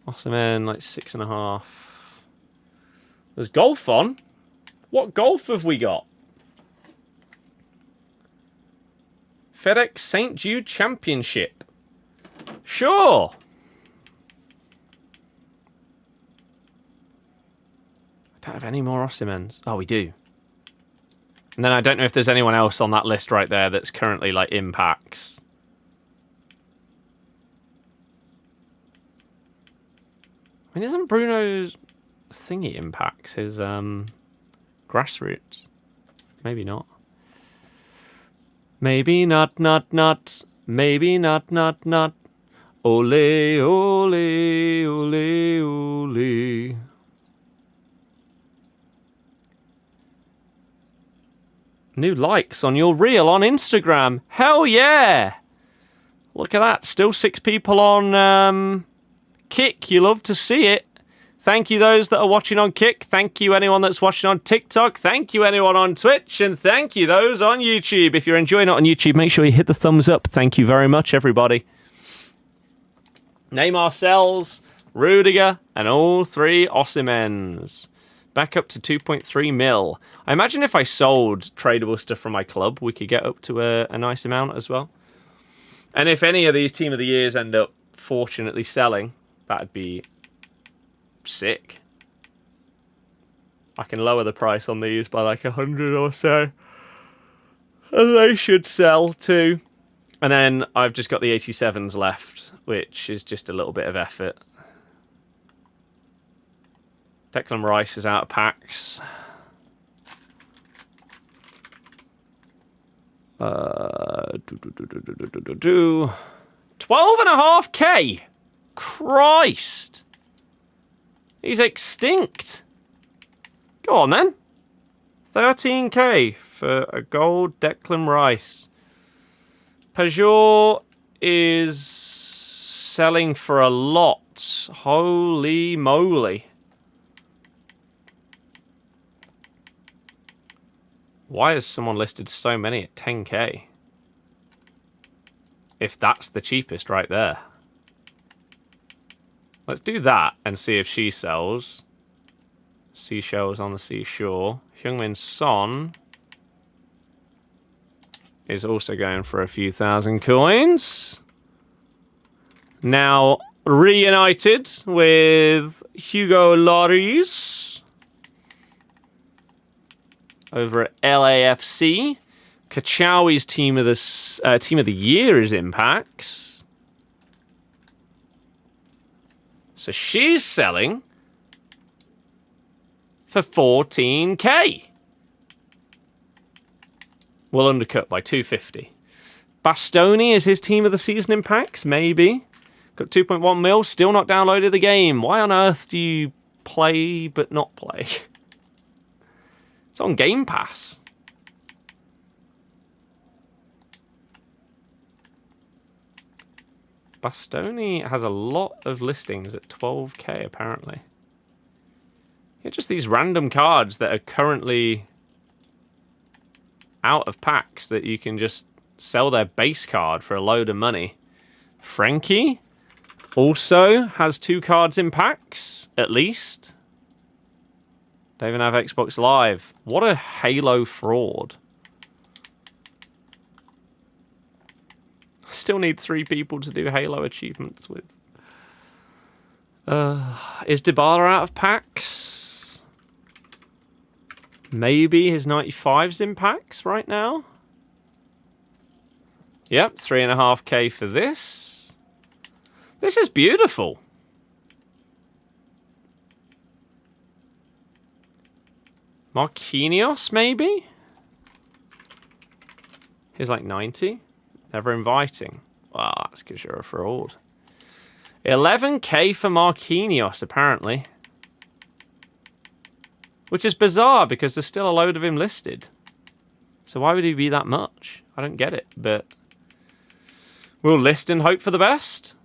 Osimhen, like 6.5. There's golf on. What golf have we got? FedEx St. Jude Championship. Sure. I don't have any more Osimhens. Oh, we do. And then I don't know if there's anyone else on that list right there that's currently like impacts. I mean, isn't Bruno's thingy impacts his grassroots? Maybe not. Maybe not. Maybe not. Ole, ole, ole, ole. New likes on your reel on Instagram. Hell yeah! Look at that. Still 6 people on Kick. You love to see it. Thank you those that are watching on Kick. Thank you anyone that's watching on TikTok. Thank you anyone on Twitch. And thank you those on YouTube. If you're enjoying it on YouTube, make sure you hit the thumbs up. Thank you very much, everybody. Neymar sells, Rudiger, and all 3 Osimhens. Back up to 2.3 mil. I imagine if I sold tradable stuff from my club, we could get up to a nice amount as well. And if any of these Team of the Years end up fortunately selling, that'd be sick. I can lower the price on these by like 100 or so. And they should sell too. And then I've just got the 87s left, which is just a little bit of effort. Declan Rice is out of packs. 12.5k. Christ. He's extinct. Go on then. 13k for a gold Declan Rice. Peugeot is selling for a lot. Holy moly. Why has someone listed so many at 10k? If that's the cheapest right there. Let's do that and see if she sells. Seashells on the seashore. Heung-min Son is also going for a few thousand coins. Now reunited with Hugo Lloris over at LAFC. Kachawi's team of the year is impacts. So she's selling for 14k. We'll undercut by 250. Bastoni is his team of the season impacts, maybe. Got 2.1 mil, still not downloaded the game. Why on earth do you play but not play? It's on Game Pass. Bastoni has a lot of listings at 12k, apparently. Yeah, just these random cards that are currently out of packs that you can just sell their base card for a load of money. Frankie also has 2 cards in packs, at least. Don't even have Xbox Live. What a Halo fraud. I still need 3 people to do Halo achievements with. Is Dybala out of packs? Maybe his 95's in packs right now. Yep, 3.5k for this. This is beautiful. Marquinhos, maybe? He's like 90. Never inviting. Wow, that's because you're a fraud. 11k for Marquinhos, apparently. Which is bizarre, because there's still a load of him listed. So why would he be that much? I don't get it, but... we'll list and hope for the best.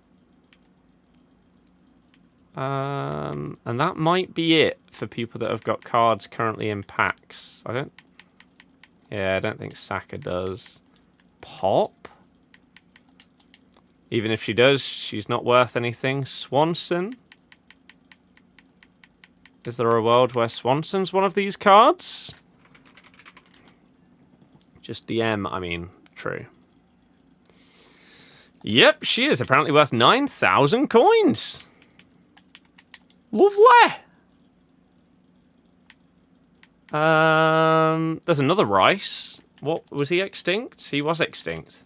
And that might be it for people that have got cards currently in packs. I don't think Saka does. Pop? Even if she does, she's not worth anything. Swanson? Is there a world where Swanson's one of these cards? Just DM, I mean, true. Yep, she is apparently worth 9,000 coins. Lovely. There's another Rice. What, was he extinct? He was extinct.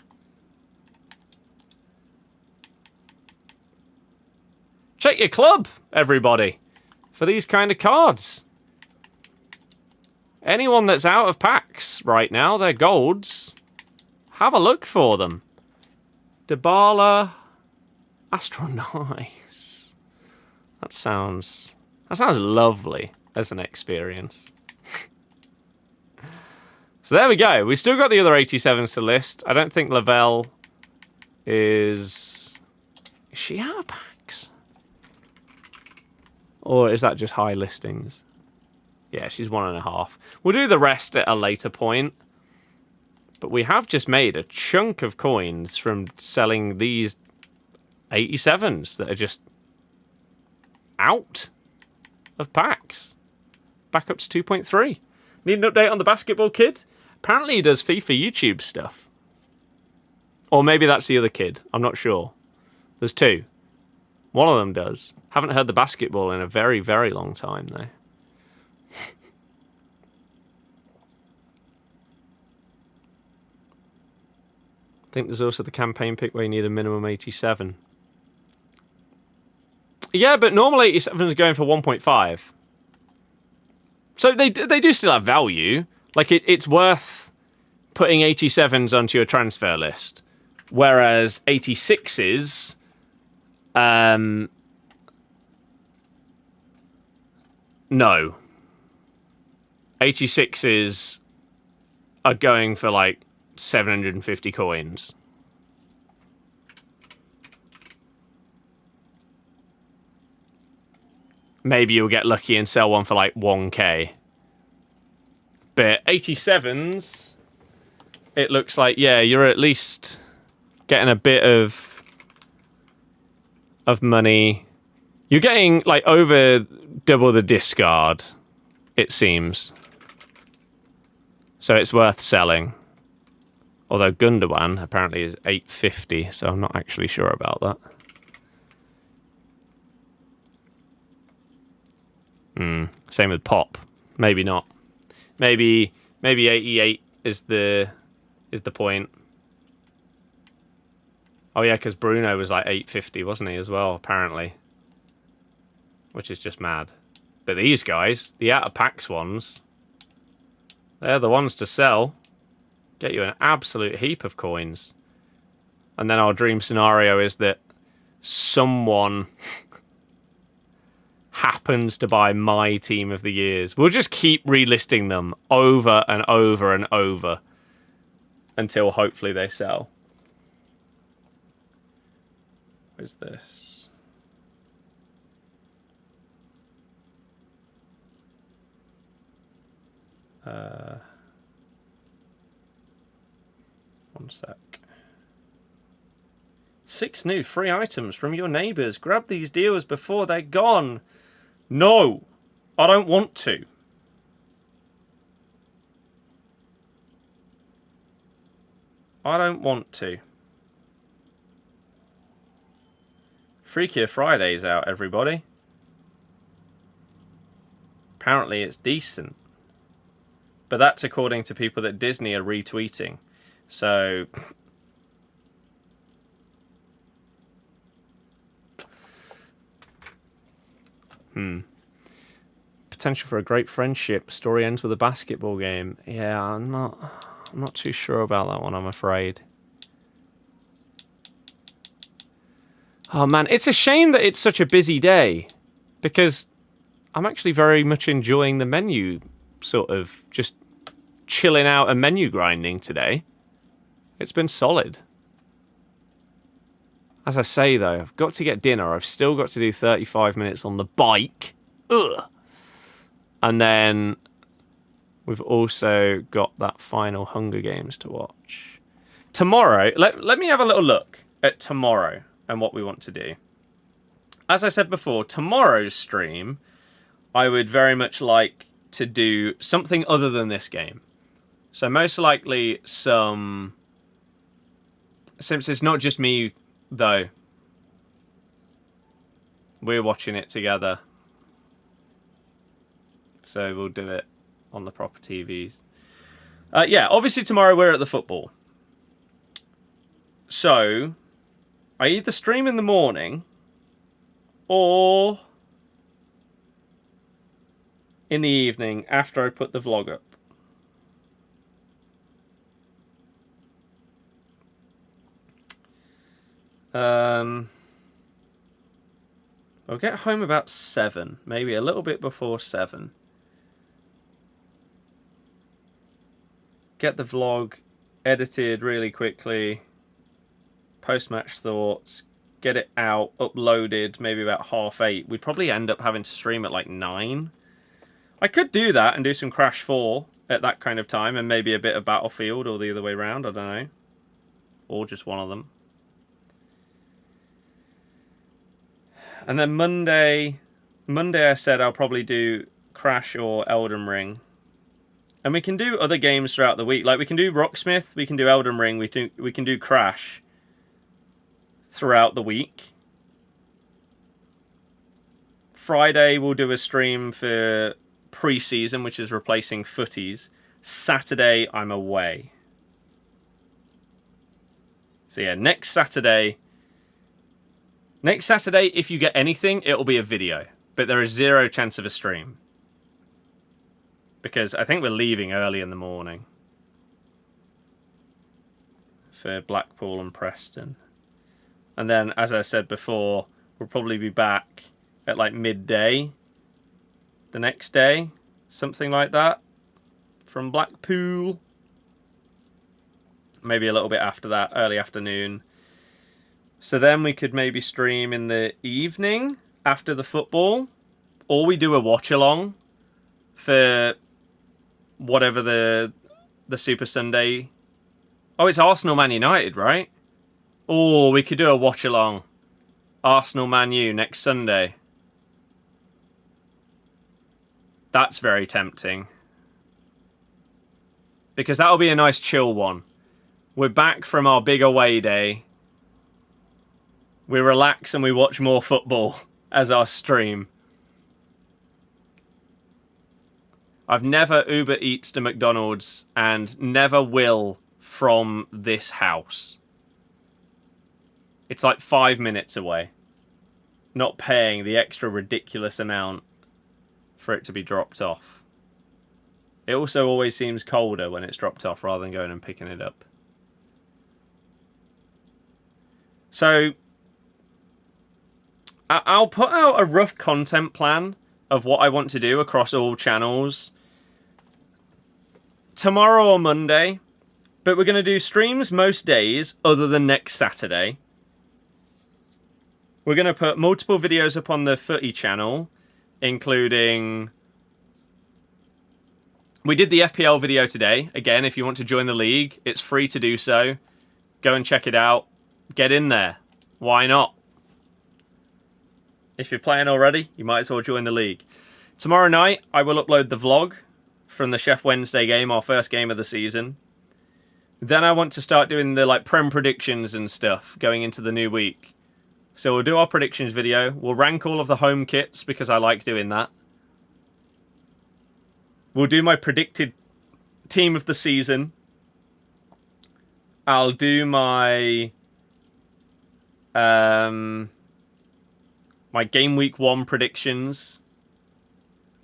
Check your club, everybody, for these kind of cards. Anyone that's out of packs right now, they're golds. Have a look for them. Dybala, Astro Nice. That sounds lovely as an experience. So there we go. We still got the other 87s to list. I don't think Lavelle is she out of packs? Or is that just high listings? Yeah, she's 1.5. We'll do the rest at a later point. But we have just made a chunk of coins from selling these 87s that are just out of packs. Back up to 2.3. Need an update on the basketball kid? Apparently he does FIFA YouTube stuff. Or maybe that's the other kid. I'm not sure. There's two. One of them does. Haven't heard the basketball in a very, very long time, though. I think there's also the campaign pick where you need a minimum 87. Yeah, but normal 87 is going for 1.5. So they do still have value. Like, it's worth putting 87s onto your transfer list. Whereas 86s... no. 86s are going for, like, 750 coins. Maybe you'll get lucky and sell one for, like, 1k. But 87s, it looks like, yeah, you're at least getting a bit of money. You're getting, like, over double the discard, it seems. So it's worth selling. Although Gundogan apparently is 850, so I'm not actually sure about that. Same with Pop. Maybe not. Maybe 88 is the point. Oh yeah, because Bruno was like 850, wasn't he, as well, apparently. Which is just mad. But these guys, the out of packs ones, they're the ones to sell. Get you an absolute heap of coins. And then our dream scenario is that someone happens to buy my team of the years. We'll just keep relisting them over and over and over until hopefully they sell. Where's this? One sec. 6 new free items from your neighbours. Grab these deals before they're gone. No, I don't want to. I don't want to. Freakier Friday's out, everybody. Apparently it's decent. But that's according to people that Disney are retweeting. So... potential for a great friendship. Story ends with a basketball game. Yeah, I'm not too sure about that one, I'm afraid. Oh man, it's a shame that it's such a busy day, because I'm actually very much enjoying the menu, sort of just chilling out and menu grinding today. It's been solid. As I say though, I've got to get dinner. I've still got to do 35 minutes on the bike. Ugh. And then we've also got that final Hunger Games to watch. Tomorrow, let me have a little look at tomorrow and what we want to do. As I said before, tomorrow's stream, I would very much like to do something other than this game. So most likely since it's not just me, though, we're watching it together. So we'll do it on the proper TVs. Yeah, obviously tomorrow we're at the football. So I either stream in the morning or in the evening after I put the vlog up. I'll get home about 7, maybe a little bit before 7. Get the vlog edited really quickly, post-match thoughts, get it out, uploaded, maybe about 8:30. We'd probably end up having to stream at like 9. I could do that and do some Crash 4 at that kind of time, and maybe a bit of Battlefield, or the other way around, I don't know. Or just one of them. And then Monday I said I'll probably do Crash or Elden Ring. And we can do other games throughout the week. Like, we can do Rocksmith, we can do Elden Ring, we can do Crash throughout the week. Friday we'll do a stream for pre-season, which is replacing Futties. Saturday I'm away. So yeah, next Saturday, if you get anything, it'll be a video. But there is 0 chance of a stream. Because I think we're leaving early in the morning. For Blackpool and Preston. And then, as I said before, we'll probably be back at like midday. The next day. Something like that. From Blackpool. Maybe a little bit after that, early afternoon. So then we could maybe stream in the evening after the football. Or we do a watch-along for whatever the Super Sunday. Oh, it's Arsenal Man United, right? Oh, we could do a watch-along. Arsenal Man U next Sunday. That's very tempting. Because that'll be a nice chill one. We're back from our big away day. We relax and we watch more football as our stream. I've never Uber Eats to McDonald's and never will from this house. It's like 5 minutes away. Not paying the extra ridiculous amount for it to be dropped off. It also always seems colder when it's dropped off rather than going and picking it up. So I'll put out a rough content plan of what I want to do across all channels tomorrow or Monday, but we're going to do streams most days other than next Saturday. We're going to put multiple videos up on the Footy channel, including... We did the FPL video today. Again, if you want to join the league, it's free to do so. Go and check it out. Get in there. Why not? If you're playing already, you might as well join the league. Tomorrow night, I will upload the vlog from the Chef Wednesday game, our first game of the season. Then I want to start doing the Prem predictions and stuff going into the new week. So we'll do our predictions video. We'll rank all of the home kits because I like doing that. We'll do my predicted team of the season. I'll do my my game week 1 predictions.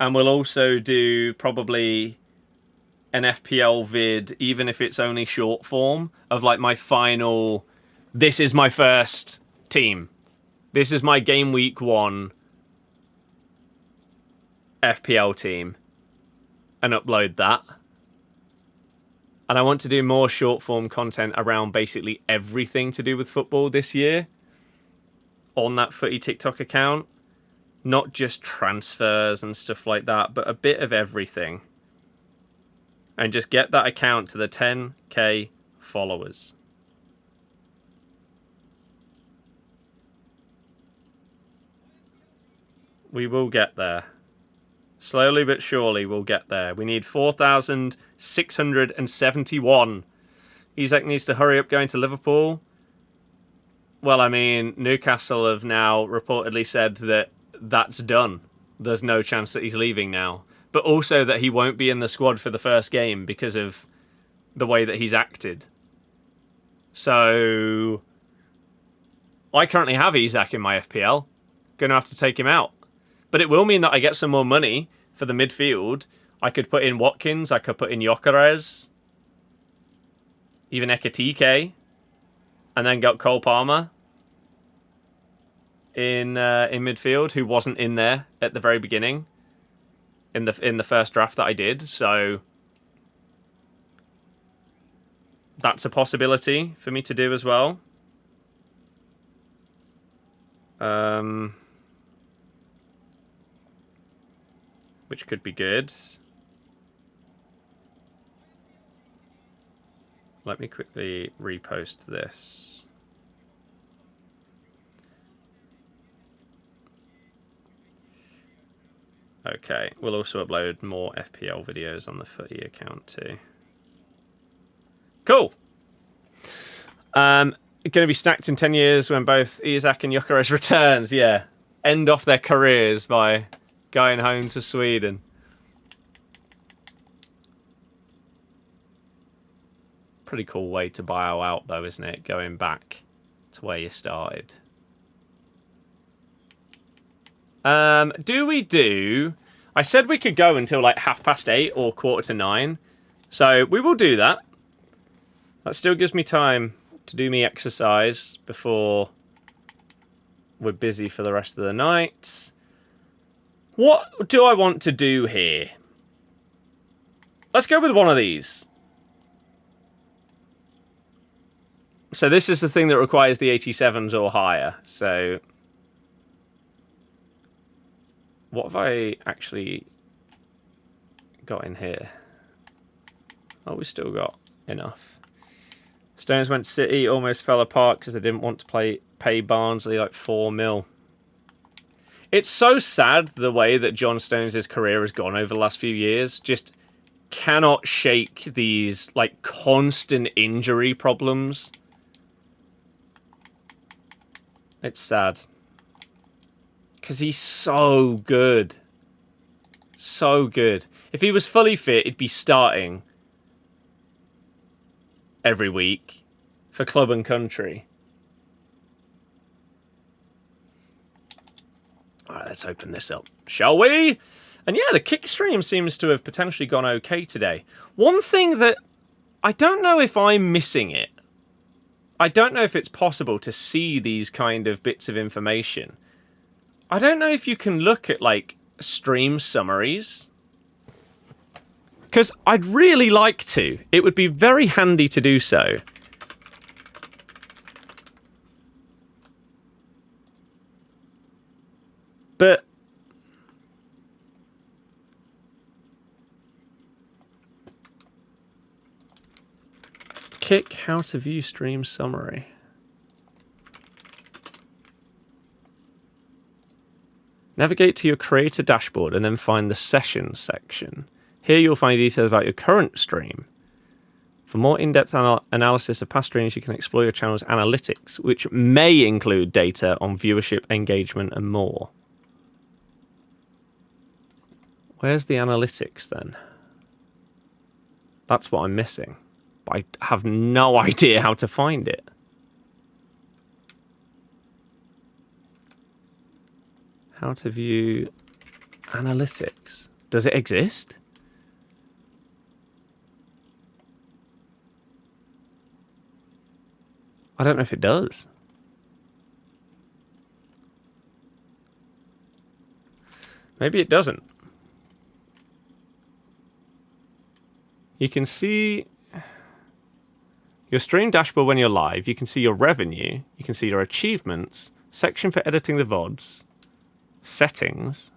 And we'll also do probably an FPL vid, even if it's only short form, of like my final, this is my first team. This is my game week 1 FPL team. And upload that. And I want to do more short form content around basically everything to do with football this year on that Footy TikTok account. Not just transfers and stuff like that, but a bit of everything. And just get that account to the 10k followers. We will get there. Slowly but surely we'll get there. We need 4,671. Isak needs to hurry up going to Liverpool. Well, I mean, Newcastle have now reportedly said that that's done. There's no chance that he's leaving now. But also that he won't be in the squad for the first game because of the way that he's acted. So I currently have Isak in my FPL. Gonna have to take him out. But it will mean that I get some more money for the midfield. I could put in Watkins, I could put in Gyökeres, even RTTK, and then got Cole Palmer in midfield, who wasn't in there at the very beginning in the first draft that I did. So that's a possibility for me to do as well. Which could be good. Let me quickly repost this. Okay, we'll also upload more FPL videos on the Footy account too. Cool. Going to be stacked in 10 years when both Isak and Gyökeres returns. Yeah, end off their careers by going home to Sweden. Pretty cool way to bio out though, isn't it? Going back to where you started. Do we do... I said we could go until like 8:30 or 8:45. So we will do that. That still gives me time to do me exercise before we're busy for the rest of the night. What do I want to do here? Let's go with one of these. So this is the thing that requires the 87s or higher. So what have I actually got in here? Oh, we still got enough. Stones went to City, almost fell apart because they didn't want to pay Barnsley like 4 mil. It's so sad the way that John Stones' career has gone over the last few years. Just cannot shake these like constant injury problems. It's sad. Because he's so good. So good. If he was fully fit, he'd be starting every week for club and country. Alright, let's open this up, shall we? And yeah, the kick stream seems to have potentially gone okay today. One thing that I don't know if I'm missing it. I don't know if it's possible to see these kind of bits of information. I don't know if you can look at, like, stream summaries. Because I'd really like to. It would be very handy to do so. But kick how to view stream summary. Navigate to your creator dashboard and then find the sessions section. Here you'll find details about your current stream. For more in-depth analysis of past streams, you can explore your channel's analytics, which may include data on viewership, engagement, and more. Where's the analytics then? That's what I'm missing. But I have no idea how to find it. How to view analytics. Does it exist? I don't know if it does. Maybe it doesn't. You can see your stream dashboard when you're live. You can see your revenue. You can see your achievements. Section for editing the VODs. Settings.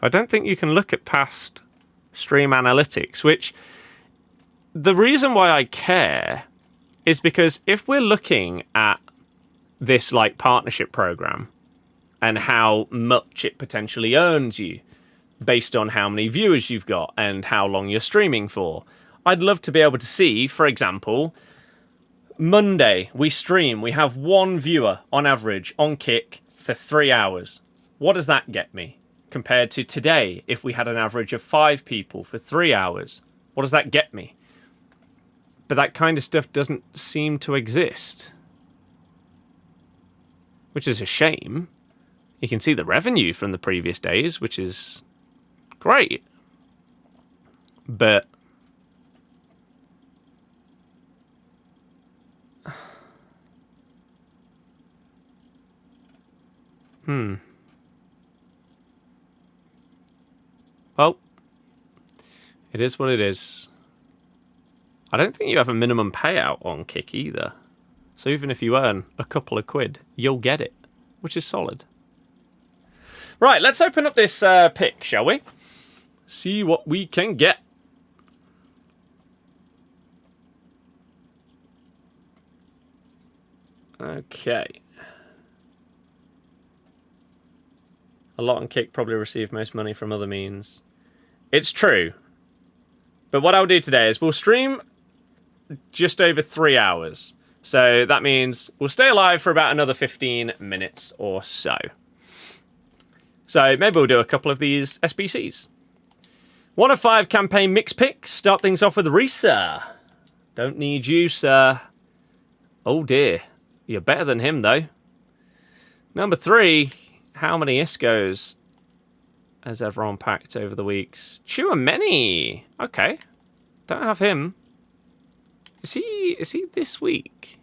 I don't think you can look at past stream analytics, which the reason why I care is because if we're looking at this like partnership program and how much it potentially earns you based on how many viewers you've got and how long you're streaming for, I'd love to be able to see, for example, Monday we stream, we have one viewer on average on Kick for 3 hours. What does that get me? Compared to today, if we had an average of 5 people for 3 hours, what does that get me? But that kind of stuff doesn't seem to exist. Which is a shame. You can see the revenue from the previous days, which is great. But well, it is what it is. I don't think you have a minimum payout on Kick either. So even if you earn a couple of quid, you'll get it, which is solid. Right, let's open up this pick, shall we? See what we can get. Okay. A lot on Kick probably receive most money from other means. It's true. But what I'll do today is we'll stream just over 3 hours. So that means we'll stay alive for about another 15 minutes or so. So maybe we'll do a couple of these SBCs. 1 of 5 campaign mix pick. Start things off with Risa. Don't need you, sir. Oh dear. You're better than him, though. Number 3. How many Iscos has everyone packed over the weeks? Chouameni. Okay. Don't have him. Is he this week?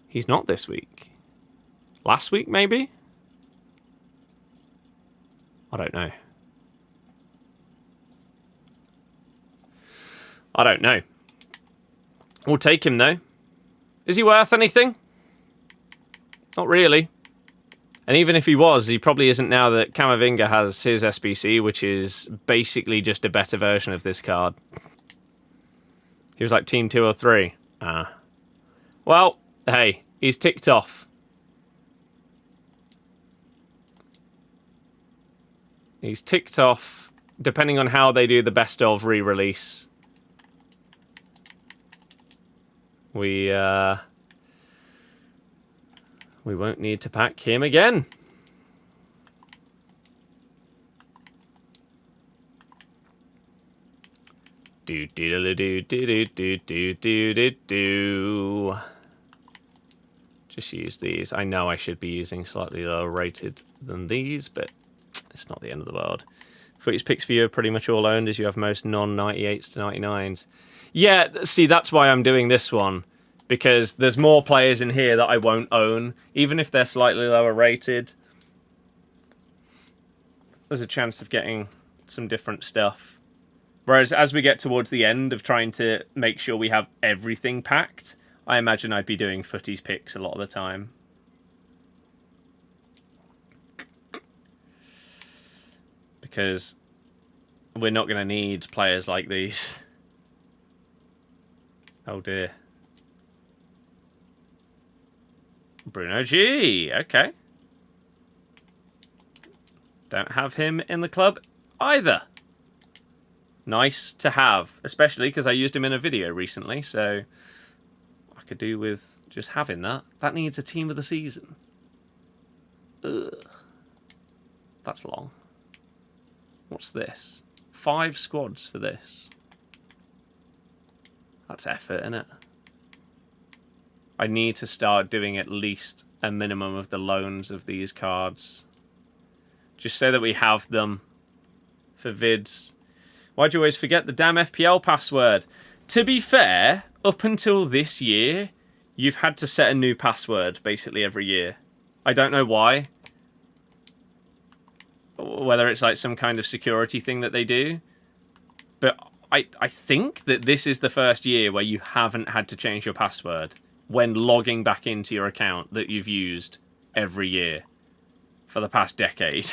He's not this week. Last week, maybe? I don't know. I don't know. We'll take him, though. Is he worth anything? Not really. And even if he was, he probably isn't now that Camavinga has his SBC, which is basically just a better version of this card. He was like Team 2 or 3. Well, hey, he's ticked off. He's ticked off, depending on how they do the best of re-release. We won't need to pack him again. Do do do do do do do do. Just use these. I know I should be using slightly lower rated than these, but it's not the end of the world. Futties picks for you are pretty much all owned, as you have most non-98s to 99s. Yeah, see, that's why I'm doing this one. Because there's more players in here that I won't own, even if they're slightly lower rated. There's a chance of getting some different stuff. Whereas as we get towards the end of trying to make sure we have everything packed, I imagine I'd be doing Futties picks a lot of the time. Because we're not going to need players like these. Oh dear. Bruno G. Okay. Don't have him in the club either. Nice to have. Especially because I used him in a video recently, so I could do with just having that. That needs a team of the season. Ugh. That's long. What's this? 5 squads for this. That's effort, isn't it? I need to start doing at least a minimum of the loans of these cards. Just so that we have them for vids. Why'd you always forget the damn FPL password? To be fair, up until this year, you've had to set a new password basically every year. I don't know why. Whether it's like some kind of security thing that they do. But I think that this is the first year where you haven't had to change your password when logging back into your account that you've used every year for the past decade.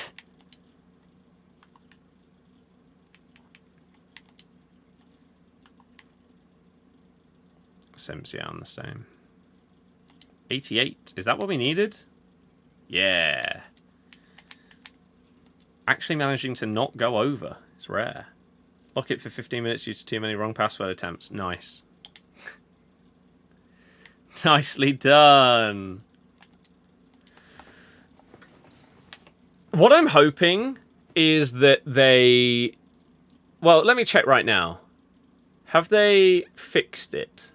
Sims, yeah, I'm the same. 88. Is that what we needed? Yeah. Actually managing to not go over. It's rare. Lock it for 15 minutes due to too many wrong password attempts. Nice. Nicely done. What I'm hoping is that they... Well, let me check right now. Have they fixed it?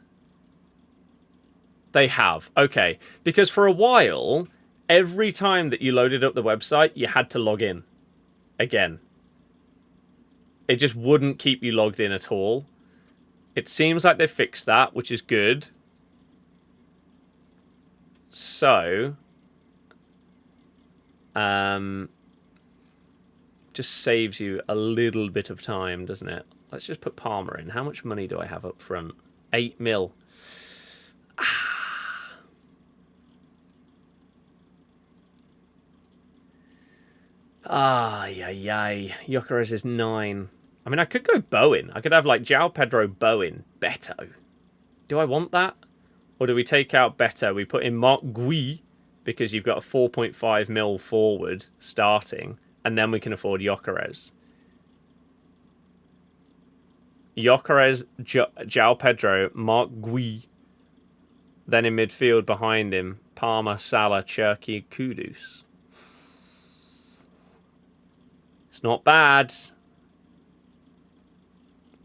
They have. Okay. Because for a while, every time that you loaded up the website, you had to log in. Again. It just wouldn't keep you logged in at all. It seems like they fixed that, which is good. So... just saves you a little bit of time, doesn't it? Let's just put Palmer in. How much money do I have up front? 8 mil. Gyökeres is 9. I mean, I could go Bowen. I could have, like, João Pedro, Bowen, Beto. Do I want that? Or do we take out Beto? We put in Mark Gui, because you've got a 4.5 mil forward starting, and then we can afford Gyökeres. Gyökeres, João Pedro, Mark Gui. Then in midfield behind him, Palmer, Salah, Cherki, Kudus. It's not bad.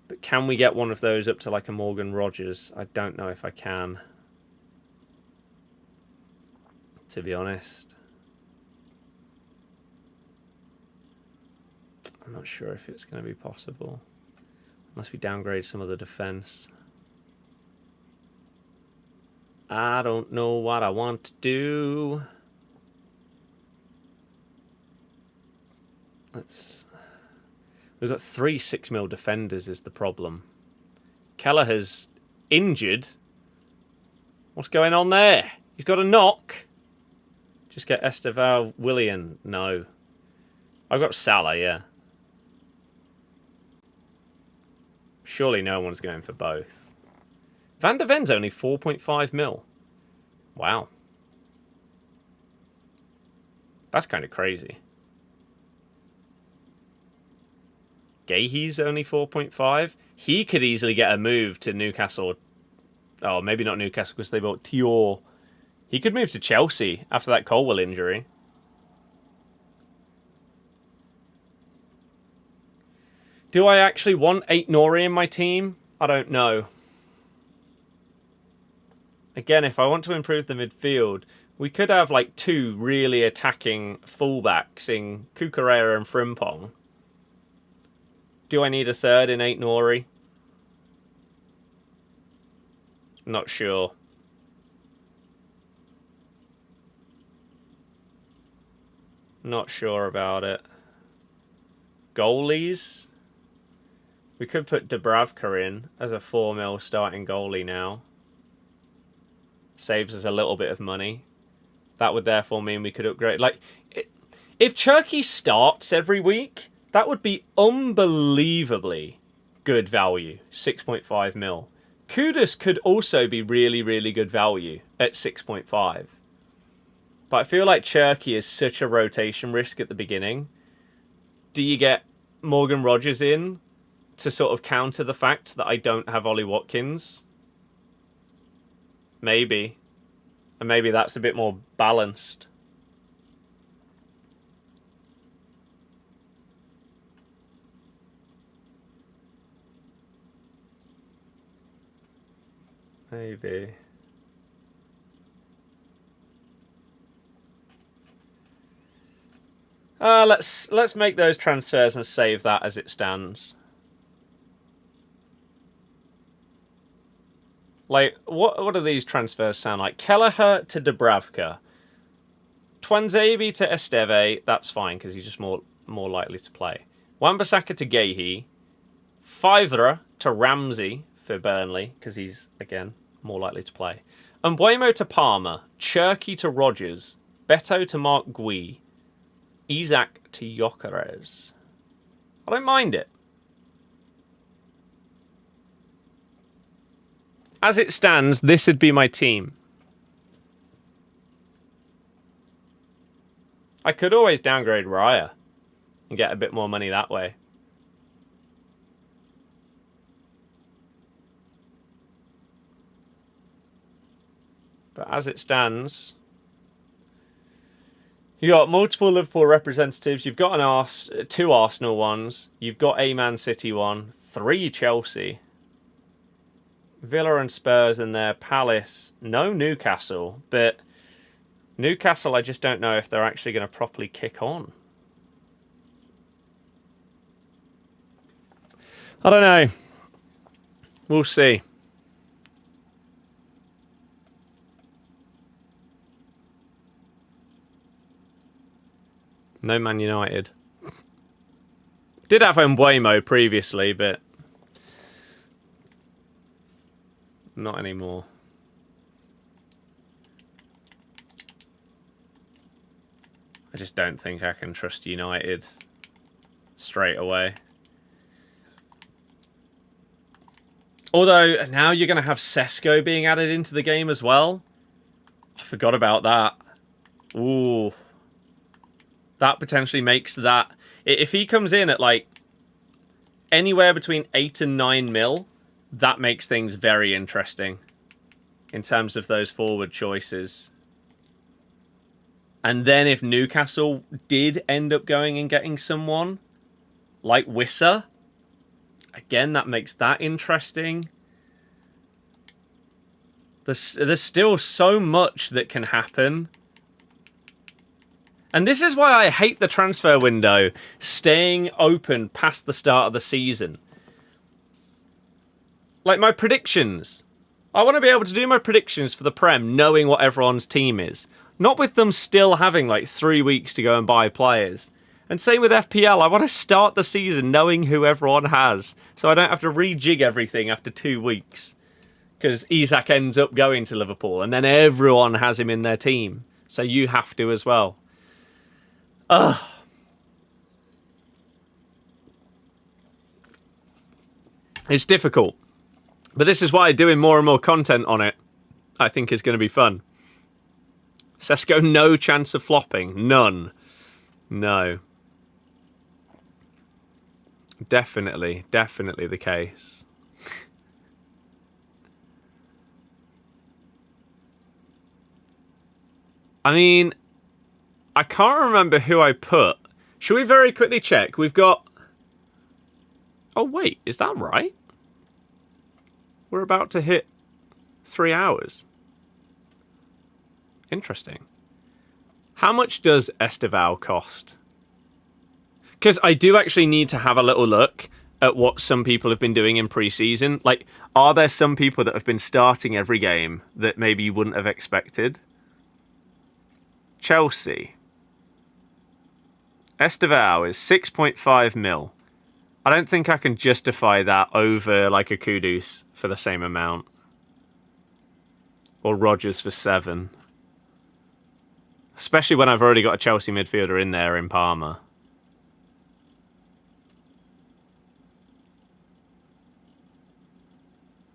But can we get one of those up to like a Morgan Rogers? I don't know if I can. To be honest. I'm not sure if it's going to be possible. Unless we downgrade some of the defense. I don't know what I want to do. We've got 3 6 mil defenders is the problem. Kelleher's injured. What's going on there? He's got a knock. Just get Esteval Willian. No. I've got Salah, yeah. Surely no one's going for both. Van der Ven's only 4.5 mil. Wow. That's kind of crazy. Gahey's only 4.5. He could easily get a move to Newcastle. Oh, maybe not Newcastle because they bought Tior. He could move to Chelsea after that Colwell injury. Do I actually want 8 Nori in my team? I don't know. Again, if I want to improve the midfield, we could have like 2 really attacking fullbacks in Cucurella and Frimpong. Do I need a third in 8 Nori? Not sure. Not sure about it. Goalies? We could put Dubravka in as a 4 mil starting goalie now. Saves us a little bit of money. That would therefore mean we could upgrade. Like, if Cherki starts every week, that would be unbelievably good value. 6.5 mil. Kudus could also be really, really good value at 6.5. But I feel like Cherki is such a rotation risk at the beginning. Do you get Morgan Rogers in to sort of counter the fact that I don't have Ollie Watkins? Maybe. And maybe that's a bit more balanced. Maybe. Let's make those transfers and save that as it stands. Like, what do these transfers sound like? Kelleher to Dubravka. Twanzebe to Esteve. That's fine, because he's just more likely to play. Wan-Bissaka to Gahey. Favre to Ramsey for Burnley, because he's, again, more likely to play. Mbeumo to Palmer. Cherky to Rogers. Beto to Mark Gui. Isak to Gyökeres. I don't mind it. As it stands, this would be my team. I could always downgrade Raya and get a bit more money that way. But as it stands, you got multiple Liverpool representatives. You've got two Arsenal ones. You've got a Man City one. 3 Chelsea. Villa and Spurs in there. Palace. No Newcastle. But Newcastle, I just don't know if they're actually going to properly kick on. I don't know. We'll see. No Man United. Did have Mbeumo previously, but not anymore. I just don't think I can trust United straight away. Although, now you're going to have Sesko being added into the game as well. I forgot about that. Ooh. That potentially makes that... If he comes in at, like, anywhere between 8 and 9 mil, that makes things very interesting in terms of those forward choices. And then if Newcastle did end up going and getting someone like Wissa, again, that makes that interesting. There's still so much that can happen. And this is why I hate the transfer window staying open past the start of the season. Like my predictions. I want to be able to do my predictions for the Prem knowing what everyone's team is. Not with them still having like 3 weeks to go and buy players. And same with FPL. I want to start the season knowing who everyone has. So I don't have to rejig everything after 2 weeks. Because Isak ends up going to Liverpool. And then everyone has him in their team. So you have to as well. Ugh. It's difficult. But this is why doing more and more content on it, I think, is going to be fun. Sesko, no chance of flopping. None. No. Definitely the case. I mean, I can't remember who I put. Should we very quickly check? We've got... Oh, wait. Is that right? We're about to hit 3 hours. Interesting. How much does Esteval cost? Because I do actually need to have a little look at what some people have been doing in pre-season. Like, are there some people that have been starting every game that maybe you wouldn't have expected? Chelsea. Esteval is 6.5 mil. I don't think I can justify that over like a Kudus for the same amount. Or Rogers for 7. Especially when I've already got a Chelsea midfielder in there in Palmer.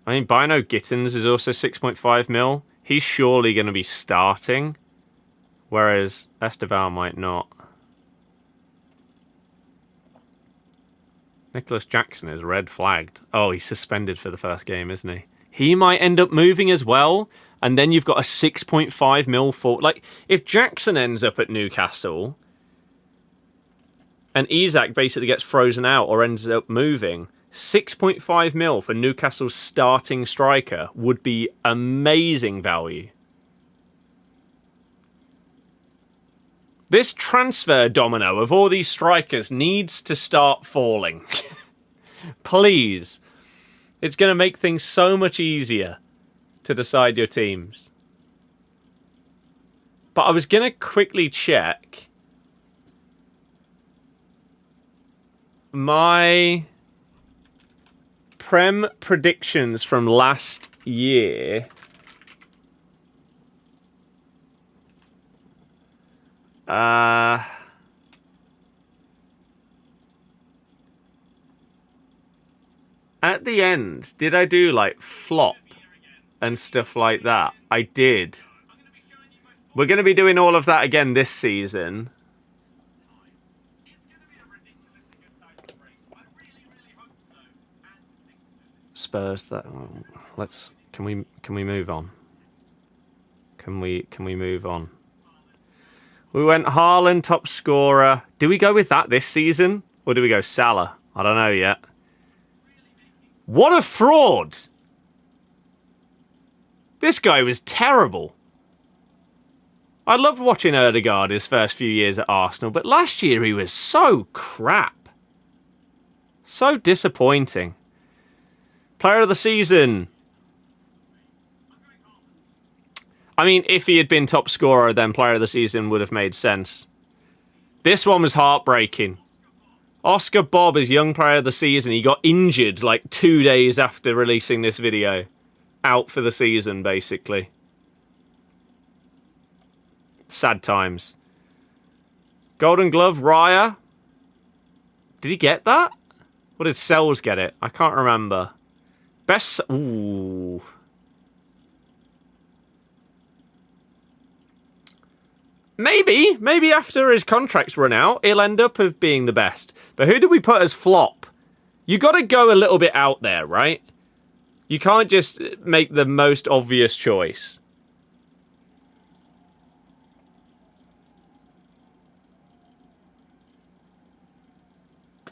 I mean, Bino Gittins is also 6.5 mil. He's surely going to be starting. Whereas Esteval might not. Nicholas Jackson is red flagged. Oh, he's suspended for the first game, isn't he? He might end up moving as well. And then you've got a 6.5 mil for... Like, if Jackson ends up at Newcastle and Isak basically gets frozen out or ends up moving, 6.5 mil for Newcastle's starting striker would be amazing value. This transfer domino of all these strikers needs to start falling. Please. It's going to make things so much easier to decide your teams. But I was going to quickly check my Prem predictions from last year. At the end, did I do like flop and stuff like that? I did. We're going to be doing all of that again this season. Spurs. That. Let's. Can we move on? Can we move on? We went Haaland top scorer. Do we go with that this season, or do we go Salah? I don't know yet. What a fraud! This guy was terrible. I loved watching Rudiger his first few years at Arsenal, but last year he was so crap. So disappointing. Player of the season. I mean, if he had been top scorer, then player of the season would have made sense. This one was heartbreaking. Oscar Bob is young player of the season. He got injured like 2 days after releasing this video. Out for the season, basically. Sad times. Golden Glove, Raya. Did he get that? Or did Sells get it? I can't remember. Best... Ooh. Maybe after his contract's run out, he'll end up of being the best. But who do we put as flop? You got to go a little bit out there, right? You can't just make the most obvious choice.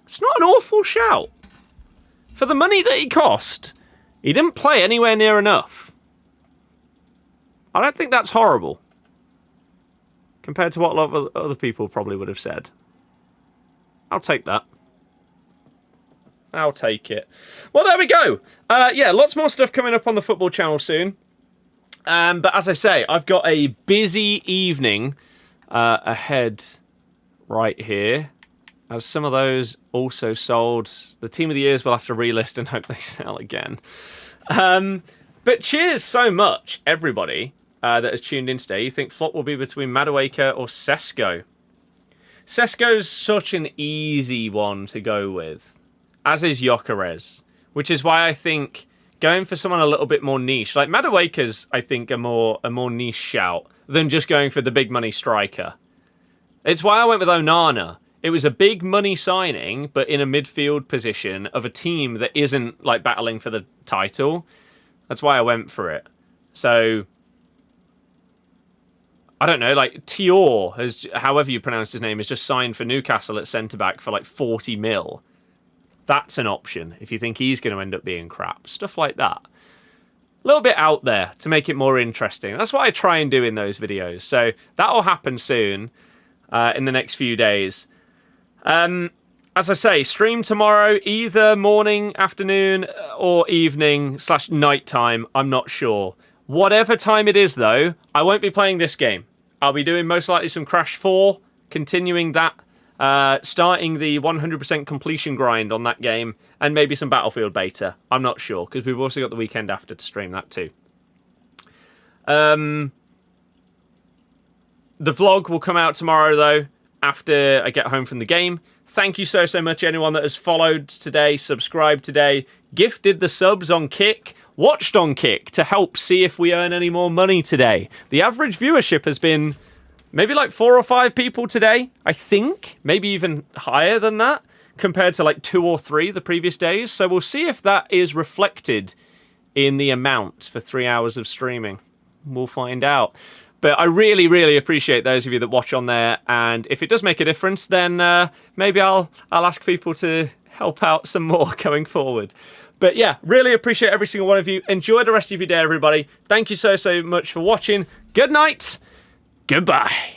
It's not an awful shout. For the money that he cost, he didn't play anywhere near enough. I don't think that's horrible. Compared to what a lot of other people probably would have said. I'll take that. I'll take it. Well, there we go. Yeah, lots more stuff coming up on the football channel soon. But as I say, I've got a busy evening ahead right here. As some of those also sold. The team of the years will have to relist and hope they sell again. But cheers so much, everybody. That has tuned in today. You think flop will be between Madueke or Sesko? Sesko's such an easy one to go with, as is Gyökeres, which is why I think going for someone a little bit more niche, like Madueke's, I think a more niche shout than just going for the big money striker. It's why I went with Onana. It was a big money signing, but in a midfield position of a team that isn't like battling for the title. That's why I went for it. So I don't know, like Tior has, however you pronounce his name, has just signed for Newcastle at centre-back for like 40 mil. That's an option if you think he's going to end up being crap. Stuff like that. A little bit out there to make it more interesting. That's what I try and do in those videos. So that'll happen soon in the next few days. As I say, stream tomorrow, either morning, afternoon, or evening / night time. I'm not sure. Whatever time it is, though, I won't be playing this game. I'll be doing most likely some Crash 4, continuing that, starting the 100% completion grind on that game, and maybe some Battlefield beta. I'm not sure, because we've also got the weekend after to stream that too. The vlog will come out tomorrow, though, after I get home from the game. Thank you so much, anyone that has followed today, subscribed today, gifted the subs on Kick, watched on Kick to help see if we earn any more money today. The average viewership has been maybe like 4 or 5 people today, I think. Maybe even higher than that, compared to like 2 or 3 the previous days. So we'll see if that is reflected in the amount for 3 hours of streaming. We'll find out. But I really, really appreciate those of you that watch on there. And if it does make a difference, then maybe I'll ask people to help out some more going forward. But yeah, really appreciate every single one of you. Enjoy the rest of your day, everybody. Thank you so much for watching. Good night. Goodbye.